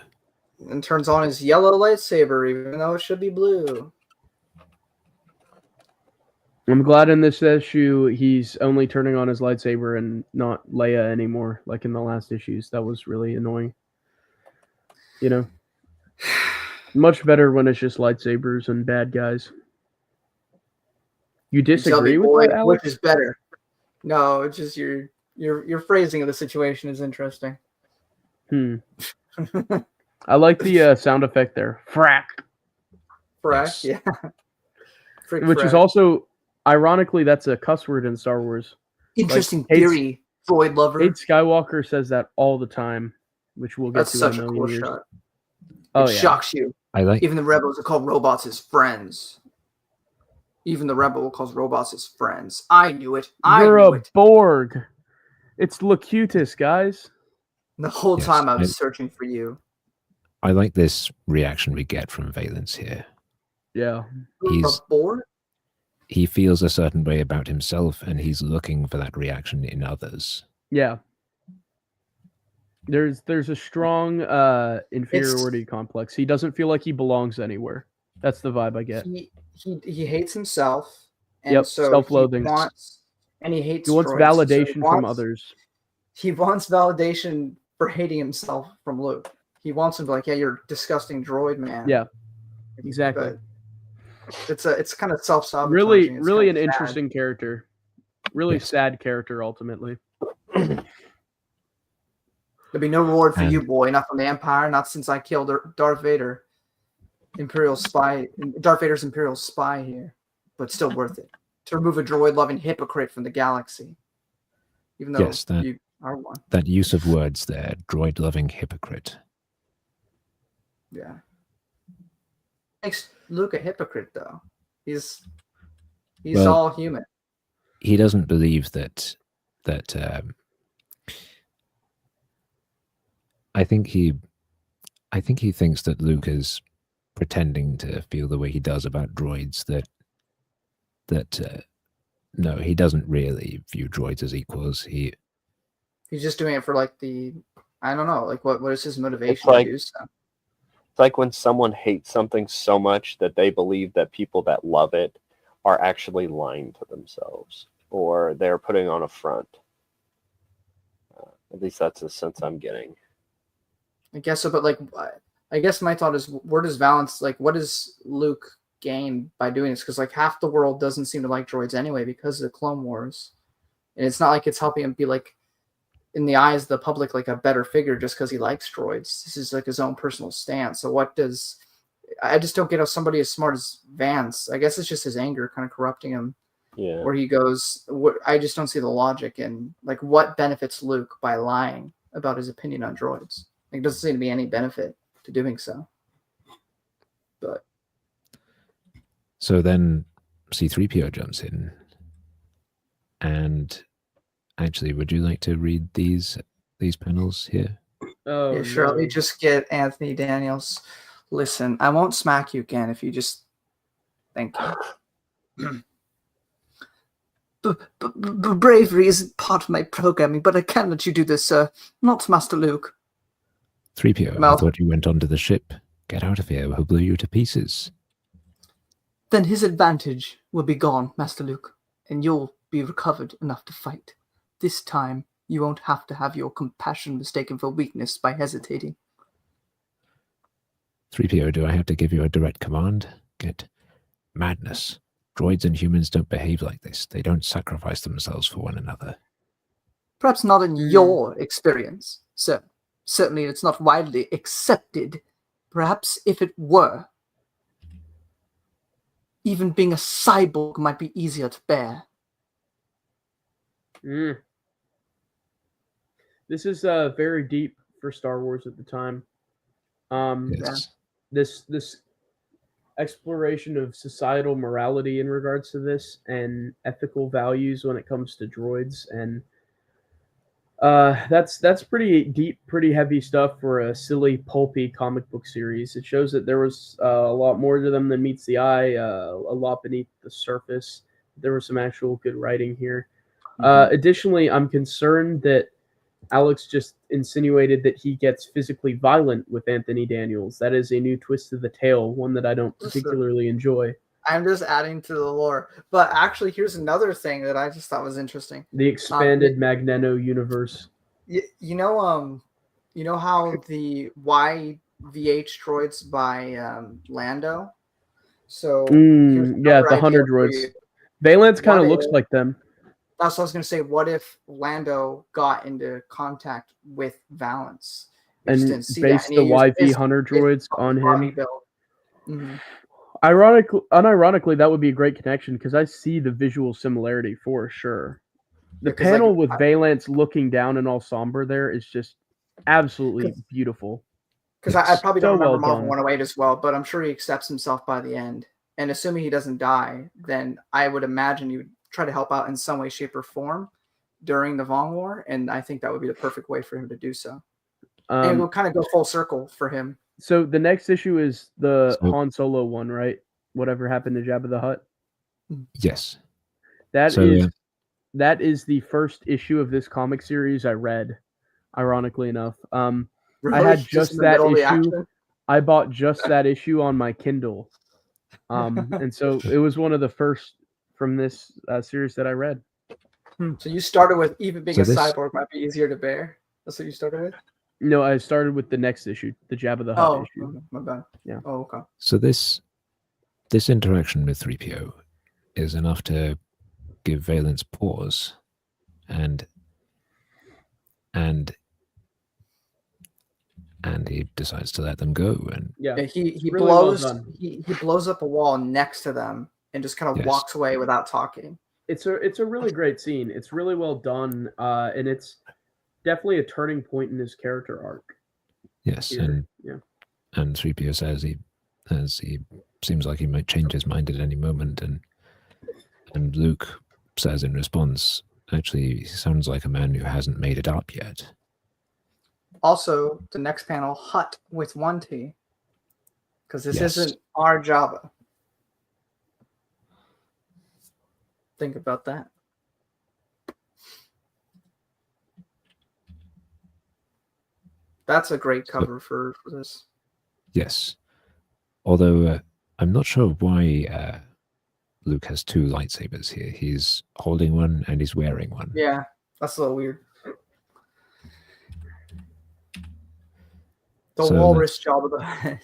And turns on his yellow lightsaber, even though it should be blue. I'm glad in this issue he's only turning on his lightsaber and not Leia anymore, like in the last issues. That was really annoying. Much better when it's just lightsabers and bad guys. You Tell me, disagree with boy, that, Alex? which is better? No, it's just your phrasing of the situation is interesting. I like the sound effect there. Frack. Frack, Yes. yeah. Frick Which is frack. also, ironically, that's a cuss word in Star Wars. Interesting hates- theory, droid lover. Cade Skywalker says that all the time, which we'll get That's to such in a a cool million years. shot. Oh, It yeah. shocks you. I like. Even the rebels are called robots as friends. Even the rebel calls robots as friends. I knew it. You're I knew a it. Borg. It's Locutus, guys. The whole Yes, time I was I- searching for you. I like this reaction we get from Valence here. Yeah. He's- A board? He feels a certain way about himself, and he's looking for that reaction in others. Yeah. There's a strong inferiority complex. He doesn't feel like he belongs anywhere. That's the vibe I get. He hates himself. And Yep, so self-loathing. He hates He wants droids, so validation from others. He wants validation for hating himself from Luke. He wants him to be like, yeah, you're a disgusting droid, man. Yeah, exactly. But it's kind of self-sabotaging. Really, It's really an kind of sad. interesting character. Really Yes. sad character, ultimately. There'll be no reward for And- you, boy. Not from the Empire. Not since I killed Darth Vader, Imperial spy. Darth Vader's Imperial spy here, but still worth it to remove a droid-loving hypocrite from the galaxy. Even though Yes, that- you are one. That use of words there, droid-loving hypocrite. Yeah. Makes Luke a hypocrite, though. He's Well, all human. He doesn't believe that I think he thinks that Luke is pretending to feel the way he does about droids. No, he doesn't really view droids as equals. He's just doing it for like I don't know, like what is his motivation like- to do so? It's like when someone hates something so much that they believe that people that love it are actually lying to themselves or they're putting on a front. At least that's the sense I'm getting. I guess so, but like, I guess my thought is, where does Valance, like, what does Luke gain by doing this? Because like half the world doesn't seem to like droids anyway because of the Clone Wars, and it's not like it's helping him be like, in the eyes of the public, like a better figure just because he likes droids. This is like his own personal stance. So I just don't get how somebody as smart as Vance, I guess it's just his anger kind of corrupting him. Yeah. Where he goes, I just don't see the logic in like what benefits Luke by lying about his opinion on droids. Like, it doesn't seem to be any benefit to doing so. But So then C-3PO jumps in. And actually, would you like to read these panels here? Oh, yeah, sure. Let me no. just get Anthony Daniels. Listen, I won't smack you again if you just thank you. Bravery isn't part of my programming, but I can't let you do this, sir. Not Master Luke. 3PO, I Well- thought you went onto the ship. Get out of here, we'll blow you to pieces. Then his advantage will be gone, Master Luke, and you'll be recovered enough to fight. This time, you won't have to have your compassion mistaken for weakness by hesitating. 3PO, do I have to give you a direct command? Get madness. Droids and humans don't behave like this. They don't sacrifice themselves for one another. Perhaps not in your experience, sir. Certainly it's not widely accepted. Perhaps if it were, even being a cyborg might be easier to bear. This is very deep for Star Wars at the time. Yes. This exploration of societal morality in regards to this and ethical values when it comes to droids, and that's pretty deep, pretty heavy stuff for a silly, pulpy comic book series. It shows that there was a lot more to them than meets the eye, a lot beneath the surface. There was some actual good writing here. Additionally, I'm concerned that Alex just insinuated that he gets physically violent with Anthony Daniels. That is a new twist to the tale, one that I don't particularly enjoy. I'm just adding to the lore. But actually, here's another thing that I just thought was interesting. The expanded Magneto universe. You know how the YVH droids by Lando? So here's Yeah, another the idea 100 for droids. you. Valance kind of What looks if- like them. That's what I was going to say. What if Lando got into contact with Valance? We just And didn't see based that. the And he used YV his- 100 his droids on body him. build. Mhm. Unironically, that would be a great connection because I see the visual similarity for sure. The Yeah, 'cause, like, panel with Valance looking down and all somber there is just absolutely beautiful. Because I probably don't So remember well Marvel done. 108 as well, but I'm sure he accepts himself by the end. And assuming he doesn't die, then I would imagine he would try to help out in some way, shape, or form during the Vong War. And I think that would be the perfect way for him to do so. And it will kind of go full circle for him. So the next issue is the So- Han Solo one, right? Whatever happened to Jabba the Hutt. Yes. That So, is that is the first issue of this comic series I read. Ironically enough, Really? had just in the that middle of the issue. action? I bought just that issue on my Kindle, and so it was one of the first from this series that I read. So you started with even being So a this- cyborg might be easier to bear. That's what you started with? No, I started with the next issue, the Jabba the Hutt Oh, issue. okay, my bad. Yeah. Oh, okay. So this interaction with 3PO is enough to give Valance pause, and and he decides to let them go. And Yeah, he really well blows done. he blows up a wall next to them and just kind of Yes. walks away without talking. It's a really great scene. It's really well done, and it's definitely a turning point in his character arc. yes, Here. and Yeah. 3PO says he seems like he might change his mind at any moment, and Luke says in response, actually, he sounds like a man who hasn't made it up yet. Also, the next panel, Hut with 1T, because this Yes. isn't our Jabba. Think about that. That's a great cover for this. Yes. Although I'm not sure why Luke has two lightsabers here. He's holding one and he's wearing one. Yeah, that's a little weird. The So walrus Jabba the Hutt.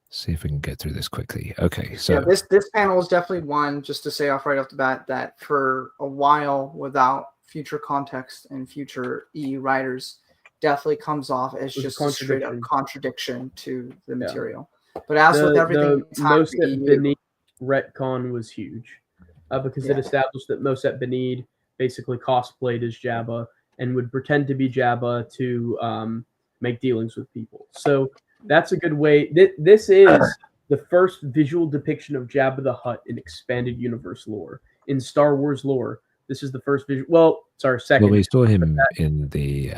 See if we can get through this quickly. Okay, so Yeah, this panel is definitely one, just to say off right off the bat, that for a while, without future context and future E writers, definitely comes off as It's a just a straight up contradiction. contradiction to the material. But as with everything, the Mosat Benid retcon was huge because it Yeah. established that Mosat Benid basically cosplayed as Jabba and would pretend to be Jabba to make dealings with people. So that's a good way. This is the first visual depiction of Jabba the Hutt in expanded universe lore. In Star Wars lore, this is the first visual. Well, sorry, second. well, we saw him in the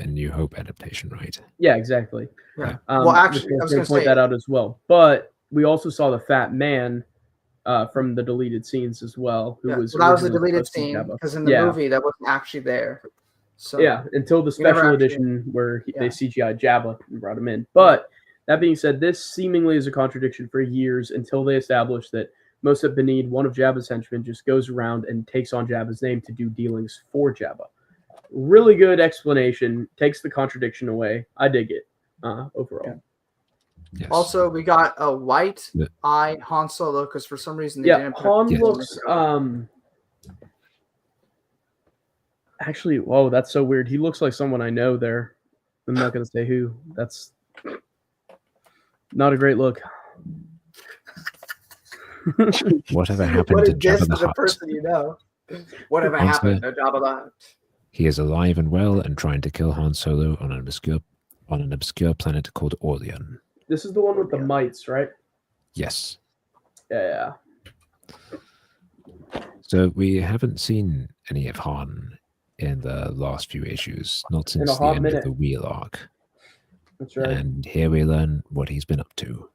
New Hope adaptation, right? Yeah, exactly. Yeah. Well, actually, I was going to point say that out as well. But we also saw the Fat Man from the deleted scenes as well. Who was that was a originally deleted supposed to be scene Jabba. because in the movie that wasn't actually there. So Yeah, until the we never special actually- edition where Yeah. they CGI'd Jabba and brought him in. But that being said, this seemingly is a contradiction for years until they established that Mosat Benid, one of Jabba's henchmen, just goes around and takes on Jabba's name to do dealings for Jabba. Really good explanation. Takes the contradiction away. I dig it overall. Yeah. Yes. Also, we got a white Yeah. eye Han Solo because for some reason they Yeah, didn't put Han it looks actually, whoa, that's so weird. He looks like someone I know there. I'm not gonna say who. That's not a great look. Whatever happened What to is this Jabba to the the Hutt? person you know? Whatever Answer. happened to Jabba the Hutt? He is alive and well and trying to kill Han Solo on an obscure planet called Orlean. This is the one with the mites, right? Yes. Yeah. So we haven't seen any of Han in the last few issues, not since the hot end minute. of the Wheel arc. That's right. And here we learn what he's been up to.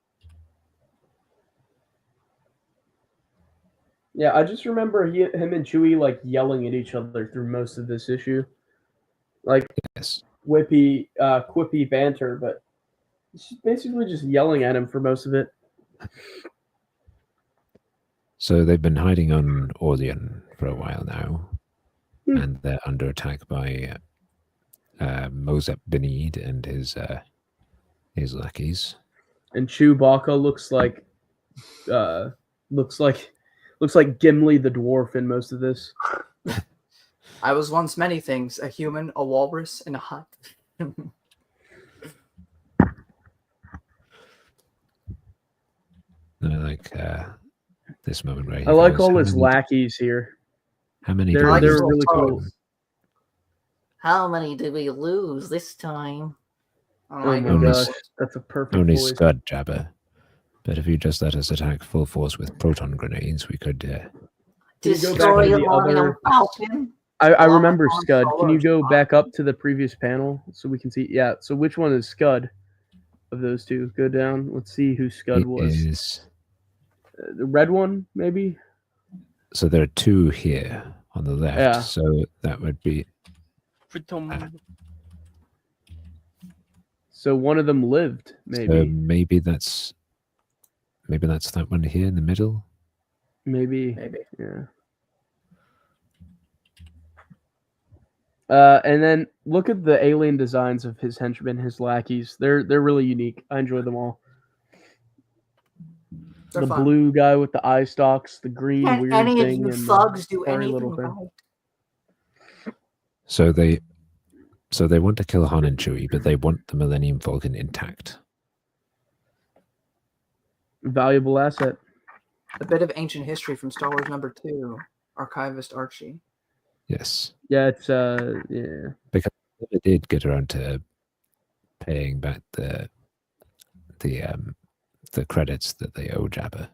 Yeah, I just remember him and Chewie like yelling at each other through most of this issue, like Yes. quippy banter, but it's basically just yelling at him for most of it. So they've been hiding on Orlean for a while now, Hmm. and they're under attack by Mosat Benid and his lackeys. And Chewbacca looks like Gimli the dwarf in most of this. I was once many things: a human, a walrus, and a hut. Like this moment where he I like goes, all his lackeys here. How many? They're do we they're lose really this cool. time? How many did we lose this time? Oh my Only gosh, that's a perfect Only voice. Scud, Jabba. But if you just let us attack full force with proton grenades, we could. Can you go back to the other? Falcon. I remember Han Scud. Can you Solo. go back up to the previous panel so we can see? Yeah. So which one is Scud of those two? Go down. Let's see who Scud It was. is- The red one, maybe. So there are two here on the left. Yeah. So that would be. So one of them lived, maybe. Maybe that's that one here in the middle. Maybe. Maybe. Yeah. And then look at the alien designs of his henchmen, his lackeys. They're really unique. I enjoy them all. They're the fun. blue guy with the eye stalks, the green Can weird any thing, of you and thugs do furry anything little thing. about it? So So they want to kill Han and Chewie, but they want the Millennium Falcon intact. Valuable asset. A bit of ancient history from Star Wars #2, Archivist Archie. Yes. Yeah, it's yeah. Because they did get around to paying back the credits that they owe Jabba.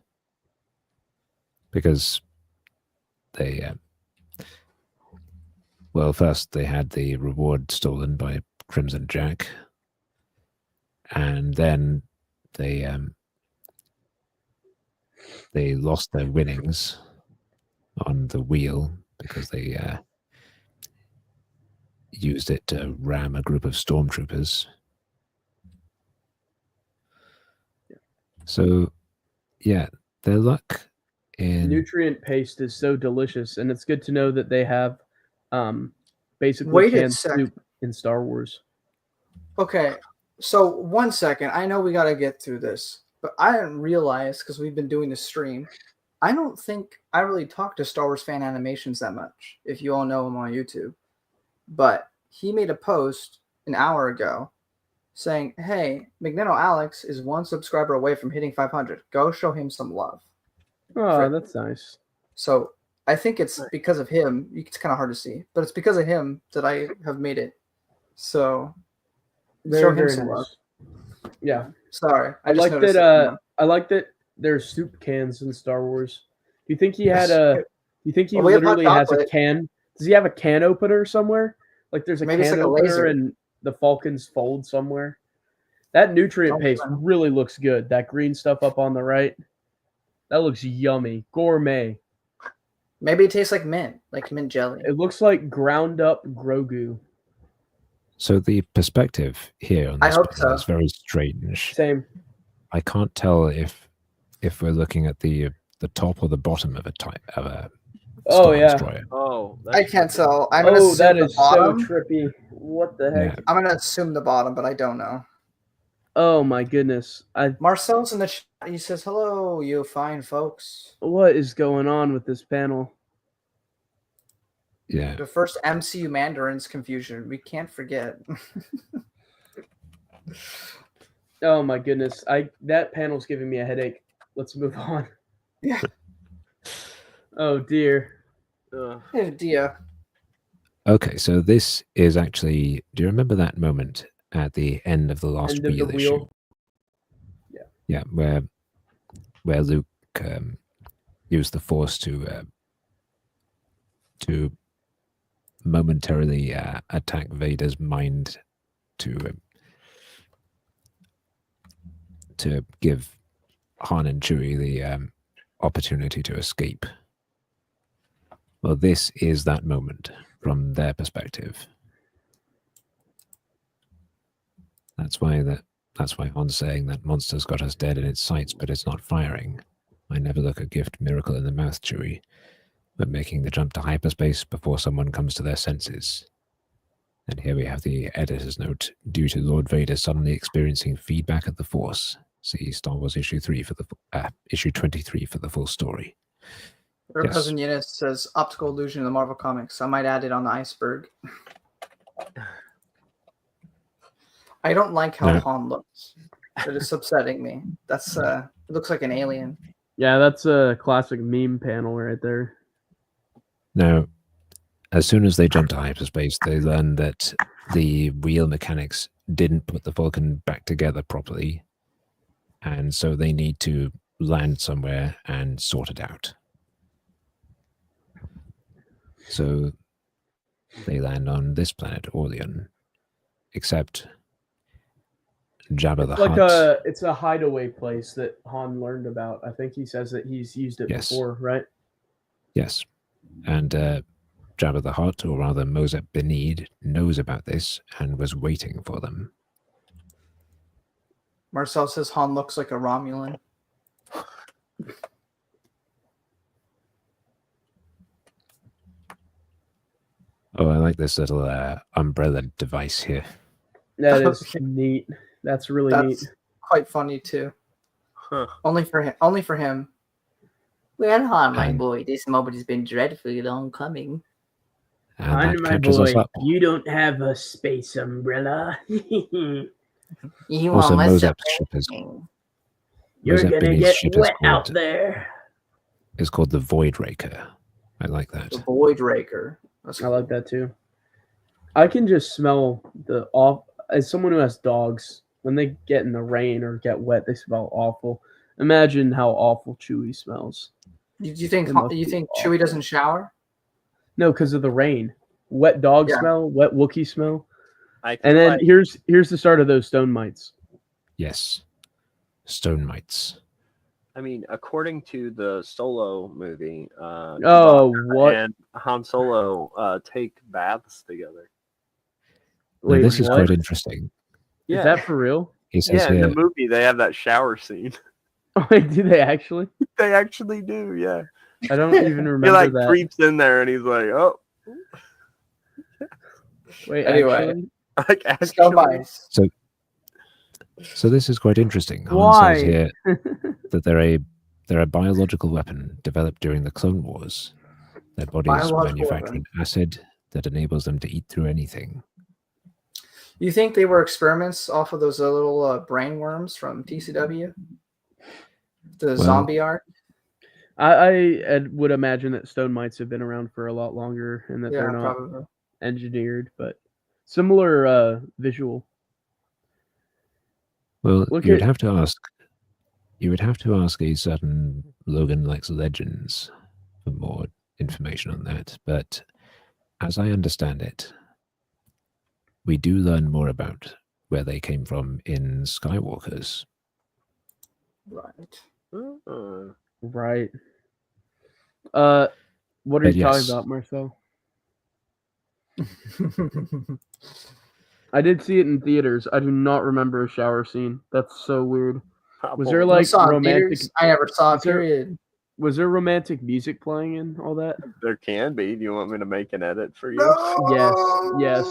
Because they well, first they had the reward stolen by Crimson Jack, and then they lost their winnings on the wheel because they used it to ram a group of stormtroopers. So, yeah, their luck in Nutrient paste is so delicious, and it's good to know that they have basically Wait a canned sec. soup in Star Wars. Okay, so 1 second. I know we got to get through this, but I didn't realize, because we've been doing this stream, I don't think I really talk to Star Wars fan animations that much, if you all know him on YouTube. But he made a post an hour ago saying, hey, Magneto Alex is 1 subscriber away from hitting 500. Go show him some love. Oh, that's nice. So I think it's because of him. It's kind of hard to see, but it's because of him that I have made it. So show him some love. Yeah. Sorry, I just like noticed that. I like that there's soup cans in Star Wars. Do you think he had a? Do you think he Well, we have literally hot has a chocolate. can? Does he have a can opener somewhere? Like there's a Maybe it's can like a opener laser. and the Falcons fold somewhere. That nutrient Oh, paste wow. really looks good. That green stuff up on the right, that looks yummy, gourmet. Maybe it tastes like mint jelly. It looks like ground up Grogu. So the perspective here on I this hope panel so. is very strange. Same. I can't tell if we're looking at the top or the bottom of a Oh Star yeah. Destroyer. Oh, I can't tell. I'm gonna assume that the is bottom. so trippy. What the heck? Yeah. I'm gonna assume the bottom, but I don't know. Oh my goodness! Marcel's in the chat. He says, "Hello, you fine folks." What is going on with this panel? Yeah. The first MCU Mandarins confusion. We can't forget. Oh my goodness! That panel's giving me a headache. Let's move on. Yeah. Oh dear. oh dear. Okay, so this is actually. Do you remember that moment at the end of the last End of the wheel wheel. issue? Yeah, where Luke used the Force to momentarily attack Vader's mind to give Han and Chewie the opportunity to escape. Well, this is that moment from their perspective. That's why Han's saying that monster's got us dead in its sights, but it's not firing. I never look a gift miracle in the mouth, Chewie, but making the jump to hyperspace before someone comes to their senses. And here we have the editor's note. Due to Lord Vader suddenly experiencing feedback of the Force, see Star Wars issue 23 for the full story. Her Yes. cousin Eunice says optical illusion in the Marvel comics. I might add it on the iceberg. I don't like how No. Han looks. It is upsetting me. That's it looks like an alien. Yeah, that's a classic meme panel right there. Now, as soon as they jump to hyperspace, they learn that the wheel mechanics didn't put the Falcon back together properly, and so they need to land somewhere and sort it out. So they land on this planet, Orlean, except Jabba the Hutt. It's a hideaway place that Han learned about. I think he says that he's used it Yes. before, right? Yes, and Jabba the Hutt, or rather Mosep Benid, knows about this and was waiting for them. Marcel says Han looks like a Romulan. Oh, I like this little umbrella device here. That is Okay. neat. That's really That's neat. quite funny too. Huh. Only for him. Only for him. Well, Han, my And- boy, this moment has been dreadfully long coming. And On that my catches us boy, up. you don't have a space umbrella. You Also, want my Mozep's ship is You're Mozep gonna Binny's get ship wet out there. is called the Void Raker. I like that. the Void Raker. That's I like that too. I can just smell the off as someone who has dogs. When they get in the rain or get wet, they smell awful. Imagine how awful Chewy smells. Do you think It must you be think awful. Chewie doesn't shower? No, because of the rain. Wet dog Yeah. smell, wet Wookiee smell. I feel And then like here's the start of those stone mites. Yes. Stone mites. I mean, according to the Solo movie, Oh, Chewbacca what? and Han Solo take baths together. Now, Wait, this is what? quite interesting. Is Yeah, that for real? He says yeah. In here, the movie, they have that shower scene. Wait, do they actually? They actually do. Yeah, I don't even remember he like that. creeps in there and he's like, "Oh, Wait, Anyway. actually? like Stone actually." mice. so this is quite interesting. Han Why? says here that they're a biological weapon developed during the Clone Wars. Their bodies Biological manufacture weapon. an acid that enables them to eat through anything. You think they were experiments off of those little brain worms from TCW? The Well, zombie arc? I would imagine that stone mites have been around for a lot longer and that Yeah, they're not probably. engineered, but similar visual. Well, Look you would at- have to ask. You would have to ask a certain Logan Lex Legends for more information on that. But as I understand it, we do learn more about where they came from in Skywalkers. Right. Right. What are But you talking yes. about, Marcel? I did see it in theaters. I do not remember a shower scene. That's so weird. Was there You like saw it in romantic? theaters? I never saw it, Was there- period. Was there romantic music playing and all that? There can be. Do you want me to make an edit for you? Yes.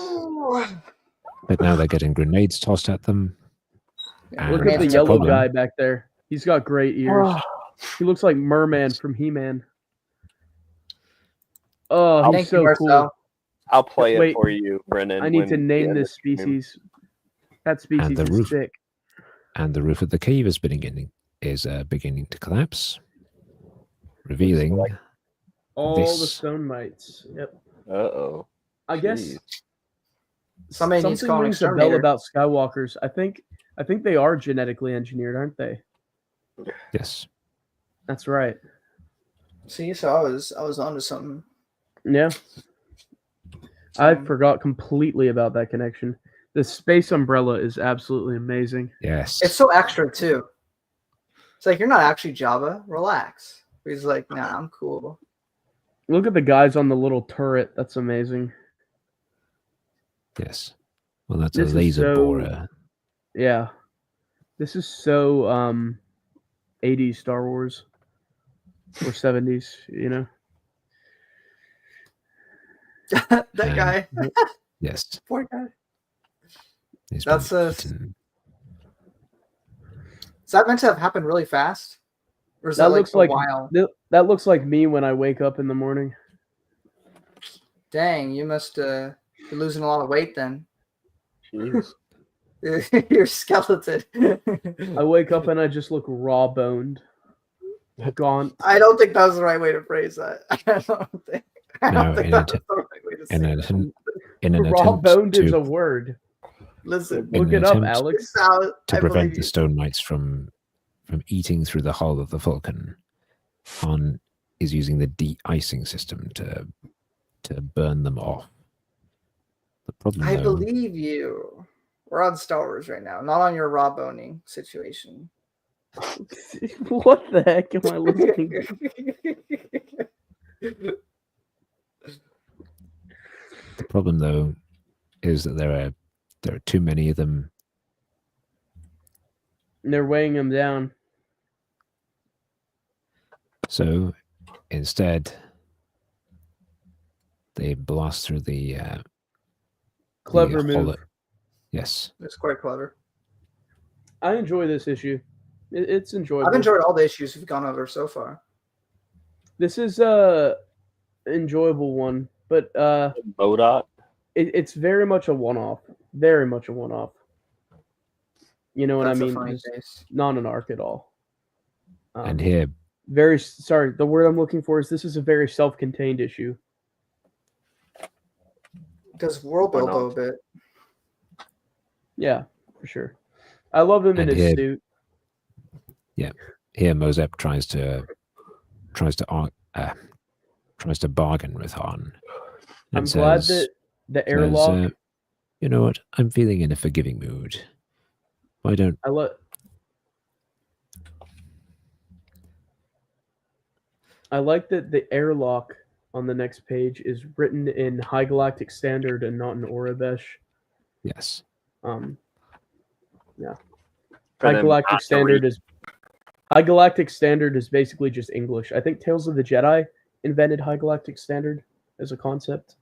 But now they're getting grenades tossed at them. Yeah, Look And at the that's a yellow problem. guy back there. He's got great ears. He looks like Merman from He-Man. Oh, he's Thank you, so Marcel. cool. I'll play it Wait, for you, Brennan. I need to when we name end this the stream. species. That species the is roof. sick. And the roof of the cave is beginning to collapse, revealing like- All the this. stone mites. Yep. Uh-oh. I guess Jeez. Somebody needs to something call an rings a bell exterminator. about Skywalkers. I think they are genetically engineered, aren't they? Yes. That's right. See, so I was onto something. Yeah. I So, forgot completely about that connection. The space umbrella is absolutely amazing. Yes. it's so extra too. It's like you're not actually Jabba. Relax. He's like, nah, I'm cool. Look at the guys on the little turret. That's amazing. Yes. Well, that's This a is laser so- borer. Yeah. This is so 80s Star Wars or 70s, you know. That Um, guy. Yes. Poor guy. He's That's been a- eaten. Is that meant to have happened really fast? Or is That that, looks a like while? that looks like me when I wake up in the morning. Dang, you must be losing a lot of weight then. Jeez. You're skeleton. I wake up and I just look raw boned, gaunt. I don't think that was the right way to phrase that. I don't think. I No, don't think in that a was the right way to say In an that. attempt, in an Raw attempt boned is a to, word. Listen, in Look an it up, attempt Alex. Sal, to I prevent believe the you. stone mites from eating through the hull of the Falcon, Han is using the de-icing system to burn them off. The problem, I though, believe you. We're on Star Wars right now, not on your raw boning situation. What the heck am I listening to? the problem though is that there are too many of them. They're weighing him down. So instead, they blast through the Clever the move. hollow- Yes, It's quite clever. I enjoy this issue. It's enjoyable. I've enjoyed all the issues we've gone over so far. This is a enjoyable one. but Bodot. it's very much a one-off. Very much a one-off. You know what That's I a mean? funny Just face. not an arc at all. And here, Very sorry. The word I'm looking for is this is a very self-contained issue. Does world build though a bit? Yeah, for sure. I love him in And his here- suit. here Mozep tries to bargain with Han. And I'm glad says, that the airlock. you know what? I'm feeling in a forgiving mood. Why don't I like that the airlock on the next page is written in High Galactic Standard and not in Orabesh. yes? Yeah. For High them Galactic not to Standard read. is High Galactic Standard is basically just English. I think Tales of the Jedi invented High Galactic Standard as a concept.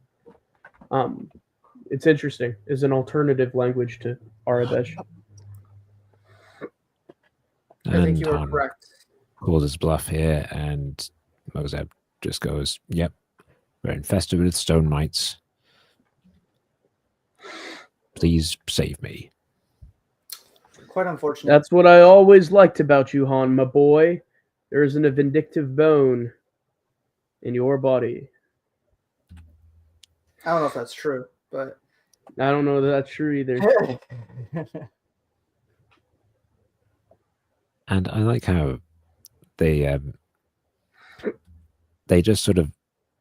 It's interesting as an alternative language to Arabesh. I think And you are Han correct. calls his bluff here, and Mozep just goes, "Yep, we're infested with stone mites. Please save me." Quite unfortunate. That's what I always liked about you, Han, my boy. There isn't a vindictive bone in your body. I don't know if that's true, but I don't know that that's true either. And I like how they just sort of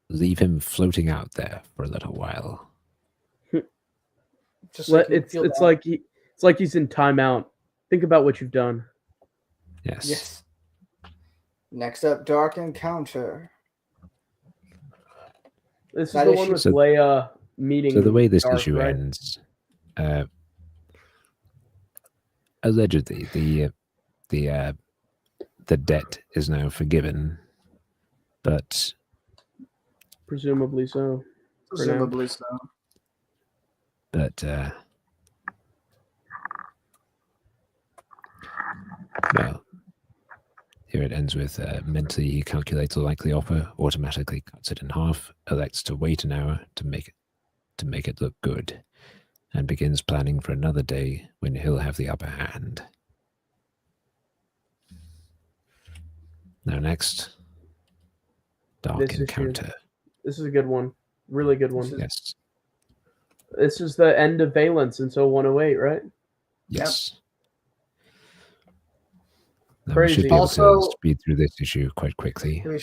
leave him floating out there for a little while. just so you can It's feel it's that. like he's in timeout. Think about what you've done. Yes. Yes. Next up, Dark Encounter. This is That the one issue- with So- Leia meeting. So the way this Darth, issue right? ends, allegedly the debt is now forgiven, but Presumably so. Presumably so. Well, here it ends with mentally he calculates the likely offer, automatically cuts it in half, elects to wait an hour to make it look good, and begins planning for another day when he'll have the upper hand. Now next, Dark This issue. Encounter. This is a good one. Really good one. Yes. This is the end of Valence until 108, right? Yes. Now we Crazy. should be able Also- to speed through this issue quite quickly. We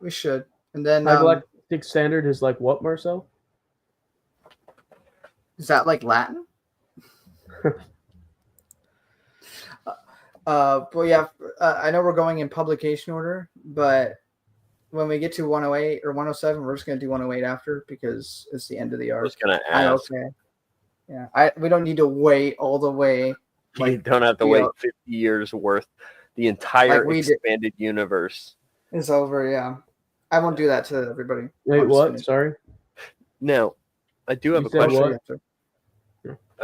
should. And then High Galactic Standard is like what, Marcel? is that like Latin? But yeah, I know we're going in publication order, but when we get to 108 or 107, we're just gonna do 108 after because it's the end of the I arc. was gonna I ask. okay. Yeah, we don't need to wait all the way. You don't have to we wait are- 50 years worth. The entire Like we did. expanded universe. It's over. Yeah, I won't do that to everybody. Wait, I'll just what? finish. Sorry. Now, I do have You a said I'll question. show what?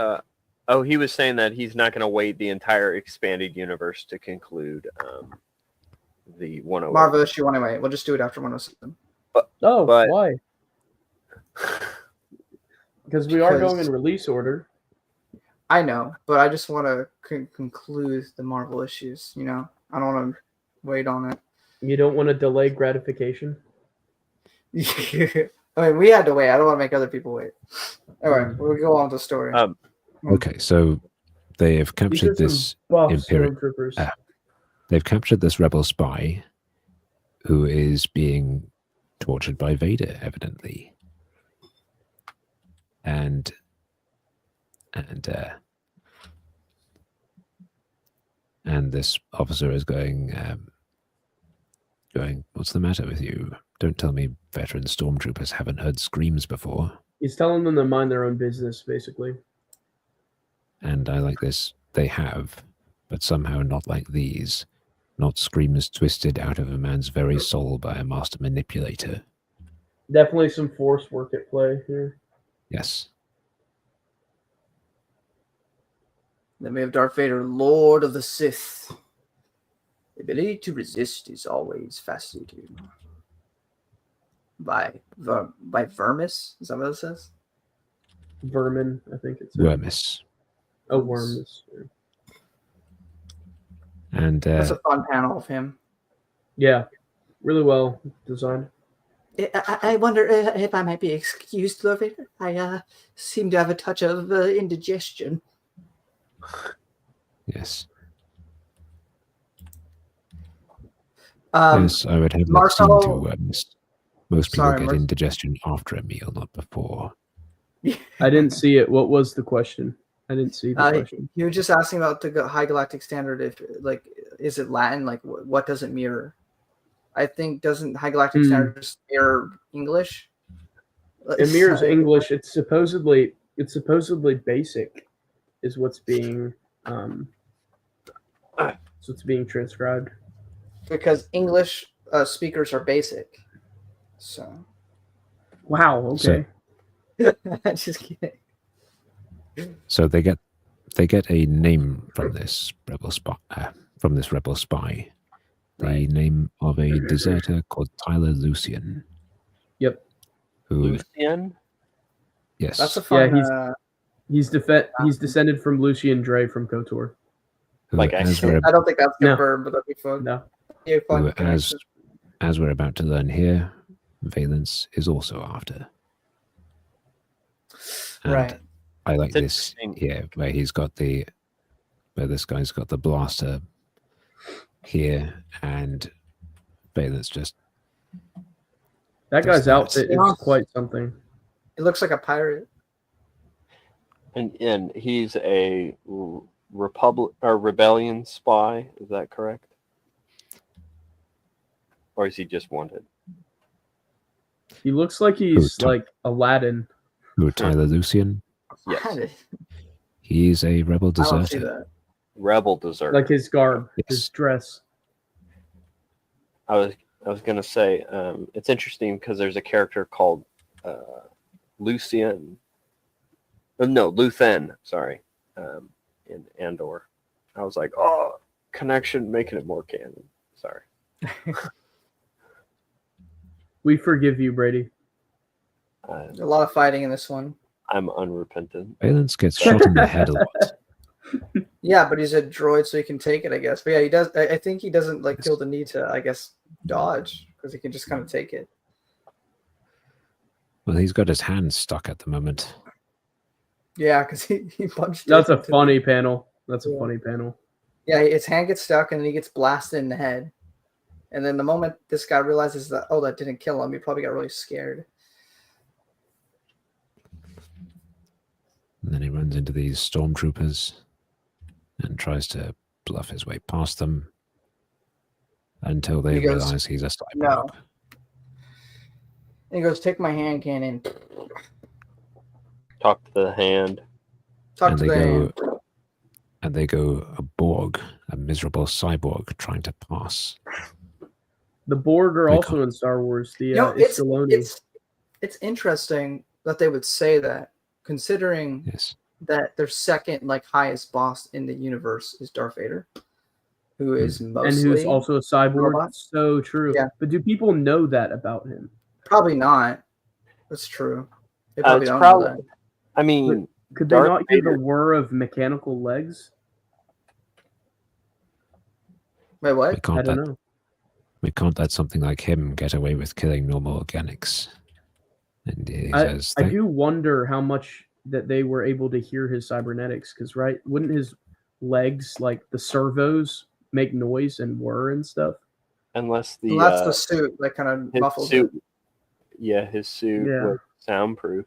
you after. He was saying that he's not going to wait the entire expanded universe to conclude the 108. Marvel issue 108. We'll just do it after 107. Oh, But- why? Because we are Because- going in release order. I know, but I just want to conclude the Marvel issues. You know, I don't want to wait on You don't want to delay gratification. it. I mean, we had to wait. I don't want to make other people wait. All right, we'll go on with the story. Okay, so they have These are captured some this buff Imperial. stormtroopers. They've captured this rebel spy, who is being tortured by Vader, evidently, and this officer is going, "What's the matter with you? Don't tell me veteran stormtroopers haven't heard screams before." He's telling them to mind their own business, basically. And I like this. They have, but somehow not like these. Not screams twisted out of a man's very soul by a master manipulator. Definitely some force work at play here. Yes. Then we have Darth Vader, Lord of the Sith. The ability to resist is always fascinating. by Vermis. Is that what it says? Vermin, I think it's Wormis. Oh, Worms. And That's a fun panel of him. Yeah, really well designed. I wonder if I might be excused, Lord Vader. I seem to have a touch of indigestion. yes. Um, Yes, I would have that Marcel- seen to Wormis. Most people Sorry, get Marcel. indigestion after a meal, not before. I didn't see it. What was the question? I didn't see the question. You were just asking about the High Galactic Standard. If like, is it Latin? Like, what does it mirror? I think doesn't High Galactic Standard just mirror English? It mirrors English. It's supposedly basic, is what's being transcribed. Because English speakers are basic. So. Wow. Okay. Just kidding. So they get a name from this rebel spy. The Right. name of a deserter called Tyler Lucian. Yep. Who? Lucian? Yes. That's a fun. He's descended from Lucian Dre from KOTOR. who, like as actually- we're, I don't think that's No. confirmed, but that'd be fun. No. Yeah, fun. who, as we're about to learn here, Valence is also after. And Right. I like It's this interesting. here, where this guy's got the blaster here, and Valence just That guy's That's outfit is nice. quite something. It looks like a pirate. And he's a republic or rebellion spy. Is that correct? Or is he just wanted? He looks like he's Who, like Aladdin. who Tyler Lucian. Yes. How did- He's a rebel I don't see deserter. that. Rebel deserter. Like his garb, Yes. his dress. I was gonna say it's interesting because there's a character called Lucian. No, Luthen. Sorry, in Andor. I was like, oh, connection, making it more canon. Sorry. We forgive you, Brady. A lot of fighting in this one. I'm unrepentant. Valence gets shot in the head a lot. Yeah, but he's a droid, so he can take it, I guess. But yeah, he does. I think he doesn't like feel the need to, I guess, dodge because he can just kind of take it. Well, he's got his hand stuck at the moment. Yeah, because he punched. That's it a into- funny panel. That's a Yeah. funny panel. Yeah, his hand gets stuck and then he gets blasted in the head. And then the moment this guy realizes that, oh, that didn't kill him, he probably got really scared. And then he runs into these stormtroopers and tries to bluff his way past them until they He goes, realize he's a cyborg. "No." And he goes, "Take my hand cannon." Talk to the hand. Talk And to they the hand. And they go a Borg, a miserable cyborg trying to pass. The Borg are They also in Star Wars. The You know, Iskaloni. it's interesting that they would say that, considering Yes. that their second like highest boss in the universe is Darth Vader, who is mostly And who's also a cyborg. robot. So true. Yeah. But do people know that about him? probably not. That's true. They probably It's don't probably. know that. I mean, Could they Darth not hear Vader- the whir of mechanical legs? Wait, We what? I can't don't let know. something like him get away with killing normal organics. And he I says, do wonder how much that they were able to hear his cybernetics, because wouldn't his legs, like the servos, make noise and whir and stuff? unless the Well, that's the suit that kind of his muffles suit. it. Yeah, his suit Yeah. was soundproof.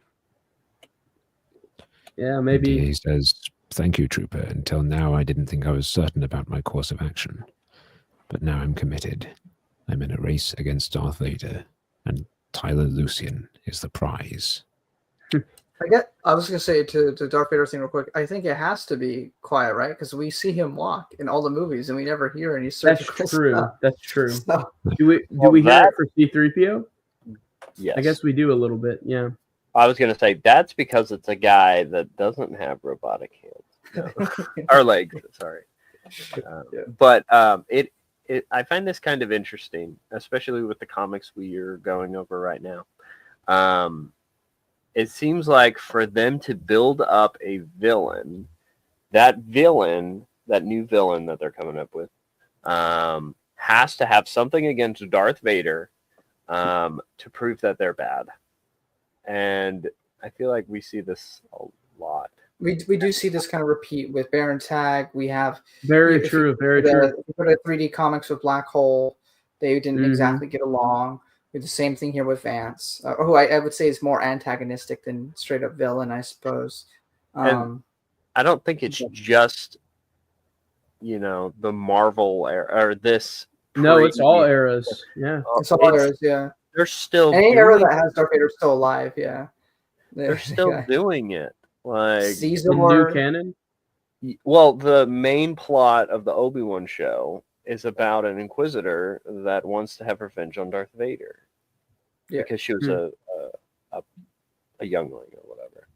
Yeah, and maybe. he says, "Thank you, Trooper. Until now, I didn't think I was certain about my course of action. But now I'm committed. I'm in a race against Darth Vader, and Tyler Lucian is the prize." I was gonna say to Darth Vader thing real quick. I think it has to be quiet, right? Because we see him walk in all the movies, and we never hear any That's surgical true. stuff. That's true. So, Do we Well, hear that- it for C-3PO? Yes. I guess we do a little bit. Yeah. I was gonna say that's because it's a guy that doesn't have robotic hands or legs. Sorry, Yeah. but I find this kind of interesting, especially with the comics we are going over right now. It seems like for them to build up a villain, that new villain that they're coming up with, has to have something against Darth Vader to prove that they're bad. And I feel like we see this a lot. We do see this kind of repeat with Baron Tag. We have Very true. If you put a 3D comics with Black Hole, they didn't exactly get along. We have the same thing here with Vance, who I would say is more antagonistic than straight up villain, I suppose. And I don't think it's just the Marvel era or this. No, it's all eras. Yeah, it's all eras. Yeah, they're still any era that has Darth Vader still alive. Yeah, they're still doing it. Like Caesar new canon. Well, the main plot of the Obi-Wan show is about an Inquisitor that wants to have revenge on Darth Vader. Yeah, because she was a youngling or whatever,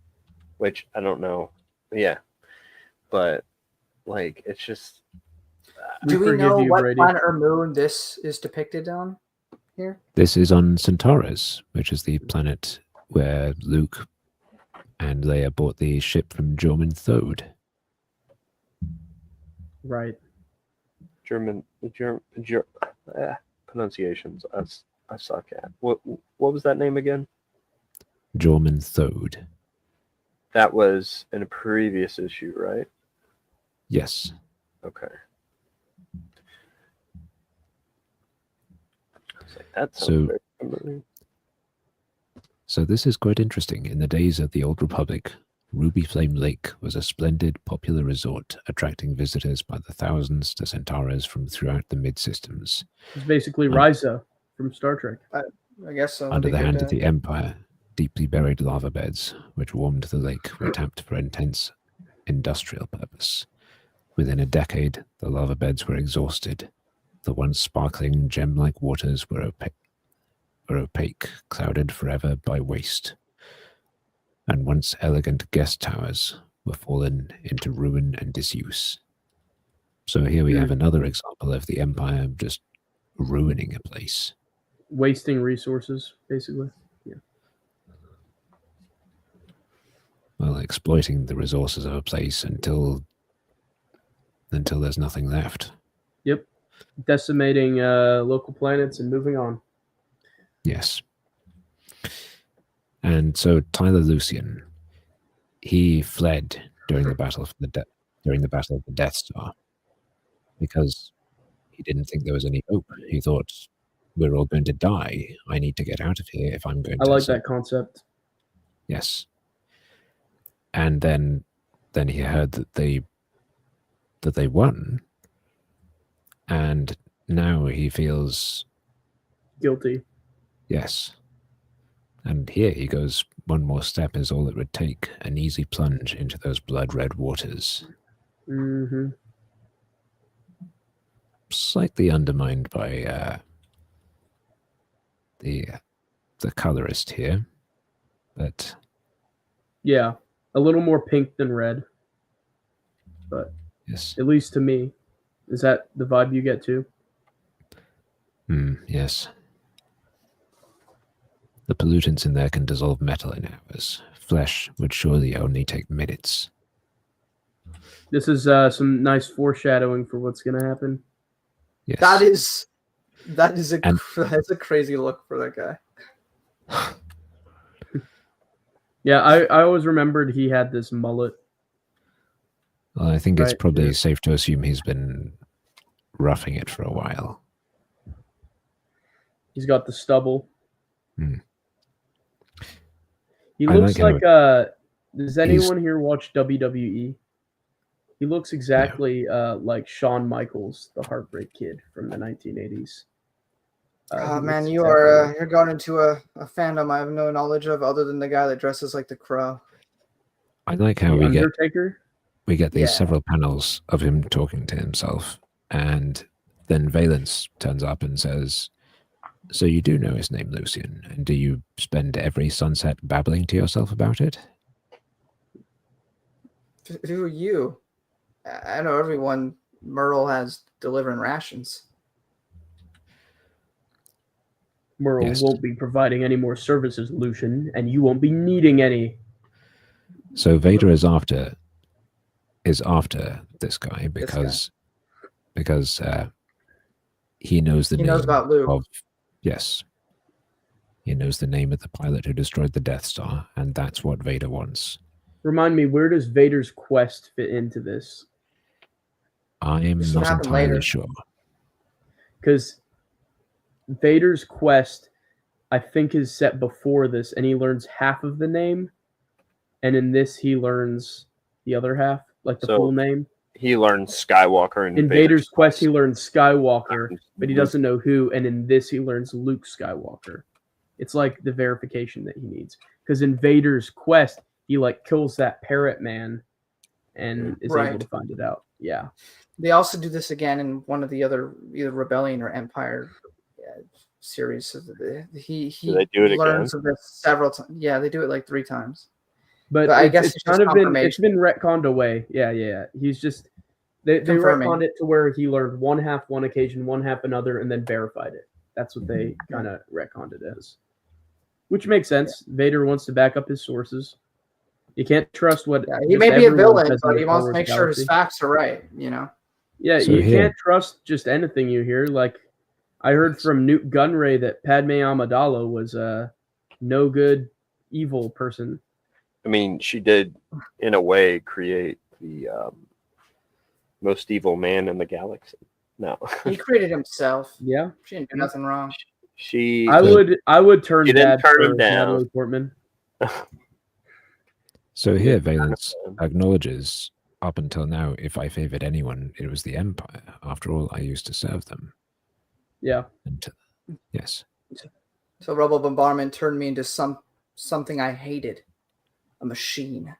which I don't know. Yeah, but like it's just. Do we know what planet or moon this is depicted on here? This is on Centaurus, which is the planet where Luke and Leia bought the ship from Jorman Thode. Right. German pronunciations. I suck at. What was that name again? Jorman Thode. That was in a previous issue, right? Yes. Okay. That sounds very familiar. So this is quite interesting. In the days of the Old Republic, Ruby Flame Lake was a splendid, popular resort, attracting visitors by the thousands to Centaurus from throughout the mid-systems. It's basically Risa from Star Trek. I guess so. Under the hand of the Empire, deeply buried lava beds, which warmed the lake, were tapped for intense industrial purpose. Within a decade, the lava beds were exhausted. The once sparkling, gem-like waters were opaque, clouded forever by waste. And once elegant guest towers were fallen into ruin and disuse. So here we have another example of the Empire just ruining a place. Wasting resources, basically. Yeah. Well, exploiting the resources of a place until there's nothing left. Yep. Decimating local planets and moving on. Yes. And so Tyler Lucian, he fled during the battle of the Death Star because he didn't think there was any hope. He thought, we're all going to die. I need to get out of here if I'm going to. I like that concept. Yes. And then he heard that they won, and now he feels guilty. Yes. And here he goes, one more step is all it would take, an easy plunge into those blood-red waters. Mm-hmm. Slightly undermined by the colorist here, but... Yeah, a little more pink than red. But yes, at least to me. Is that the vibe you get too? Yes. The pollutants in there can dissolve metal in hours. Flesh would surely only take minutes. This is some nice foreshadowing for what's going to happen. Yes. That's a crazy look for that guy. Yeah, I always remembered he had this mullet. Well, I think it's probably safe to assume he's been roughing it for a while. He's got the stubble. He I looks like does anyone here watch WWE? He looks exactly like Shawn Michaels, the Heartbreak Kid from the 1980s. Man, you're going into a fandom I have no knowledge of other than the guy that dresses like the Crow. I like how Undertaker? We get these several panels of him talking to himself, and then Valence turns up and says, "So you do know his name, Lucian, and do you spend every sunset babbling to yourself about it?" Who are you? I know everyone Merle has delivering rations. Merle Yes. won't be providing any more services, Lucian, and you won't be needing any. So Vader is after this guy because he knows the He name knows about Luke. of yes. He knows the name of the pilot who destroyed the Death Star, and that's what Vader wants. Remind me, where does Vader's quest fit into this? I'm This will not happen entirely later. sure. Because Vader's quest, I think, is set before this, and he learns half of the name, and in this he learns the other half, like the So- full name. He learns Skywalker In Vader's quest, he learns Skywalker, but he Luke. doesn't know who, and in this he learns Luke Skywalker. It's like the verification that he needs. Because in Vader's quest, he like kills that parrot man and is able Right. to find it out. Yeah. They also do this again in one of the other either Rebellion or Empire series. So he Do they do it learns of this several times. Yeah, they do it like 3 times. But I it- guess it's it's kind just of been retconned away. Yeah. He's just they Confirming. retconned it to where he learned one half one occasion, one half another, and then verified it. That's what they kind of retconned it as. Which makes sense. Vader wants to back up his sources. You can't trust what Yeah, he just may be a everyone villain, says in but the he Star wants to Wars make sure his galaxy. facts are right. You know. Yeah, So you here- can't trust just anything you hear. Like I heard from Newt Gunray that Padme Amidala was a no good, evil person. I mean, she did, in a way, create the most evil man in the galaxy. No, He created himself. Yeah, She didn't do nothing wrong. she. I would turn You didn't bad turn for him down. Natalie Portman. So here Valence acknowledges up until now, if I favored anyone, it was the Empire. After all, I used to serve them. Yeah, Yes. So Rebel Bombardment turned me into something I hated, a machine.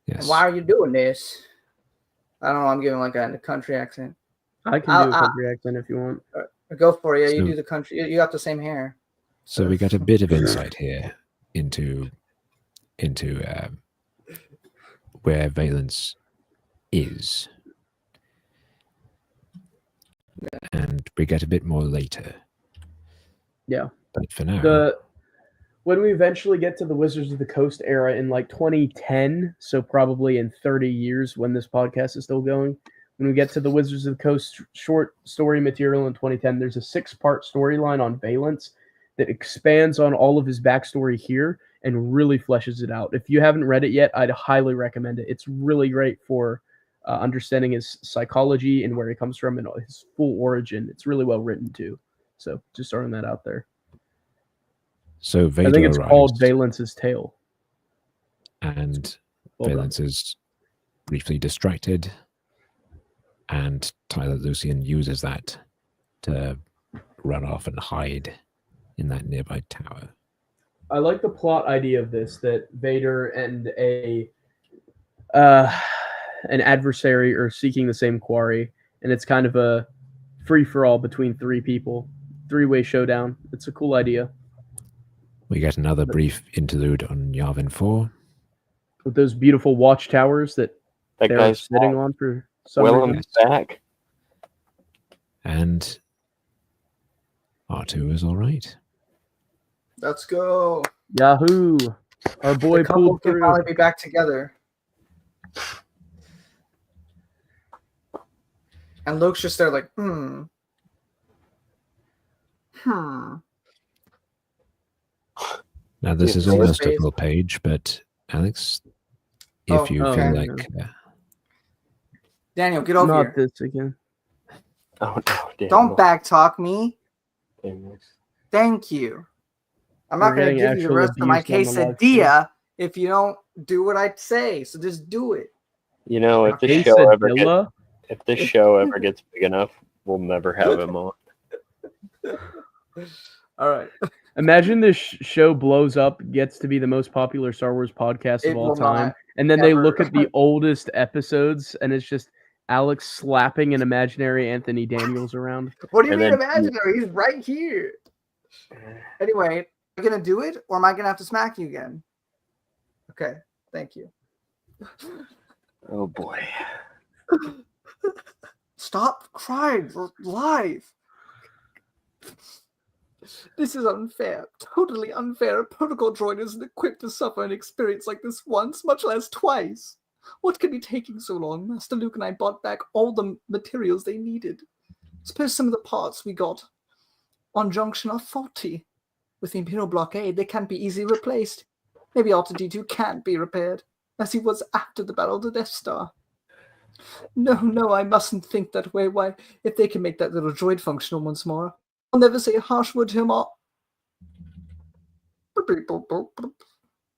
Yes. And why are you doing this? I don't know. I'm giving like a country accent. I can do a country accent if you want. Go for it. Yeah, you So- do the country. You got the same hair. So we got a bit of insight here into where Valence is, and we get a bit more later. Yeah. But for now, When we eventually get to the Wizards of the Coast era in like 2010, so probably in 30 years when this podcast is still going, when we get to the Wizards of the Coast short story material in 2010, there's a 6-part storyline on Valence that expands on all of his backstory here and really fleshes it out. If you haven't read it yet, I'd highly recommend it. It's really great for understanding his psychology and where he comes from and his full origin. It's really well written too. So just throwing that out there. so Vader I think it's arrives, called Valence's Tale. and Well done. Valence is briefly distracted, and Tyler Lucian uses that to run off and hide in that nearby tower. I like the plot idea of this, that Vader and an adversary are seeking the same quarry, and it's kind of a free-for-all between 3 people. 3-way showdown. It's a cool idea. We get another brief interlude on Yavin 4. With those beautiful watchtowers that That they're guy's sitting on for some Willem's reason. back. And R2 is all right. Let's go. Yahoo! Our boy The couple pulled can through. finally be back together. And Luke's just there like, Hmm. Now, this Yeah, is so almost a space. full page, but Alex, if Oh, you okay. feel like Daniel, get over Not here. this again. Oh no! Damn. Don't backtalk me. Damn. Thank you. I'm not We're going to getting give you the actual rest of my abuse on the live stream. quesadilla if you don't do what I say. So just do it. You know, if this show Quesadilla? ever gets big enough, we'll never have him on. All right. Imagine this show blows up, gets to be the most popular Star Wars podcast It of all will time, not and then they ever. look at the oldest episodes, and it's just Alex slapping an imaginary Anthony Daniels around. What do you And mean then- imaginary? He's right here. Anyway, am I going to do it or am I going to have to smack you again? Okay. Thank you. Oh boy. Stop crying. We're live. This is unfair. Totally unfair. A protocol droid isn't equipped to suffer an experience like this once, much less twice. What could be taking so long? Master Luke and I bought back all the materials they needed. Suppose some of the parts we got on Junction are faulty. With the Imperial blockade, they can't be easily replaced. Maybe R2-D2 can't be repaired, as he was after the Battle of the Death Star. No, I mustn't think that way. Why, if they can make that little droid functional once more, I'll never say a harsh word to him or...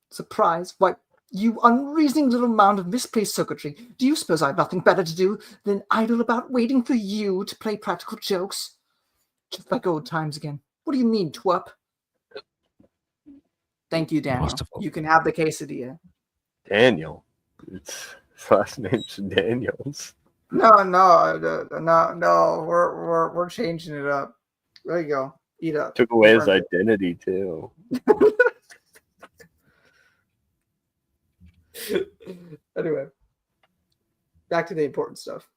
Surprise. Why, you unreasoning little mound of misplaced circuitry. Do you suppose I have nothing better to do than idle about waiting for you to play practical jokes? Just like old times again. What do you mean, twerp? Thank you, Daniel. Masterful. You can have the quesadilla. Daniel. His last name's Daniels. No. We're changing it up. There you go. Eat up. Took away his identity too. Anyway, back to the important stuff.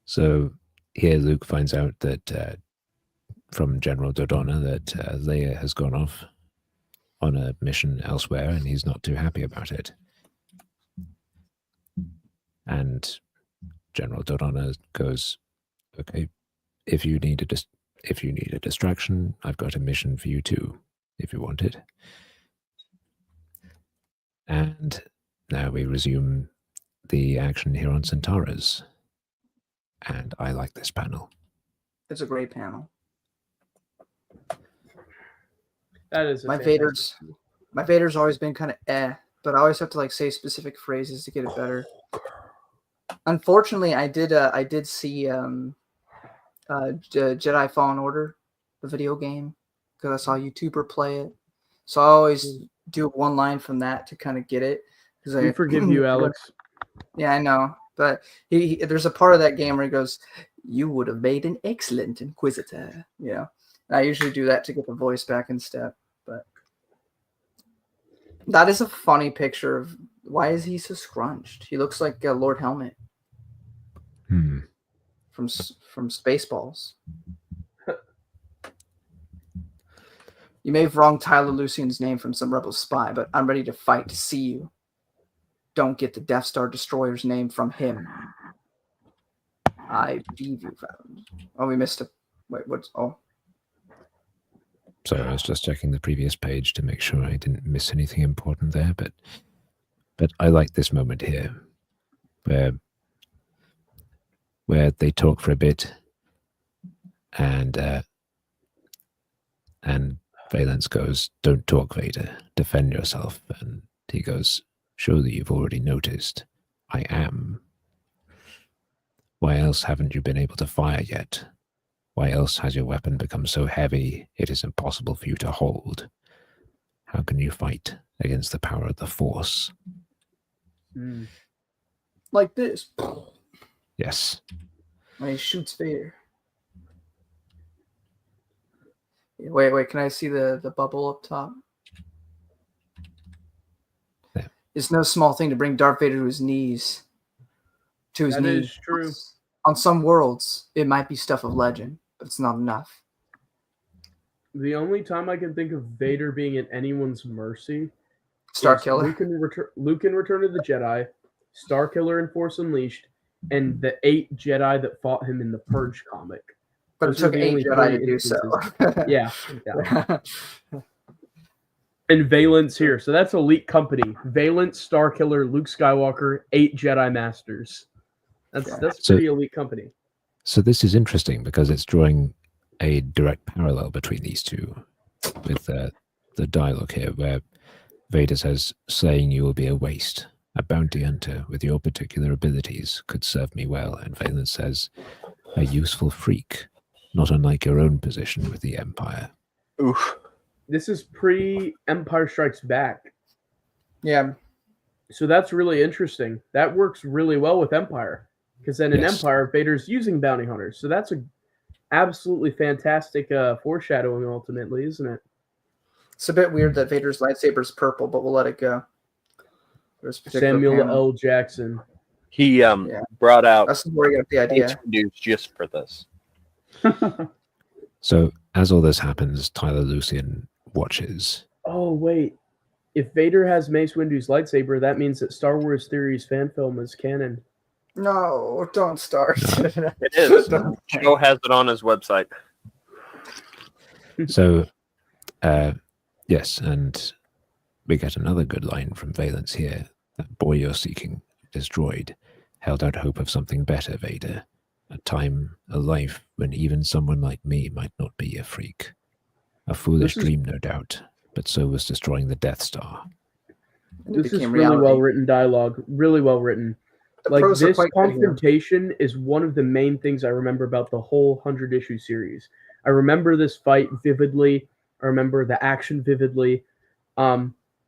So here Luke finds out that from General Dodonna that Leia has gone off on a mission elsewhere, and he's not too happy about it. And General Dodonna goes, "Okay, if you need a distraction, I've got a mission for you too, if you want it." And now we resume the action here on Centaurus. And I like this panel. It's a great panel. That is a My fantastic- Vader's always been kind of but I always have to like say specific phrases to get it better. Unfortunately, I did see Jedi Fallen Order, the video game, because I saw a YouTuber play it. So I always do one line from that to kind of get it. We forgive you, Alex. Yeah, I know. But he there's a part of that game where he goes, "You would have made an excellent Inquisitor." You know, I usually do that to get the voice back in step. But that is a funny picture of why is he so scrunched? He looks like Lord Helmet from Spaceballs. You may have wronged Tyler Lucian's name from some rebel spy, but I'm ready to fight to see you. Don't get the Death Star Destroyer's name from him. I believe you found. Oh, we missed a... Wait, what's... Oh. Sorry, I was just checking the previous page to make sure I didn't miss anything important there, but I like this moment here, where they talk for a bit, and Valence goes, "Don't talk, Vader. Defend yourself." And he goes, "Show that you've already noticed. I am. Why else haven't you been able to fire yet? Why else has your weapon become so heavy it is impossible for you to hold? How can you fight against the power of the Force?" Like this. Yes. When he shoots Vader. Wait, can I see the bubble up top? Yeah. It's no small thing to bring Darth Vader to his knees. To his That knees. is true. On some worlds, it might be stuff of legend, but it's not enough. The only time I can think of Vader being at anyone's mercy Star is Killer. Luke in Return of the Jedi, Star Killer in Force Unleashed, and the 8 Jedi that fought him in the Purge comic. But it Those took are the 8 only Jedi to three do so. Yeah. And Valence here. So that's elite company. Valence, Star Killer, Luke Skywalker, 8 Jedi Masters. That's So- pretty elite company. So this is interesting because it's drawing a direct parallel between these two with the dialogue here where Vader says, "Slaying you will be a waste. A bounty hunter with your particular abilities could serve me well." And Valence says, "A useful freak, not unlike your own position with the Empire." Oof. This is pre-Empire Strikes Back. Yeah. So that's really interesting. That works really well with Empire. Because then in Yes. Empire, Vader's using bounty hunters. So that's a absolutely fantastic foreshadowing ultimately, isn't it? It's a bit weird that Vader's lightsaber's purple, but we'll let it go. There's a particular Samuel panel. L. Jackson. He brought out That's where you got the idea. news just for this. So as all this happens, Tyler Lucian watches. Oh wait, if Vader has Mace Windu's lightsaber, that means that Star Wars Theory's fan film is canon. No, don't start. It is. Joe has it on his website. So, yes, and we get another good line from Valence here. That boy you're seeking, destroyed, held out hope of something better, Vader. A time, a life, when even someone like me might not be a freak. A foolish dream, no doubt, but so was destroying the Death Star. This is really well written dialogue, really well written. Like, this confrontation is one of the main things I remember about the whole 100-issue series. I remember this fight vividly. I remember the action vividly.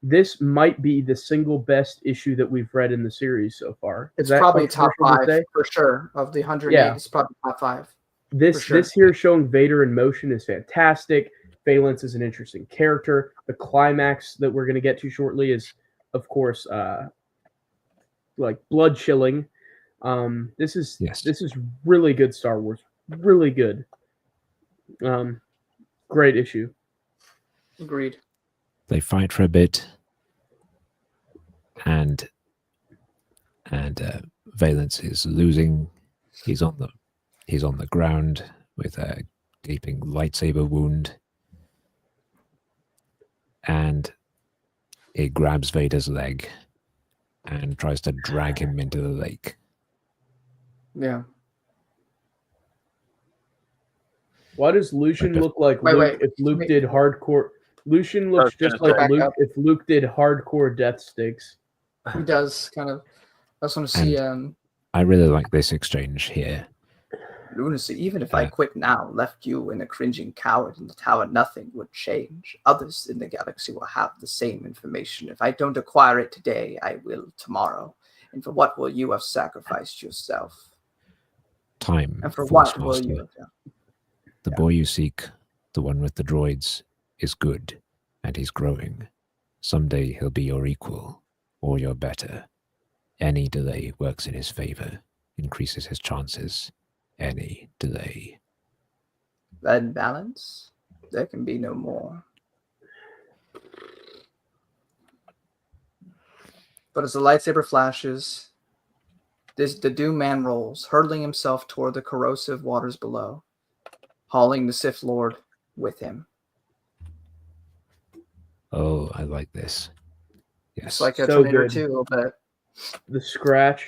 This might be the single best issue that we've read in the series so far. It's probably top 5 for sure. Of the 108, yeah. It's probably top 5. This here showing Vader in motion is fantastic. Valence is an interesting character. The climax that we're going to get to shortly is, of course, like blood chilling. This is really good Star Wars. Really good. Great issue. Agreed. They fight for a bit, and Valence is losing. He's on the ground with a gaping lightsaber wound, and he grabs Vader's leg and tries to drag him into the lake. Yeah. Why does Lucian look like Luke if Luke did hardcore? Lucian looks just like Luke if Luke did hardcore death stakes. He does, kind of. I just want to see. I really like this exchange here. Lunacy, even if I quit now, left you in a cringing coward in the tower, nothing would change. Others in the galaxy will have the same information. If I don't acquire it today, I will tomorrow. And for what will you have sacrificed yourself? Time. And for what will you have done? The boy you seek, the one with the droids, is good, and he's growing. Someday he'll be your equal, or your better. Any delay works in his favor, increases his chances. Any delay. Then balance, there can be no more. But as the lightsaber flashes, the Doom Man rolls, hurtling himself toward the corrosive waters below, hauling the Sith Lord with him. Oh, I like this. Yes. It's like a Terminator 2 a little bit. The scratch.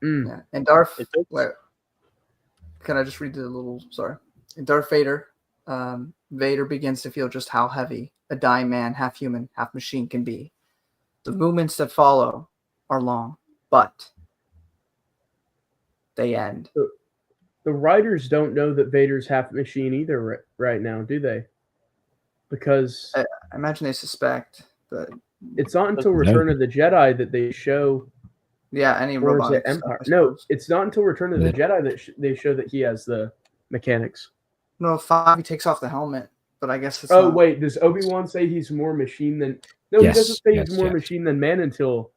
Yeah. And Darth... Wait, can I just read the little... Sorry. In Darth Vader, Vader begins to feel just how heavy a dying man, half human, half machine can be. The movements that follow are long, but they end. The writers don't know that Vader's half machine either right now, do they? Because I imagine they suspect, but it's not until Return of the Jedi that they show. Yeah, any robotic Empire. No, it's not until Return of the Jedi that they show that he has the mechanics. No, 5 he takes off the helmet, but I guess it's. Oh wait, does Obi-Wan say he's more machine than? No, he doesn't say he's more machine than man until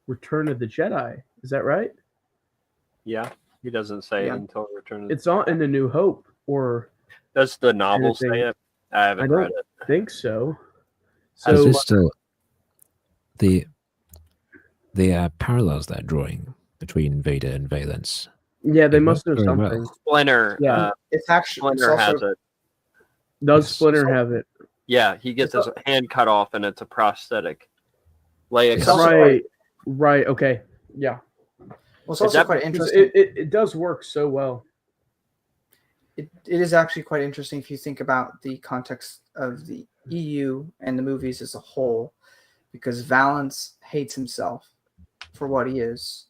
Return of the Jedi. Is that right? Yeah, he doesn't say it until Return of the Jedi. It's not in A New Hope, or does the novel say it? I haven't read it. I think so. So is this still the parallels they're drawing between Vader and Valence? Yeah, they must know something. Well. Splinter. Yeah, it's actually Splinter has it. Does Splinter have it? Yeah, he gets his hand cut off, and it's a prosthetic. Right. Okay. Yeah. Well, it's also quite interesting. It does work so well. It is actually quite interesting if you think about the context of the EU and the movies as a whole, because Valance hates himself for what he is,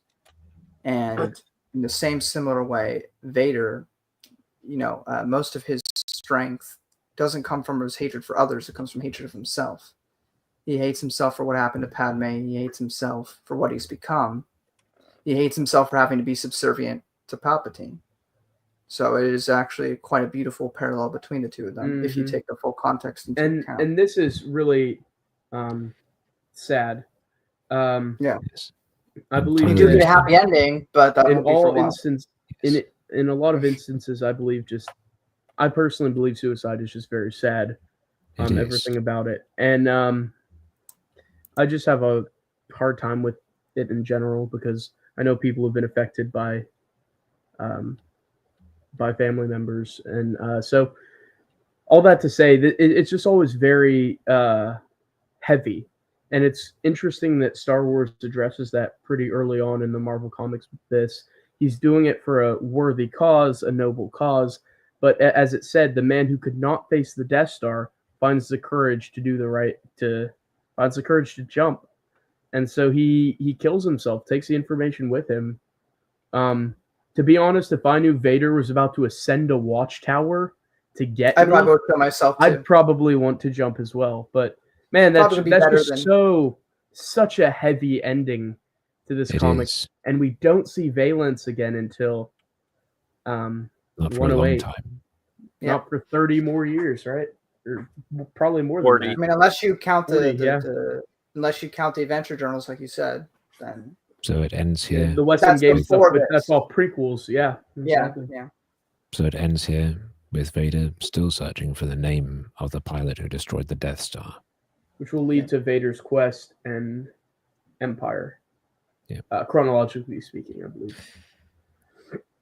and in the same similar way, Vader, most of his strength doesn't come from his hatred for others; it comes from hatred of himself. He hates himself for what happened to Padme. He hates himself for what he's become. He hates himself for having to be subservient to Palpatine. So it is actually quite a beautiful parallel between the two of them, if you take the full context into account. And this is really sad. Yeah, I believe it could be a happy ending, but that in all instances, in a lot of instances, I believe I personally believe suicide is just very sad. It is. Everything about it, and I just have a hard time with it in general because I know people have been affected by family members, and so all that to say that it's just always very heavy, and it's interesting that Star Wars addresses that pretty early on in the Marvel comics with this. He's doing it for a worthy cause, a noble cause, but as it said, the man who could not face the Death Star finds the courage finds the courage to jump, and so he kills himself, takes the information with him. To be honest, if I knew Vader was about to ascend a watchtower to get I'd me, probably kill myself too. I'd probably want to jump as well. But man, that's just such a heavy ending to this comic, and we don't see Valence again until not for a long 108. time. Not for 30 more years, right? Or probably more 40. than I that. mean, unless you count 40, unless you count the adventure journals, like you said, then So it ends here. The Western That's game stuff, before but this. that's all prequels. Yeah, exactly. yeah. So it ends here with Vader still searching for the name of the pilot who destroyed the Death Star. Which will lead to Vader's quest and Empire. Yeah. Chronologically speaking, I believe.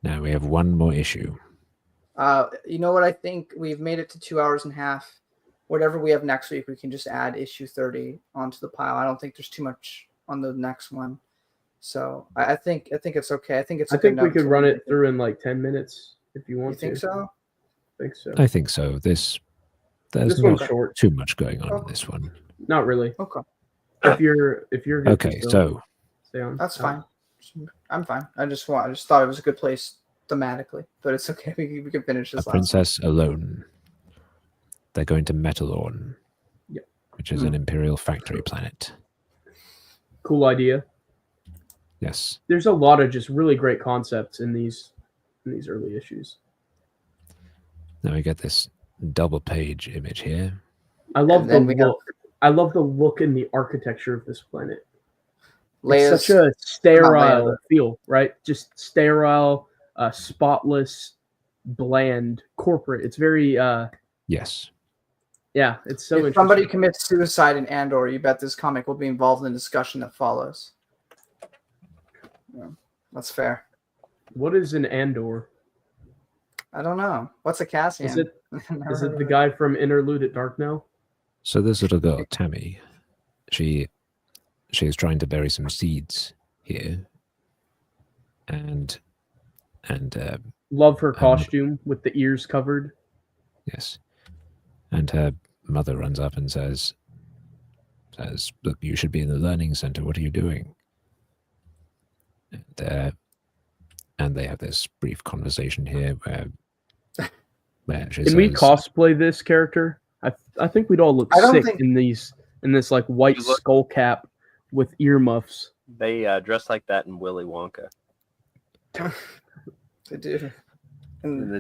Now we have one more issue. You know what? I think we've made it to 2 hours and a half. Whatever we have next week, we can just add issue 30 onto the pile. I don't think there's too much on the next one. So I think it's okay. I think we could run it through in like 10 minutes if you want to. You think so? I think so. I think so. There's This not one's short. too much going on in this one. Not really. Okay. If you're good Okay, so stay on. That's fine. I'm fine. I just thought it was a good place thematically, but it's okay. We can finish this. a princess alone. They're going to Metalorn, which is an Imperial factory planet. Cool idea. Yes. There's a lot of just really great concepts in these early issues. Now we get this double page image here. I love the look. I love the look and the architecture of this planet. It's such a sterile feel, right? Just sterile, spotless, bland, corporate. It's very yes. Yeah, it's so if interesting. somebody commits suicide in Andor, you bet this comic will be involved in the discussion that follows. Yeah, that's fair. What is an Andor? I don't know. What's a Cassian? Is it the guy from Interlude at Darknell? So this little girl, Tammy, she is trying to bury some seeds here, and love her costume with the ears covered. Yes, and her mother runs up and says, "Look, you should be in the learning center. What are you doing?" And they have this brief conversation here where she Can we cosplay this character? I think we'd all look sick in this like white skull cap with earmuffs. They dress like that in Willy Wonka. They do.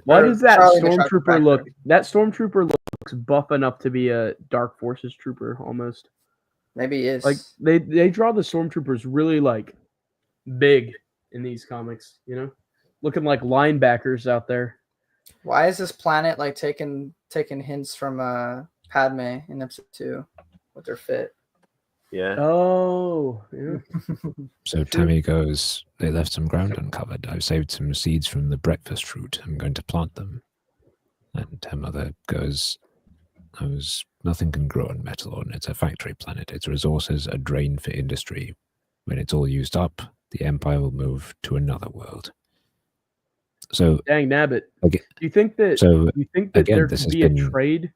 Why does that stormtrooper look? That stormtrooper looks buff enough to be a Dark Forces trooper almost. Maybe he is. Like they draw the stormtroopers really like big in these comics, you know, looking like linebackers out there. Why is this planet like taking hints from Padme in episode 2 with their fit? Yeah. Oh, yeah. So Tammy goes, "They left some ground uncovered. I've saved some seeds from the breakfast root. I'm going to plant them." And her mother goes, "Nothing can grow on Metalorn. It's a factory planet. Its resources are drained for industry. When it's all used up, the Empire will move to another world." So dang nabbit. Do you think that there could be a trade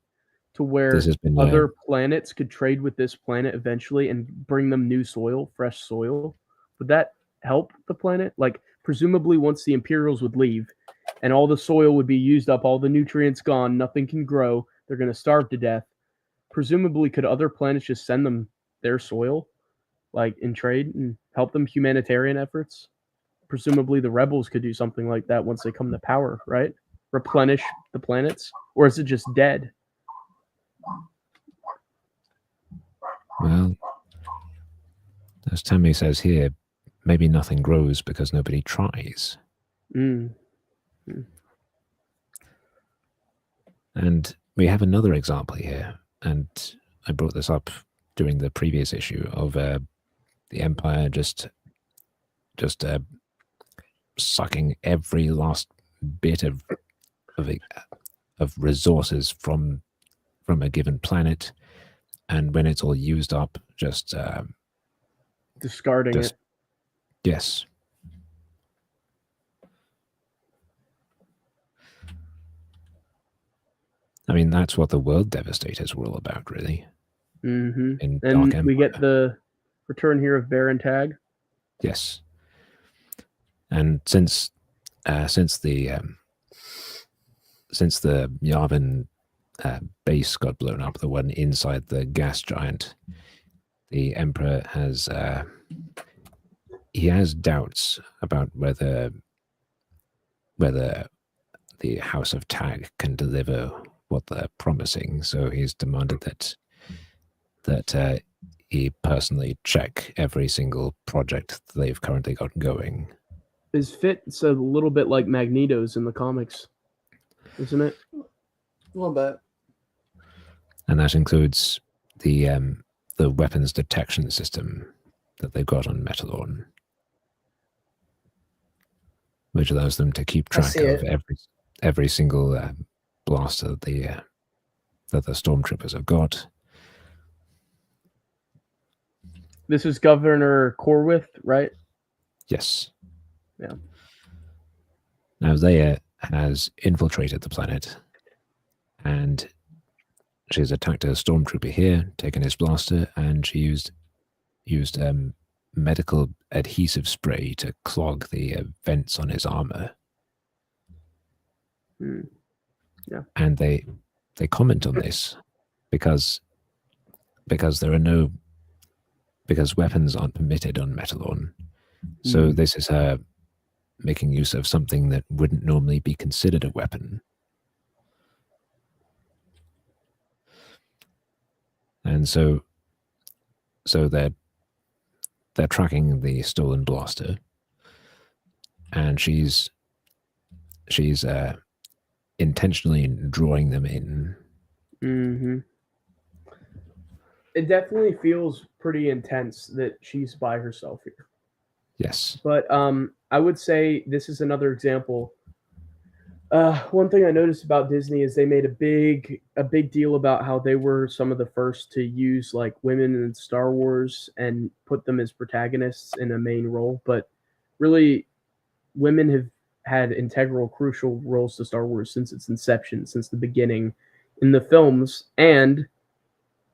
to where other planets could trade with this planet eventually and bring them new soil, fresh soil? Would that help the planet? Like, presumably once the Imperials would leave and all the soil would be used up, all the nutrients gone, nothing can grow, they're going to starve to death. Presumably, could other planets just send them their soil, like in trade, and help them humanitarian efforts? Presumably the rebels could do something like that once they come to power, right? Replenish the planets? Or is it just dead? Well, as Tammy says here, maybe nothing grows because nobody tries. And we have another example here, and I brought this up during the previous issue of the Empire just sucking every last bit of resources from a given planet, and when it's all used up, just Discarding it. Yes. I mean, that's what the World Devastators were all about, really. Mm-hmm. In And Dark we get Empire. the return here of Baron Tag. Yes. And since the Yavin base got blown up, the one inside the gas giant, the Emperor has he has doubts about whether the House of Tag can deliver what they're promising. So he's demanded that he personally check every single project they've currently got going. His fit's a little bit like Magneto's in the comics, isn't it? A little bit. And that includes the weapons detection system that they've got on Metalorn, which allows them to keep track of every single blaster that the stormtroopers have got. This is Governor Corwith, right? Yes. Yeah. Now Leia has infiltrated the planet, and she's attacked a stormtrooper here, taken his blaster, and she used medical adhesive spray to clog the vents on his armor. Yeah. And they comment on this because weapons aren't permitted on Metalorn. So this is her making use of something that wouldn't normally be considered a weapon. And so they're tracking the stolen blaster, and she's intentionally drawing them in. Mm-hmm. It definitely feels pretty intense that she's by herself here. Yes. But I would say this is another example. One thing I noticed about Disney is they made a big deal about how they were some of the first to use like women in Star Wars and put them as protagonists in a main role. But really, women have had integral, crucial roles to Star Wars since its inception, since the beginning in the films, and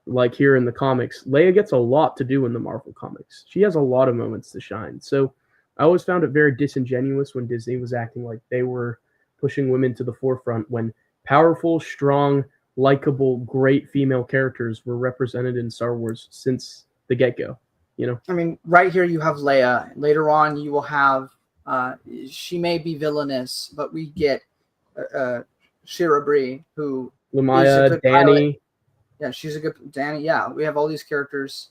like here in the comics. Leia gets a lot to do in the Marvel comics. She has a lot of moments to shine. So I always found it very disingenuous when Disney was acting like they were pushing women to the forefront when powerful, strong, likable, great female characters were represented in Star Wars since the get-go. You know, I mean, right here you have Leia. Later on, you will have she may be villainous, but we get Shira Bree, who Lumaya, Danny. Yeah, she's a good Danny. Yeah, we have all these characters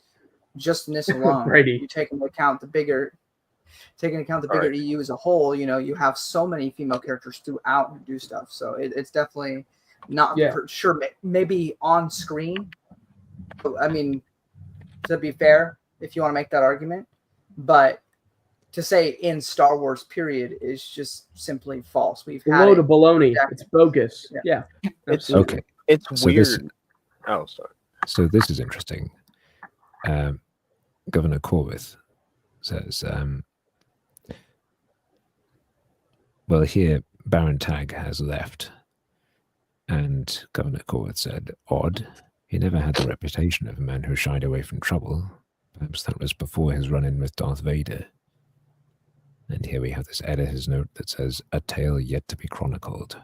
just in this alone. Brady. You take into account the bigger EU as a whole. You know, you have so many female characters throughout who do stuff. So it's definitely not for sure. Maybe on screen. I mean, to be fair, if you want to make that argument, but to say in Star Wars period is just simply false. We've had load of baloney. It's bogus. Yeah. It's okay. It's So weird. Oh, sorry. So this is interesting. Governor Corwith says, well, here Baron Tag has left. And Governor Corwith said, odd. He never had the reputation of a man who shied away from trouble. Perhaps that was before his run-in with Darth Vader. And here we have this editor's note that says, a tale yet to be chronicled.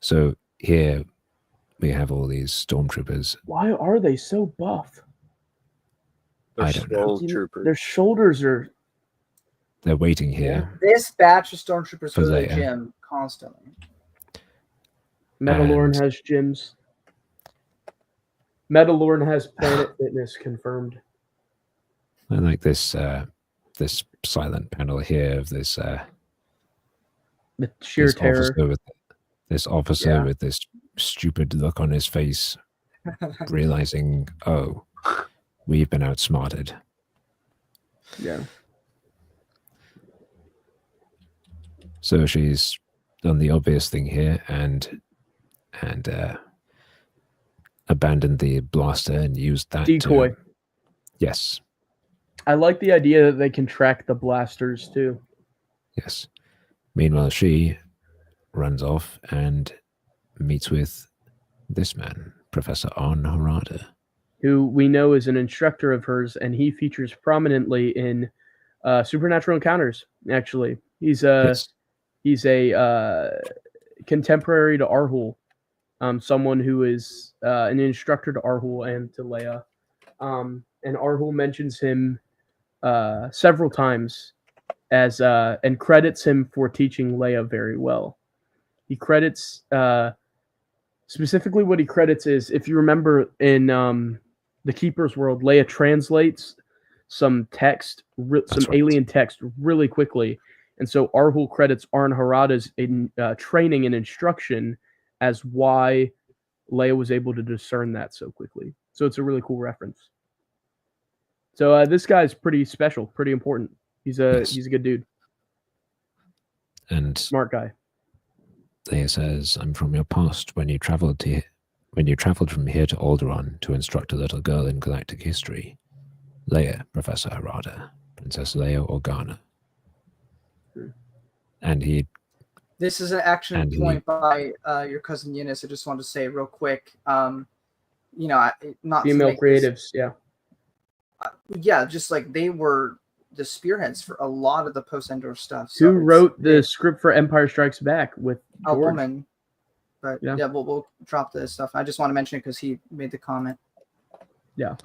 So here we have all these stormtroopers. Why are they so buff? They're I don't know. troopers. Their shoulders are. They're waiting here. This batch of stormtroopers For go to the Leia. gym constantly. Mandalorian And- has gyms. Mandalorian has Planet Fitness confirmed. I like this this silent panel here of this The sheer terror. This officer with this stupid look on his face, realizing, oh, we've been outsmarted. Yeah. So she's done the obvious thing here and abandoned the blaster and used that decoy. Yes. I like the idea that they can track the blasters too. Yes. Meanwhile, she runs off and meets with this man, Professor Arn Harada, who we know is an instructor of hers, and he features prominently in Supernatural Encounters. Actually, he's a contemporary to Arhul, someone who is an instructor to Arhul and to Leia. And Arhul mentions him several times as and credits him for teaching Leia very well. He credits specifically what he credits is, if you remember in the Keeper's world, Leia translates some text, alien text really quickly. And so Arhul credits Arn Harada's training and instruction as why Leia was able to discern that so quickly. So it's a really cool reference. So this guy's pretty special, pretty important. He's a good dude. And smart guy. Leia says, "I'm from your past when you traveled from here to Alderaan to instruct a little girl in galactic history. Leia, Professor Harada, Princess Leia Organa." And he... This is an action point by your cousin Eunice. I just wanted to say real quick, not female creatives, just like they were the spearheads for a lot of the post-Endor stuff. So who wrote the script for Empire Strikes Back with George? A woman. But we'll drop this stuff. I just want to mention it because he made the comment. Yeah.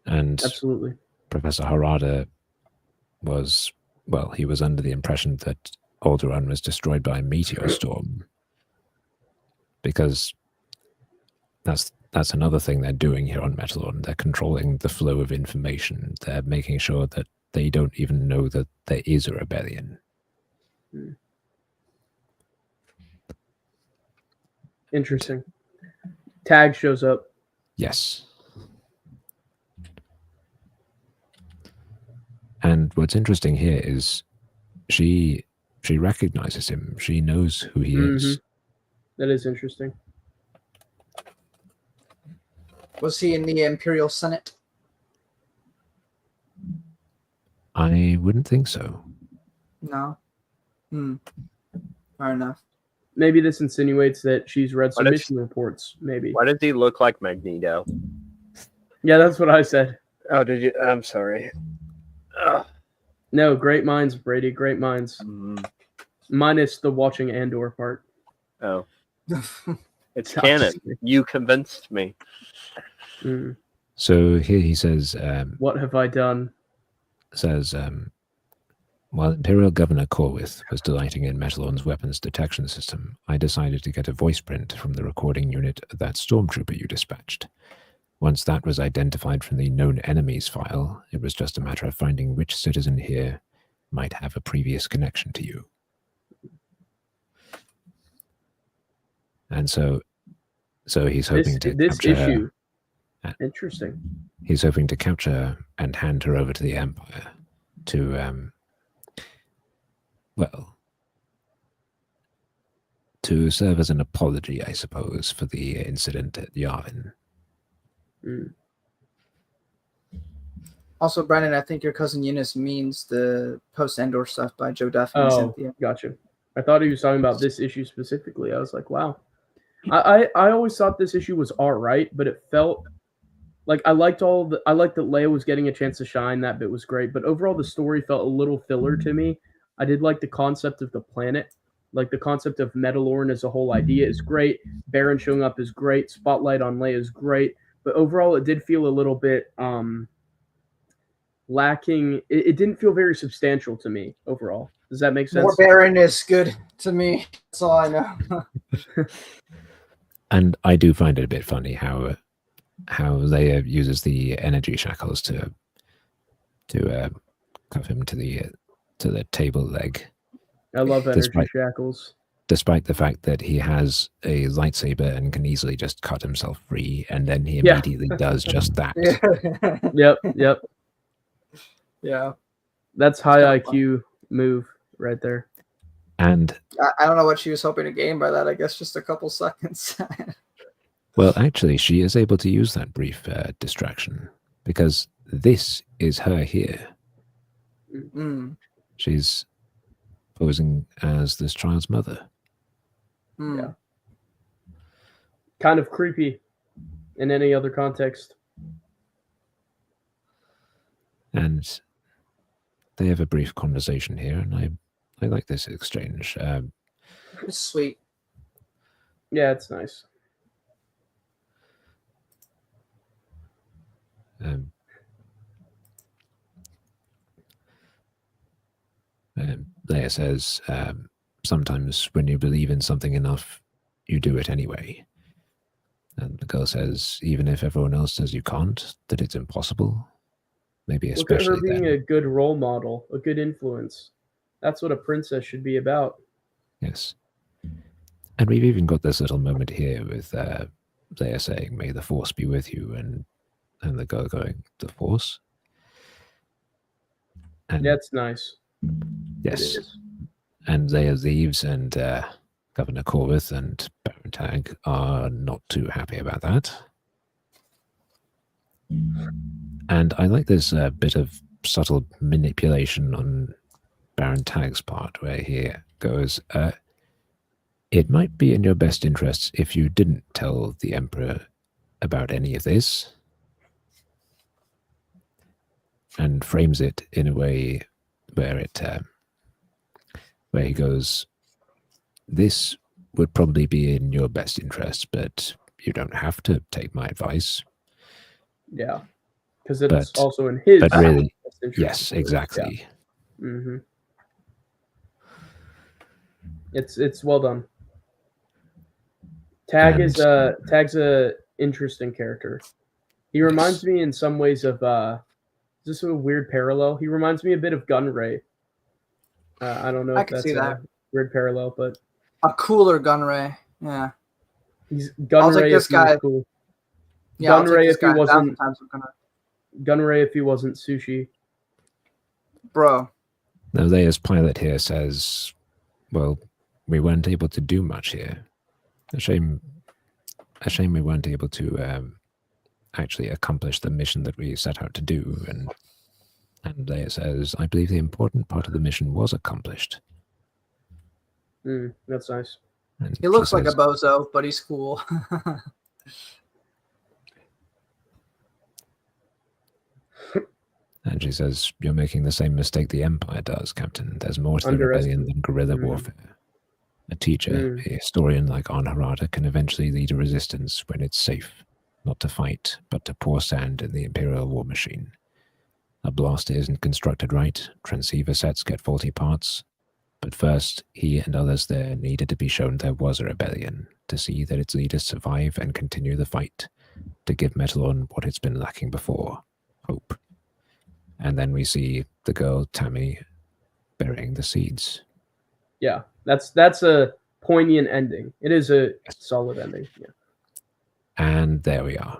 And absolutely. Professor Harada was, he was under the impression that Alderaan was destroyed by a meteor storm. Because that's another thing they're doing here on Metalon. They're controlling the flow of information. They're making sure that they don't even know that there is a rebellion. Interesting. Tag shows up. Yes. And what's interesting here is she recognizes him. She knows who he is. That is interesting. Was he in the Imperial Senate? I wouldn't think so. No. Fair enough. Maybe this insinuates that she's read some mission reports. Maybe. Why does he look like Magneto? Yeah, that's what I said. Oh, did you? I'm sorry. Ugh. No, great minds, Brady. Great minds. Minus the watching Andor part. Oh. It's canon. You convinced me. So here he says... what have I done? Says, while Imperial Governor Corwith was delighting in Metalon's weapons detection system, I decided to get a voice print from the recording unit of that stormtrooper you dispatched. Once that was identified from the known enemies file, it was just a matter of finding which citizen here might have a previous connection to you. And so he's hoping to capture her. Interesting. He's hoping to capture and hand her over to the Empire to, to serve as an apology, I suppose, for the incident at Yavin. Also, Brandon, I think your cousin Eunice means the post-Endor stuff by Joe Duffy and Cynthia. Gotcha. I thought he was talking about this issue specifically. I was like, wow. I always thought this issue was all right, but it felt like I liked that Leia was getting a chance to shine. That bit was great, but overall the story felt a little filler to me. I did like the concept of the planet, like the concept of Metalorn as a whole idea is great. Baron showing up is great. Spotlight on Leia is great, but overall it did feel a little bit lacking. It didn't feel very substantial to me overall. Does that make sense? More Baron is good to me. That's all I know. And I do find it a bit funny how Leia uses the energy shackles to cuff him to the table leg, I love energy Despite- shackles. Despite the fact that he has a lightsaber and can easily just cut himself free, and then he Yeah. immediately does just that. Yep. Yeah. That's high kinda IQ move right there. And I don't know what she was hoping to gain by that. I guess just a couple seconds. well, actually, she is able to use that brief distraction because this is her here. Mm. She's posing as this child's mother. Mm. Yeah. Kind of creepy in any other context. And they have a brief conversation here, and I like this exchange. It's sweet. Yeah, it's nice. Leia says, sometimes when you believe in something enough, you do it anyway. And the girl says, even if everyone else says you can't, that it's impossible, maybe Look at her especially being then. a good role model, a good influence. That's what a princess should be about. Yes. And we've even got this little moment here with Leia saying, may the Force be with you, and the girl going, the Force? And That's nice. yes. It is. And Leia leaves, and Governor Corvith and Baron Tag are not too happy about that. And I like this bit of subtle manipulation on Baron Tag's part, where he goes, it might be in your best interests if you didn't tell the Emperor about any of this, and frames it in a way where where he goes, this would probably be in your best interest, but you don't have to take my advice. Yeah. Because it's But- also in his But really, best interest, yes, of course. exactly. Yeah. Mm-hmm. It's well done. Tag's a interesting character. He reminds me in some ways of is this a weird parallel? He reminds me a bit of Gunray. I don't know I if can that's see a that. weird parallel, but A cooler Gunray. Yeah. he's I'll take Gunray this if he was guy. cool. Yeah. I'll take Gunray this if he guy 1,000 wasn't times with Gunray. Gunray if he wasn't sushi. Bro. Now, Leia's pilot here says, well, we weren't able to do much here. A shame we weren't able to actually accomplish the mission that we set out to do. And Leia says, I believe the important part of the mission was accomplished. That's nice. And He looks she like a says, bozo, but he's cool. and she says, you're making the same mistake the Empire does, Captain. There's more to the rebellion than guerrilla warfare. A teacher, a historian like Anharada can eventually lead a resistance when it's safe, not to fight, but to pour sand in the Imperial war machine. A blaster isn't constructed right, transceiver sets get faulty parts, but first, he and others there needed to be shown there was a rebellion, to see that its leaders survive and continue the fight, to give Metalon what it's been lacking before, hope. And then we see the girl, Tammy, burying the seeds. Yeah, that's a poignant ending. It is a solid ending. Yeah. And there we are.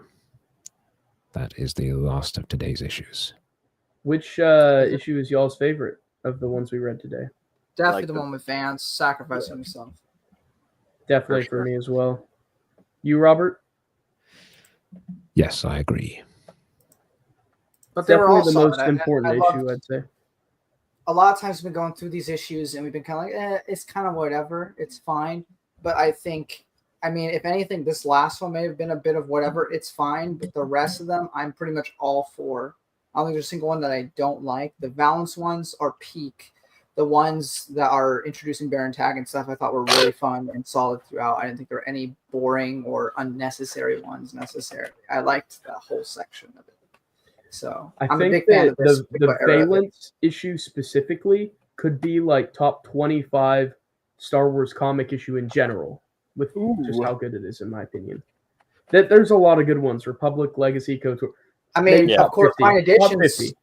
That is the last of today's issues. Which issue is y'all's favorite of the ones we read today? Definitely Like the the- one with Vance sacrificing himself. Definitely For for me as well. You, Robert? Yes, I agree. But they were Definitely all the solid. most I important loved- issue, I'd say. A lot of times we've been going through these issues and we've been kind of like, it's kind of whatever. It's fine. But I think, I mean, if anything, this last one may have been a bit of whatever. It's fine. But the rest of them, I'm pretty much all for. I don't think there's a single one that I don't like. The Valance ones are peak. The ones that are introducing Baron Tag and stuff, I thought were really fun and solid throughout. I didn't think there were any boring or unnecessary ones necessary. I liked the whole section of it. So I I'm a think big fan that of this. the era of it. Valance issue specifically could be like top 25 Star Wars comic issue in general, with just how good it is, in my opinion. There's a lot of good ones. Republic, Legacy, KOTOR. I mean, maybe of top course, 50. fine Top editions. 50.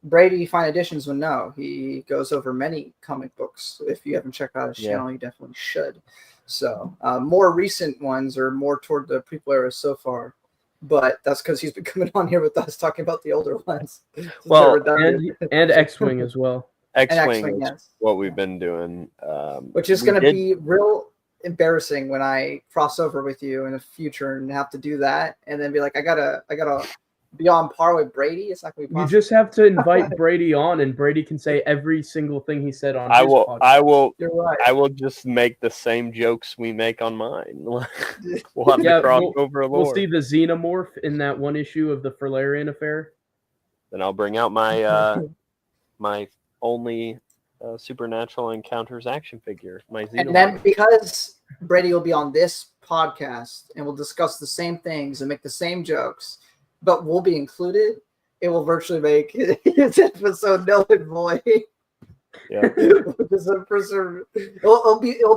Brady Fine Editions would know. He goes over many comic books. If you haven't checked out his channel, you definitely should. So more recent ones are more toward the prequel era so far. But that's because he's been coming on here with us talking about the older ones. Well, and X-Wing as well. X-Wing is yes. what we've been doing. Which is going to be real embarrassing when I cross over with you in the future and have to do that and then be like, I gotta be on par with Brady. It's not going to be possible. You just have to invite Brady on, and Brady can say every single thing he said on his podcast. You're right. I will just make the same jokes we make on mine. We'll have to cross over a lore. We'll see the xenomorph in that one issue of the Ferlarian affair. Then I'll bring out my my only supernatural encounters action figure. My xenomorph. And then because Brady will be on this podcast and we'll discuss the same things and make the same jokes, but we'll be included, it will virtually make his episode null and void. Yeah. It'll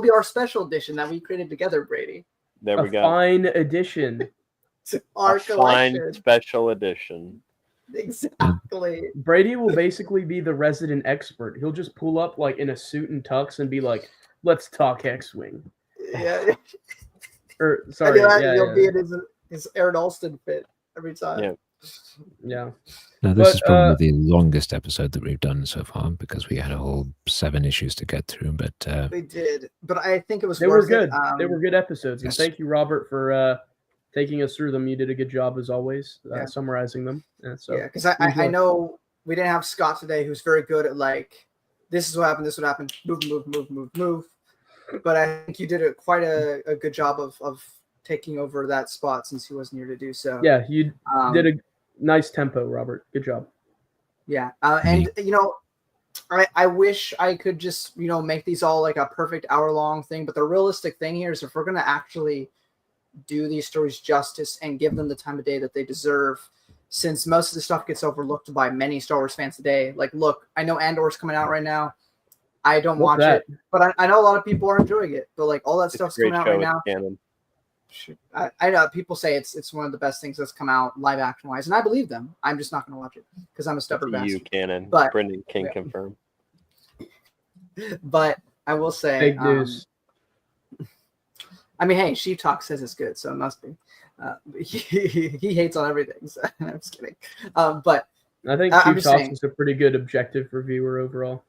be our special edition that we created together, Brady. There we go. A fine edition. Our collection. Fine special edition. Exactly. Brady will basically be the resident expert. He'll just pull up like in a suit and tux and be like, "Let's talk X-Wing." Yeah. Or sorry, you'll be in his Aaron Alston fit every time. Yeah. Now this is probably the longest episode that we've done so far because we had a whole 7 issues to get through. But we did. But I think it was. They were good. They were good episodes, yes. And thank you, Robert, for taking us through them. You did a good job as always, summarizing them. Because I know we didn't have Scott today, who's very good at like, this is what happened, this would happen, move. But I think you did quite a good job of taking over that spot since he wasn't here to do so. Yeah, you did a nice tempo, Robert. Good job. Yeah, and I wish I could just make these all like a perfect hour-long thing, but the realistic thing here is if we're going to actually do these stories justice and give them the time of day that they deserve, since most of the stuff gets overlooked by many Star Wars fans today. Like, look, I know Andor's coming out right now. I don't watch it, but I know a lot of people are enjoying it. But like all that stuff's coming out right now. I know people say it's one of the best things that's come out live action wise, and I believe them. I'm just not going to watch it because I'm a stubborn bastard. You canon, but Brendan can confirm. But I will say, big news. I mean, hey, Sheep Talk says it's good, so it must be. He hates on everything. So I'm just kidding. But I think Sheep Talk is a pretty good objective reviewer overall.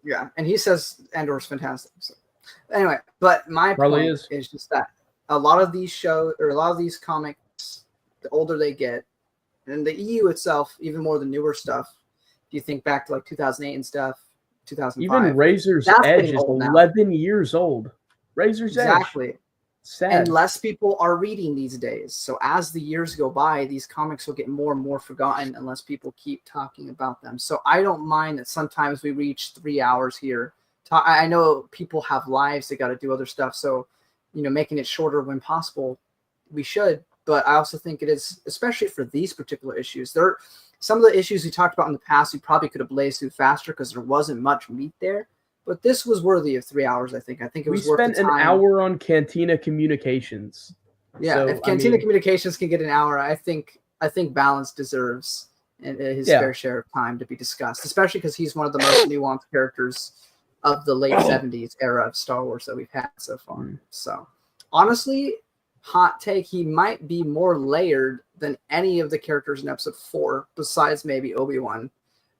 Yeah, and he says Andor's fantastic. So anyway, but my point is just that a lot of these shows or a lot of these comics, the older they get, and the EU itself, even more the newer stuff. If you think back to like 2008 and stuff, 2005. Even Razor's Edge is 11 years old. Razor's Edge. Exactly. Sad. And less people are reading these days. So as the years go by, these comics will get more and more forgotten unless people keep talking about them. So I don't mind that sometimes we reach 3 hours here. I know people have lives. They got to do other stuff. So, making it shorter when possible, we should. But I also think it is, especially for these particular issues. Some of the issues we talked about in the past, we probably could have blazed through faster because there wasn't much meat there. But this was worthy of 3 hours, I think. I think it was worth the time. We spent an hour on Cantina Communications. Yeah, so, if Cantina Communications can get an hour, I think Balance deserves his fair share of time to be discussed, especially because he's one of the most nuanced characters of the late 70s era of Star Wars that we've had so far. So, honestly, hot take, he might be more layered than any of the characters in Episode 4, besides maybe Obi-Wan.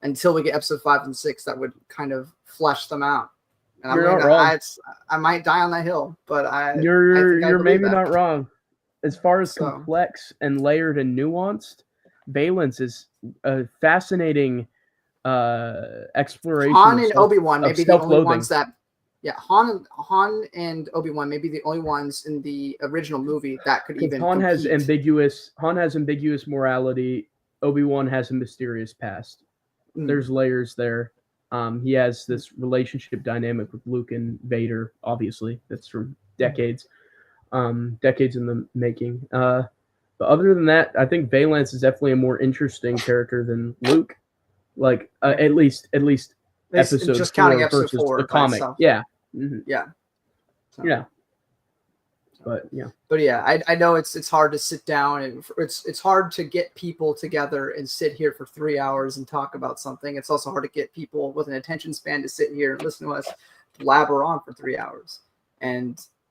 Until we get Episode 5 and 6, that would kind of flesh them out. And you're not wrong. I might die on that hill, but you're maybe not wrong. As far as complex and layered and nuanced, Valence is a fascinating exploration. Han and Obi-Wan may be the only ones that. Yeah, Han and Obi-Wan may be the only ones in the original movie that could even. Han has ambiguous morality. Obi-Wan has a mysterious past. There's layers there. He has this relationship dynamic with Luke and Vader, obviously. That's from decades in the making. But other than that, I think Valance is definitely a more interesting character than Luke. Like, at least episode just 4 counting episode versus 4 the comic. Itself. Yeah. Yeah. So. Yeah. But yeah. But yeah, I know it's hard to sit down and it's hard to get people together and sit here for 3 hours and talk about something. It's also hard to get people with an attention span to sit here and listen to us blabber on for 3 hours.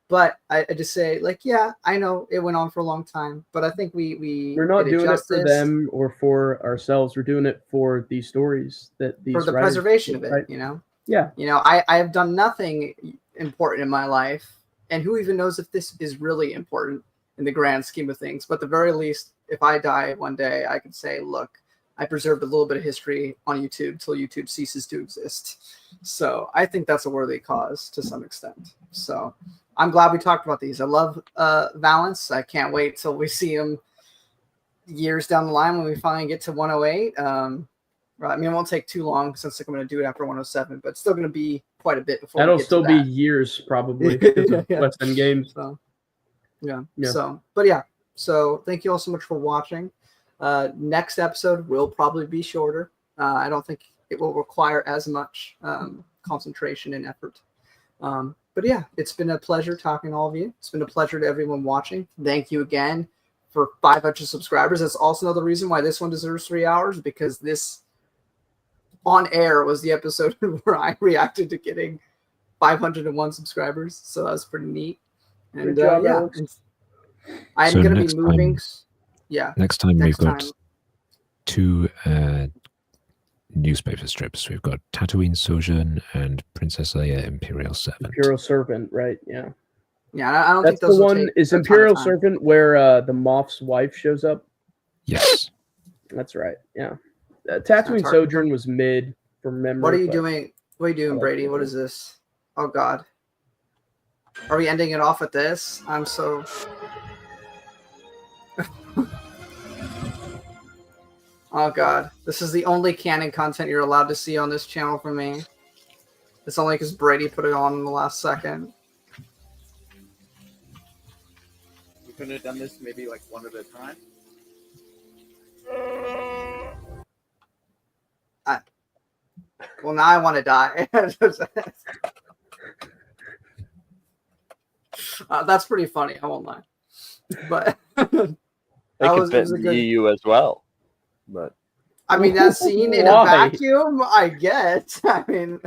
But I just say, like, yeah, I know it went on for a long time, but I think we're not did doing it for justice them or for ourselves. We're doing it for these stories that these for the writers preservation of did, it, right? you know? Yeah. You know, I have done nothing important in my life, and who even knows if this is really important in the grand scheme of things. But at the very least, if I die one day, I can say, look, I preserved a little bit of history on YouTube till YouTube ceases to exist. So I think that's a worthy cause to some extent. So I'm glad we talked about these. I love Valance. I can't wait till we see him years down the line when we finally get to 108. I mean, it won't take too long since I'm going to do it after 107, but it's still going to be quite a bit before That'll we get still to be that. years probably because of Yeah. West End games. So, yeah. Yeah. So, but yeah. So thank you all so much for watching. Next episode will probably be shorter. I don't think it will require as much concentration and effort. But yeah, it's been a pleasure talking to all of you. It's been a pleasure to everyone watching. Thank you again for 500 subscribers. That's also another reason why this one deserves 3 hours, because this on air was the episode where I reacted to getting 501 subscribers. So that was pretty neat. And Good job, yeah, Alex. I'm So going to be next moving. time- Yeah. Next time we've Next got time. 2 newspaper strips. We've got Tatooine Sojourn and Princess Leia Imperial Servant. Imperial Servant, right? Yeah. Yeah, I don't That's think those the will one. take Is a ton of Imperial time. Servant where the Moff's wife shows up? Yes. That's right. Yeah. Tatooine hard. Sojourn was mid from memory. What are you but- doing? What are you doing, like Brady? it. What is this? Oh God. Are we ending it off with this? I'm so. Oh God. This is the only canon content you're allowed to see on this channel from me. It's only because Brady put it on in the last second. We couldn't have done this maybe like one at a time. Well, now I want to die. That's pretty funny. I won't lie. But They That could was- it fit was a in good- the EU as well, but I mean, that scene in a Why? vacuum, I get. I mean,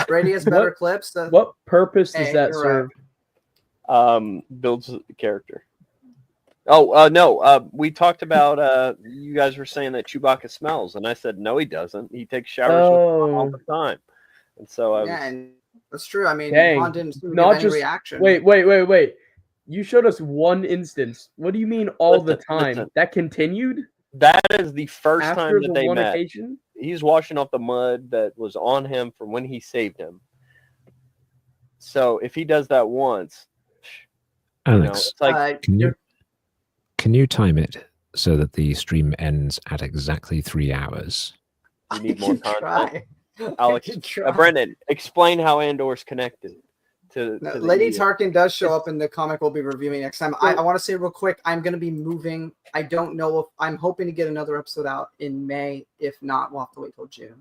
Brady has better What- clips. What purpose does Hey, that you're serve? builds the character. Oh no, we talked about you guys were saying that Chewbacca smells, and I said no, he doesn't. He takes showers with all Oh, the time, and so I was. Yeah, and that's true. I mean, Dang. Han didn't seem to Not give any just- reaction. wait. You showed us one instance. What do you mean all the Listen, time? listen. That continued That is the first after time the that they one met. occasion? He's washing off the mud that was on him from when he saved him. So if he does that once, Alex, it's like can you time it so that the stream ends at exactly 3 hours? you need more content. Try. Alex, I can try. Brendan, explain how Andor's connected to No, the Lady EU. Tarkin does show up in the comic we'll be reviewing next time. I want to say real quick, I'm going to be moving. I don't know if I'm hoping to get another episode out in May. If not, we'll have to wait till June.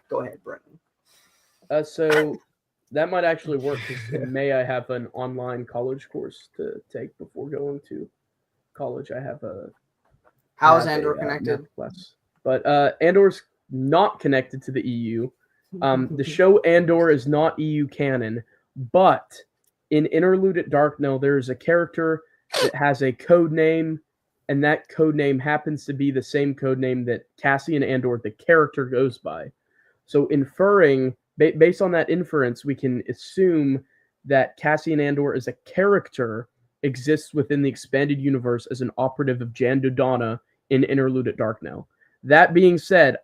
Go ahead, Brendan. So that might actually work because in May I have an online college course to take before going to college. I have a How is have Andor a, connected? math class. But Andor's not connected to the EU. The show Andor is not EU canon, but in Interlude at Darknell, there is a character that has a code name, and that code name happens to be the same code name that Cassian Andor, the character, goes by. So inferring, based on that inference, we can assume that Cassian Andor as a character exists within the expanded universe as an operative of Jan Dodonna in Interlude at Darknell. That being said,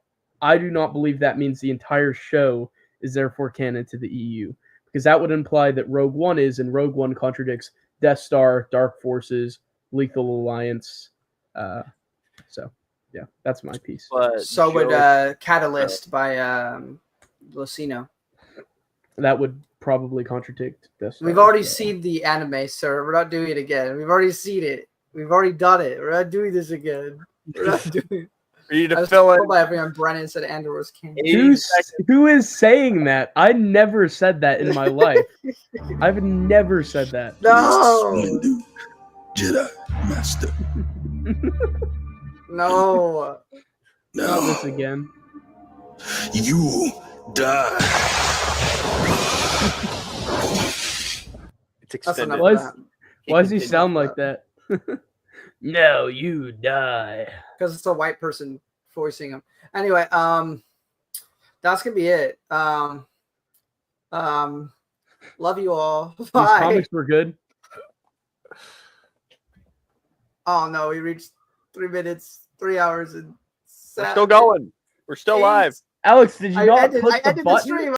I do not believe that means the entire show is therefore canon to the EU, because that would imply that Rogue One is, and Rogue One contradicts Death Star, Dark Forces, Lethal Alliance. So, yeah, that's my piece. But So would Joe- Catalyst by Lucino. That would probably contradict Death Star. We've already so. seen the anime, sir. We're not doing it again. We've already seen it. We've already done it. We're not doing this again. We're not doing. For you I to was fill in told by everyone Brennan said Andor was king. 80 seconds. Who is saying that? I never said that in my life. I've never said that. No, Jedi Master. no. Not this Now again. you die. It's That's enough extended. Why of is- that. Why does he continued sound like that? No, you die. Because it's a white person voicing him. Anyway, that's gonna be it. Love you all. These Bye. comics were good. Oh no, we reached 3 minutes, 3 hours, and We're still going. We're still live. Alex, did you not I click the ended the button? stream.